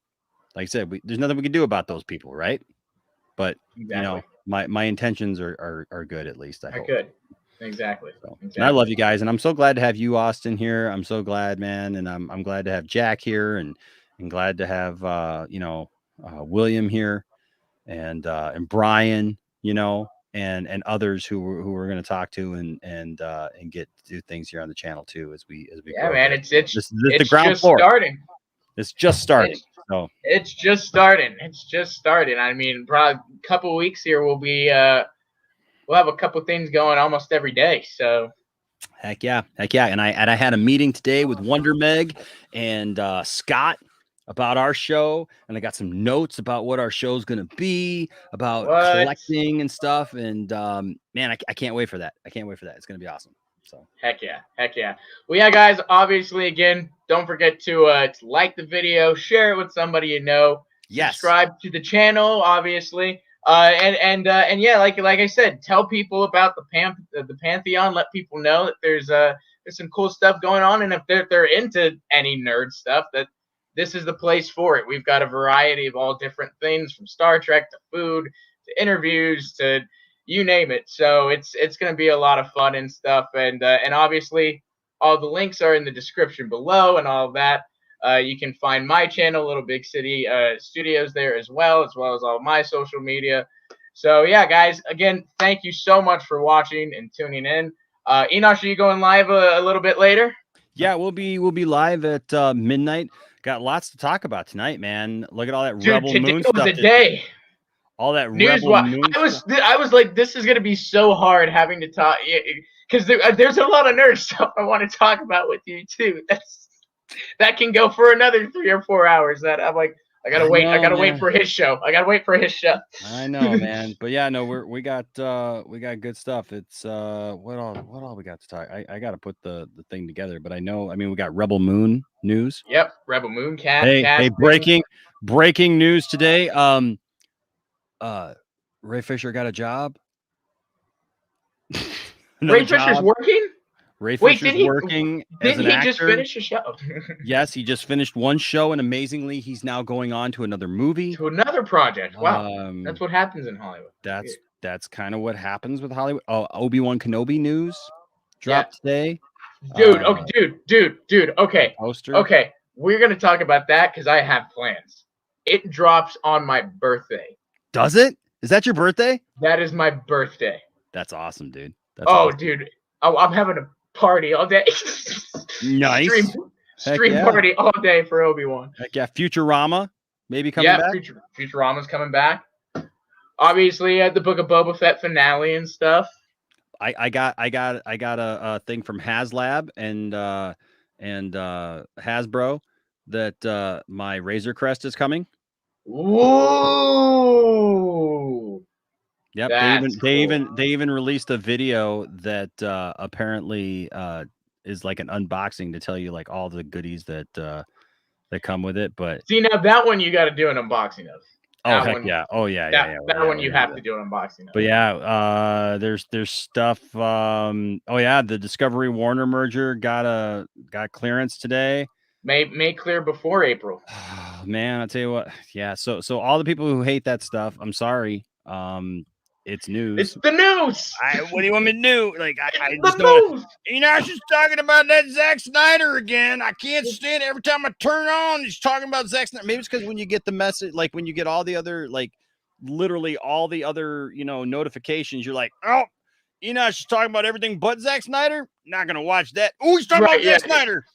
like I said, there's nothing we can do about those people, right? But you know, my intentions are good, at least I hope. Good. Exactly. So, and I love you guys, and I'm so glad to have you, Austin, here. I'm so glad, man, and I'm glad to have Jack here, and glad to have William here, and Brian, you know, and others who we're going to talk to and get to do things here on the channel too as we yeah, grow. Man, this it's the ground just floor. Starting. It's just starting. So it's just starting. It's just starting. I mean, probably a couple weeks here we'll have a couple things going almost every day. So heck yeah. And I had a meeting today with Wonder Meg and Scott about our show, and I got some notes about what our show's gonna be about, collecting and stuff. And man, I can't wait for that. It's gonna be awesome. So heck yeah. Well, yeah, guys, obviously, again, don't forget to like the video, share it with somebody you know. Yes. Subscribe to the channel, obviously. And yeah, like I said, tell people about the Pantheon. Let people know that there's some cool stuff going on, and if they're into any nerd stuff, that this is the place for it. We've got a variety of all different things, from Star Trek to food to interviews to you name it. So it's going to be a lot of fun and stuff. And obviously all the links are in the description below and all of that. You can find my channel, Little Big City Studios, there as well as all my social media. So yeah, guys, again, thank you so much for watching and tuning in. Enosh, are you going live a little bit later? Yeah, we'll be live at midnight. Got lots to talk about tonight, man. Look at all that Rebel Moon stuff. Today. All that news. Rebel Moon. I was like, this is gonna be so hard having to talk, because there's a lot of nerd stuff I want to talk about with you too. That can go for another 3 or 4 hours. That I'm like, I gotta wait for his show. I know, man. But yeah, no, we got good stuff. It's what all we got to talk. I got to put the thing together, but I mean, we got Rebel Moon news. Yep, Rebel Moon cat. Hey, breaking news today. Ray Fisher got a job. Ray Fisher's working? Ray Wait, Fisher's did he? working as Didn't an he just actor. finish a show? Yes, he just finished one show, and amazingly, he's now going on to another movie. To another project. Wow, Um, that's what happens in Hollywood. that's kind of what happens with Hollywood. Oh, Obi-Wan Kenobi news dropped today. Dude, okay, dude. Okay, Poster. okay. We're gonna talk about that because I have plans. It drops on my birthday. Does it? Is that your birthday? That is my birthday. That's awesome, dude. That's Oh, awesome. dude, I'm having a party all day. Nice. Stream party all day for Obi-Wan. Heck yeah, Futurama maybe coming back. Futurama's coming back. Obviously, at the Book of Boba Fett finale and stuff. I got a thing from HasLab and Hasbro that my Razor Crest is coming. Ooh. Yep, That's they even released a video that apparently is like an unboxing to tell you like all the goodies that come with it. But see, now that one you got to do an unboxing of. That heck one, yeah! Oh yeah, that one you have to do an unboxing of. But yeah, there's stuff. Oh yeah, the Discovery Warner merger got clearance today. May clear before April. Man, I'll tell you what. Yeah, so all the people who hate that stuff, I'm sorry. It's news. It's the news. What do you want me to do? Like, I the just don't. news. Enosh is talking about that Zack Snyder again. I can't stand it. Every time I turn on, he's talking about Zack Snyder. Maybe it's because when you get the message, like when you get all the other, like literally all the other, notifications, you're like, oh, Enosh is talking about everything but Zack Snyder. Not gonna watch that. Oh, he's talking about Zack Snyder.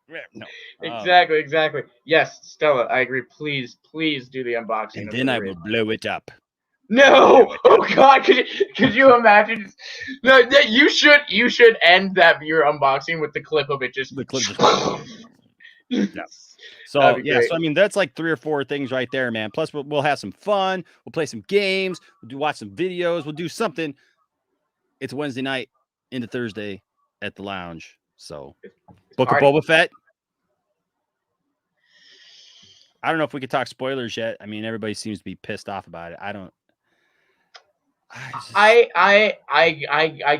Yeah, no. Exactly. Yes, Stella, I agree. Please do the unboxing. And then I will blow it up. No! Oh God! Could you imagine? No, you should end that viewer unboxing with the clip of it just. The clip. Yeah. So yeah, so I mean that's like 3 or 4 things right there, man. Plus we'll have some fun. We'll play some games. We'll watch some videos. We'll do something. It's Wednesday night into Thursday at the lounge. So Book of Boba Fett. I don't know if we could talk spoilers yet. I mean, everybody seems to be pissed off about it. I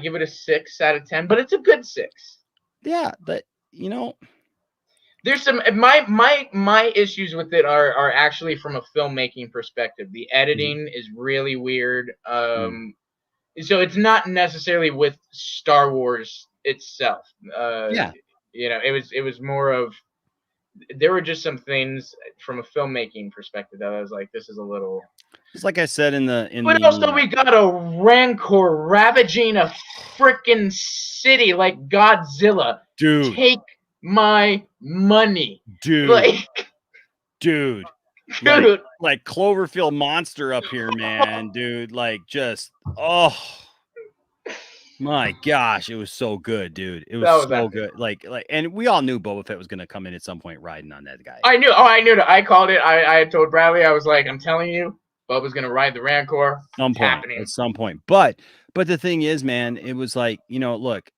give it a 6 out of 10, but it's a good 6. Yeah, but there's some my issues with it are actually from a filmmaking perspective. The editing is really weird. So it's not necessarily with Star Wars itself. It was more of there were just some things from a filmmaking perspective that I was like, this is a little. It's like I said But also we got a Rancor ravaging a freaking city like Godzilla. Dude, take my money, dude. Like Cloverfield monster up here, man, dude. Like just my gosh, it was so good, dude. It was so good. Like, and we all knew Boba Fett was gonna come in at some point riding on that guy. I knew it. I called it. I had told Bradley, I was like, I'm telling you, Boba's gonna ride the Rancor. At some point. But the thing is, man, it was like, look,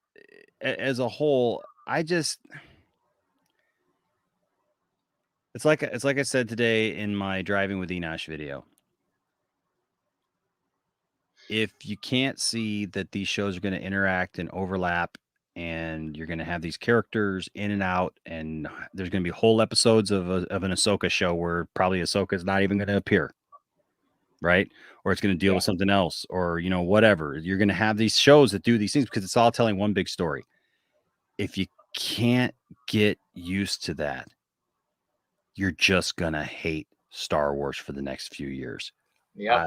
as a whole, it's like I said today in my Driving with Enosh video. If you can't see that these shows are going to interact and overlap and you're going to have these characters in and out and there's going to be whole episodes of an Ahsoka show where probably Ahsoka is not even going to appear, right? Or it's going to deal with something else or, whatever. You're going to have these shows that do these things because it's all telling one big story. If you can't get used to that, you're just going to hate Star Wars for the next few years. Yeah.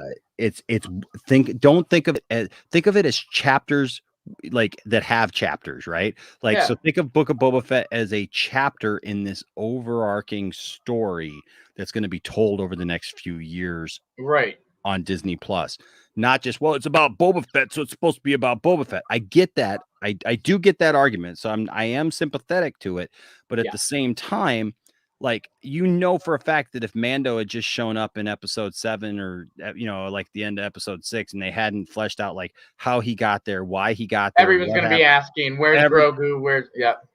Don't think of it as chapters like that have chapters, right? Like, so think of Book of Boba Fett as a chapter in this overarching story that's going to be told over the next few years. Right. On Disney Plus, not just, well, it's about Boba Fett, so it's supposed to be about Boba Fett. I get that. I do get that argument. So I am sympathetic to it, but at the same time, like, for a fact that if Mando had just shown up in episode 7 or, like the end of episode 6 and they hadn't fleshed out like how he got there, why he got there. Everyone's going to be asking, where's Grogu?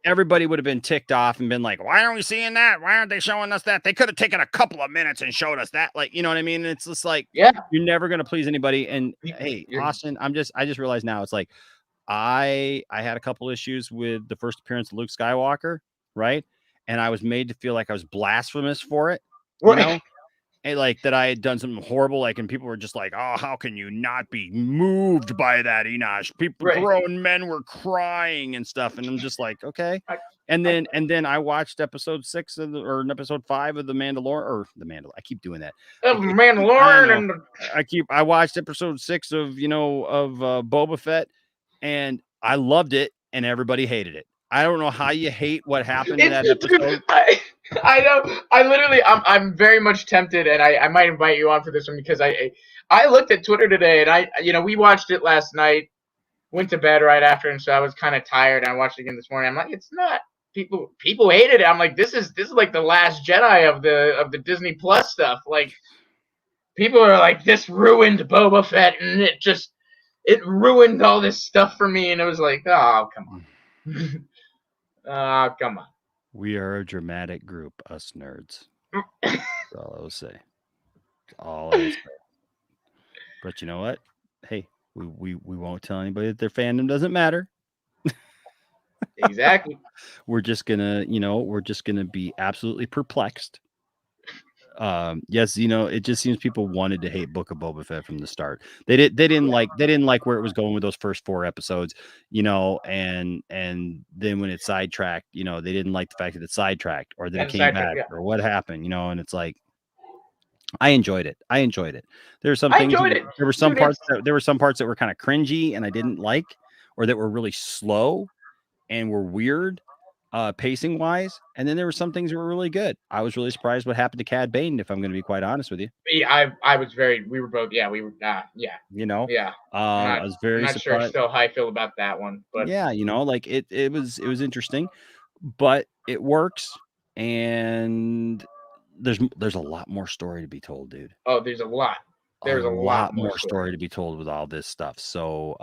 Everybody would have been ticked off and been like, why aren't we seeing that? Why aren't they showing us that? They could have taken a couple of minutes and showed us that. Like, you know what I mean? It's just like, you're never going to please anybody. And hey, Austin, I just realized now it's like, I had a couple issues with the first appearance of Luke Skywalker, right? And I was made to feel like I was blasphemous for it, you know? And like that I had done something horrible, like, and people were just like, "Oh, how can you not be moved by that, Enosh?" People, Right. grown men were crying and stuff, and I'm just like, okay. I- And then I watched episode 6 of episode 5 of the Mandalorian, or the Mandalorian. I keep doing that. Mandalorian and I watched episode 6 of Boba Fett, and I loved it, and everybody hated it. I don't know how you hate what happened in that episode. I know. I'm very much tempted, and I might invite you on for this one because I looked at Twitter today, and we watched it last night, went to bed right after, and so I was kind of tired. I watched it again this morning. I'm like, it's not. People hated it. I'm like, this is like the Last Jedi of the Disney Plus stuff. Like, people are like, this ruined Boba Fett, and it ruined all this stuff for me. And it was like, oh, come on. Oh, come on. We are a dramatic group, us nerds. That's all I will say. But you know what? Hey, we won't tell anybody that their fandom doesn't matter. Exactly. We're just gonna be absolutely perplexed. Yes, it just seems people wanted to hate Book of Boba Fett from the start. They didn't like where it was going with those first 4 episodes, and then when it sidetracked, they didn't like the fact that it sidetracked or that it came back or what happened, and it's like, I enjoyed it. There were some things. There were some parts that were kind of cringy and I didn't like, or that were really slow and were weird, pacing wise. And then there were some things that were really good. I was really surprised what happened to Cad Bane, if I'm going to be quite honest with you. Yeah, I was very. We were both. Yeah, we were. Yeah. Yeah. I was very not surprised. sure still how I feel about that one, but yeah, like it was interesting, but it works, and there's a lot more story to be told, dude. Oh, there's a lot. There's a lot more story to be told with all this stuff. So,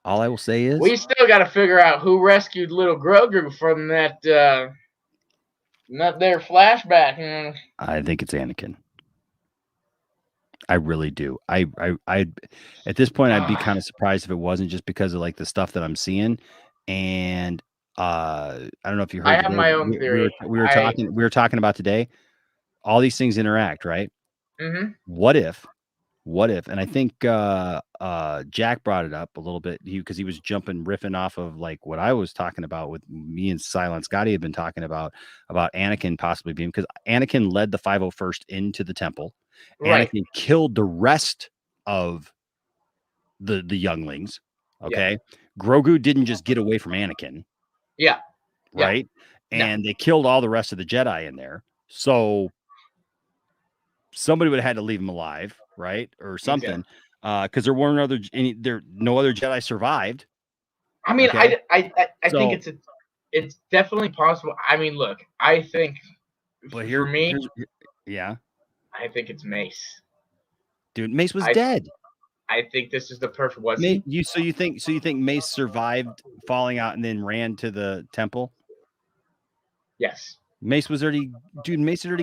all I will say is we still got to figure out who rescued little Grogu from that not their flashback. I think it's Anakin. I really do. I at this point I'd be kind of surprised if it wasn't, just because of like the stuff that I'm seeing. And I don't know if you heard. I have my own theory. We were talking about today. All these things interact, right? Mm-hmm. What if? And I think Jack brought it up a little bit, because he was riffing off of like what I was talking about with me and Silent Scotty had been talking about Anakin possibly being, because Anakin led the 501st into the temple. Right. Anakin killed the rest of the younglings. Okay. Yeah. Grogu didn't just get away from Anakin. Yeah. Right. Yeah. And they killed all the rest of the Jedi in there. So somebody would have had to leave him alive, right? Or something. Because there weren't no other Jedi survived. I mean, okay? I think it's definitely possible. I mean, look, I think for me, I think it's Mace. Dude, Mace was dead. I think this is the perfect one. So you think Mace survived falling out and then ran to the temple? Yes. Mace had already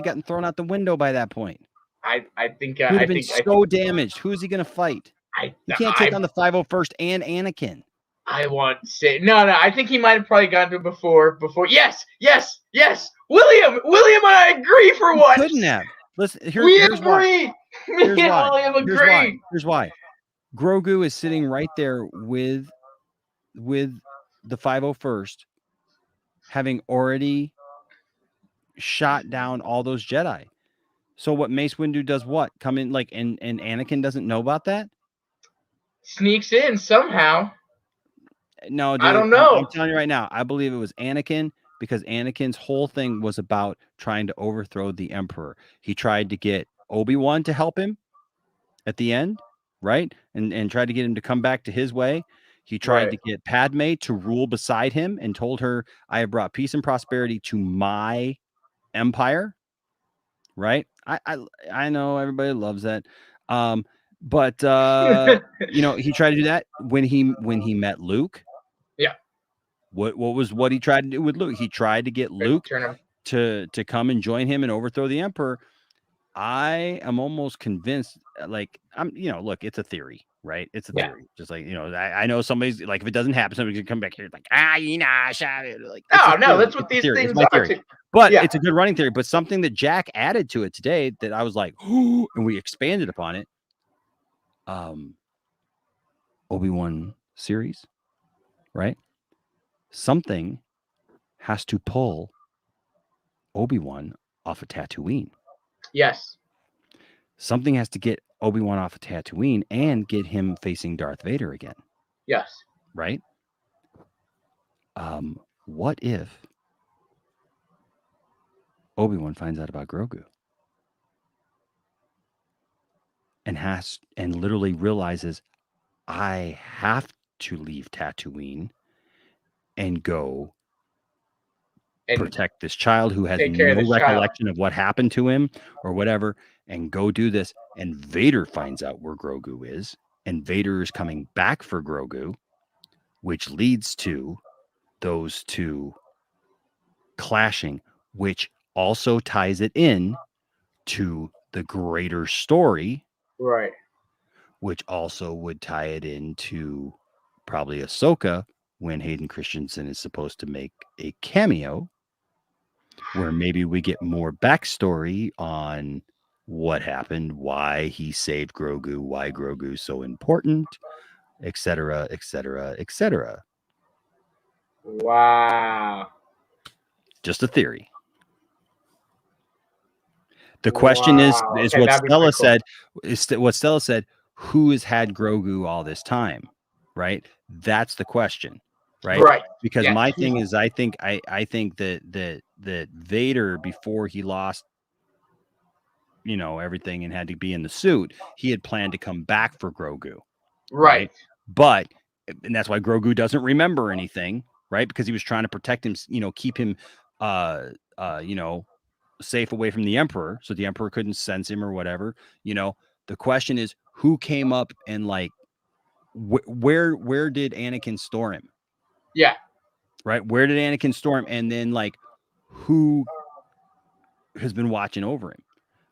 gotten thrown out the window by that point. I think he would have been so damaged. Who's he going to fight? He can't take on the 501st and Anakin. I want to say no. I think he might have probably gotten to it before. Yes. William and I agree for once. Couldn't have. Listen, we agree. Here's why. Grogu is sitting right there with the 501st, having already shot down all those Jedi. So what Mace Windu does what? Come in like and Anakin doesn't know about that? Sneaks in somehow. No, dude, I don't know. I'm telling you right now, I believe it was Anakin, because Anakin's whole thing was about trying to overthrow the Emperor. He tried to get Obi-Wan to help him at the end, right? And tried to get him to come back to his way. He tried to get Padme to rule beside him and told her, I have brought peace and prosperity to my empire. Right? I know everybody loves that. But he tried to do that when he met Luke. Yeah. What he tried to do with Luke? He tried to get Luke to come and join him and overthrow the Emperor. I am almost convinced, look, it's a theory, right? It's a Yeah. theory. Just like, I know somebody's like, if it doesn't happen, somebody's gonna come back here like, Enosh. Like, No, that's what these things are. But Yeah. it's a good running theory. But something that Jack added to it today that I was like, and we expanded upon it. Obi-Wan series, right? Something has to pull Obi-Wan off of Tatooine. Yes. Something has to get Obi-Wan off of Tatooine and get him facing Darth Vader again. Yes. Right? What if Obi-Wan finds out about Grogu and literally realizes I have to leave Tatooine and go And protect this child who has take care of no this child. recollection of what happened to him or whatever, and go do this. And Vader finds out where Grogu is, and Vader is coming back for Grogu, which leads to those two clashing, which also ties it in to the greater story, Right. which also would tie it into probably Ahsoka when Hayden Christensen is supposed to make a cameo, where maybe we get more backstory on what happened, why he saved Grogu, why Grogu's so important, etc., etc., etc. Wow. Just a theory. The question is Okay, what that'd be Stella pretty cool. said. Is what Stella said. Who has had Grogu all this time? Right. That's the question. Right. Right. Because Yeah. my thing is, I think that Vader, before he lost, everything and had to be in the suit, he had planned to come back for Grogu. Right. But, and that's why Grogu doesn't remember anything, right? Because he was trying to protect him, keep him, safe away from the Emperor, so the Emperor couldn't sense him or whatever. The question is, who came up and like, where did Anakin store him? Yeah. Right. Where did Anakin store him? And then like, who has been watching over him?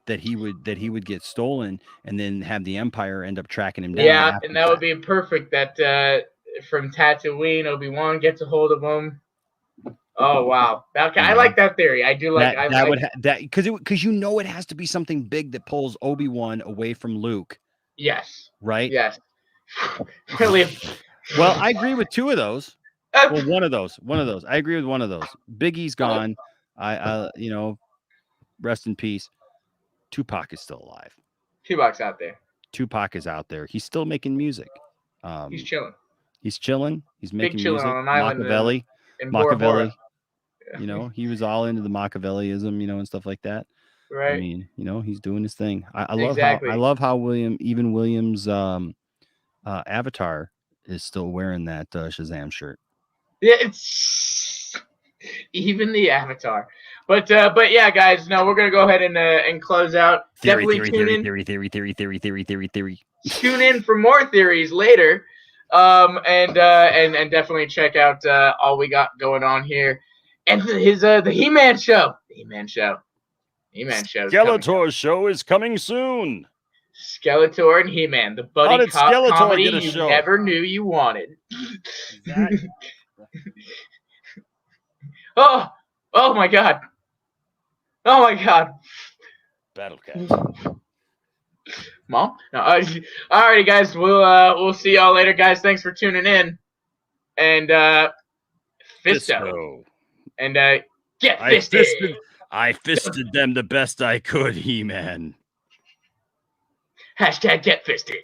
That he would get stolen and then have the Empire end up tracking him down. Yeah, and that would be perfect. That from Tatooine, Obi-Wan gets a hold of him. Oh wow, okay, I like that theory. I do like that because it has to be something big that pulls Obi-Wan away from Luke. Yes. Right. Yes. Really. Well, I agree with two of those. Well, one of those. I agree with one of those. Biggie's gone. I rest in peace. Tupac is still alive. Tupac's out there. Tupac is out there. He's still making music. He's chilling. He's chilling. He's making chilling music. on an island Machiavelli. in Bora Bora. Yeah. He was all into the Machiavellism, and stuff like that. Right. I mean, he's doing his thing. I love how Williams Avatar is still wearing that Shazam shirt. Yeah, it's even the Avatar. But yeah, guys, no, we're gonna go ahead and close out. Definitely tune in. Theory. Tune in for more theories later. And definitely check out all we got going on here. And his the He-Man show. Skeletor show is coming soon. Skeletor and He-Man, the buddy cop comedy you show? never knew you wanted. Exactly. Oh my god. Oh my god. Battlecast. Mom? No, alrighty, guys. We'll see y'all later, guys. Thanks for tuning in. And Fisto. And get fisted. I fisted them the best I could, He-Man. # get fisted.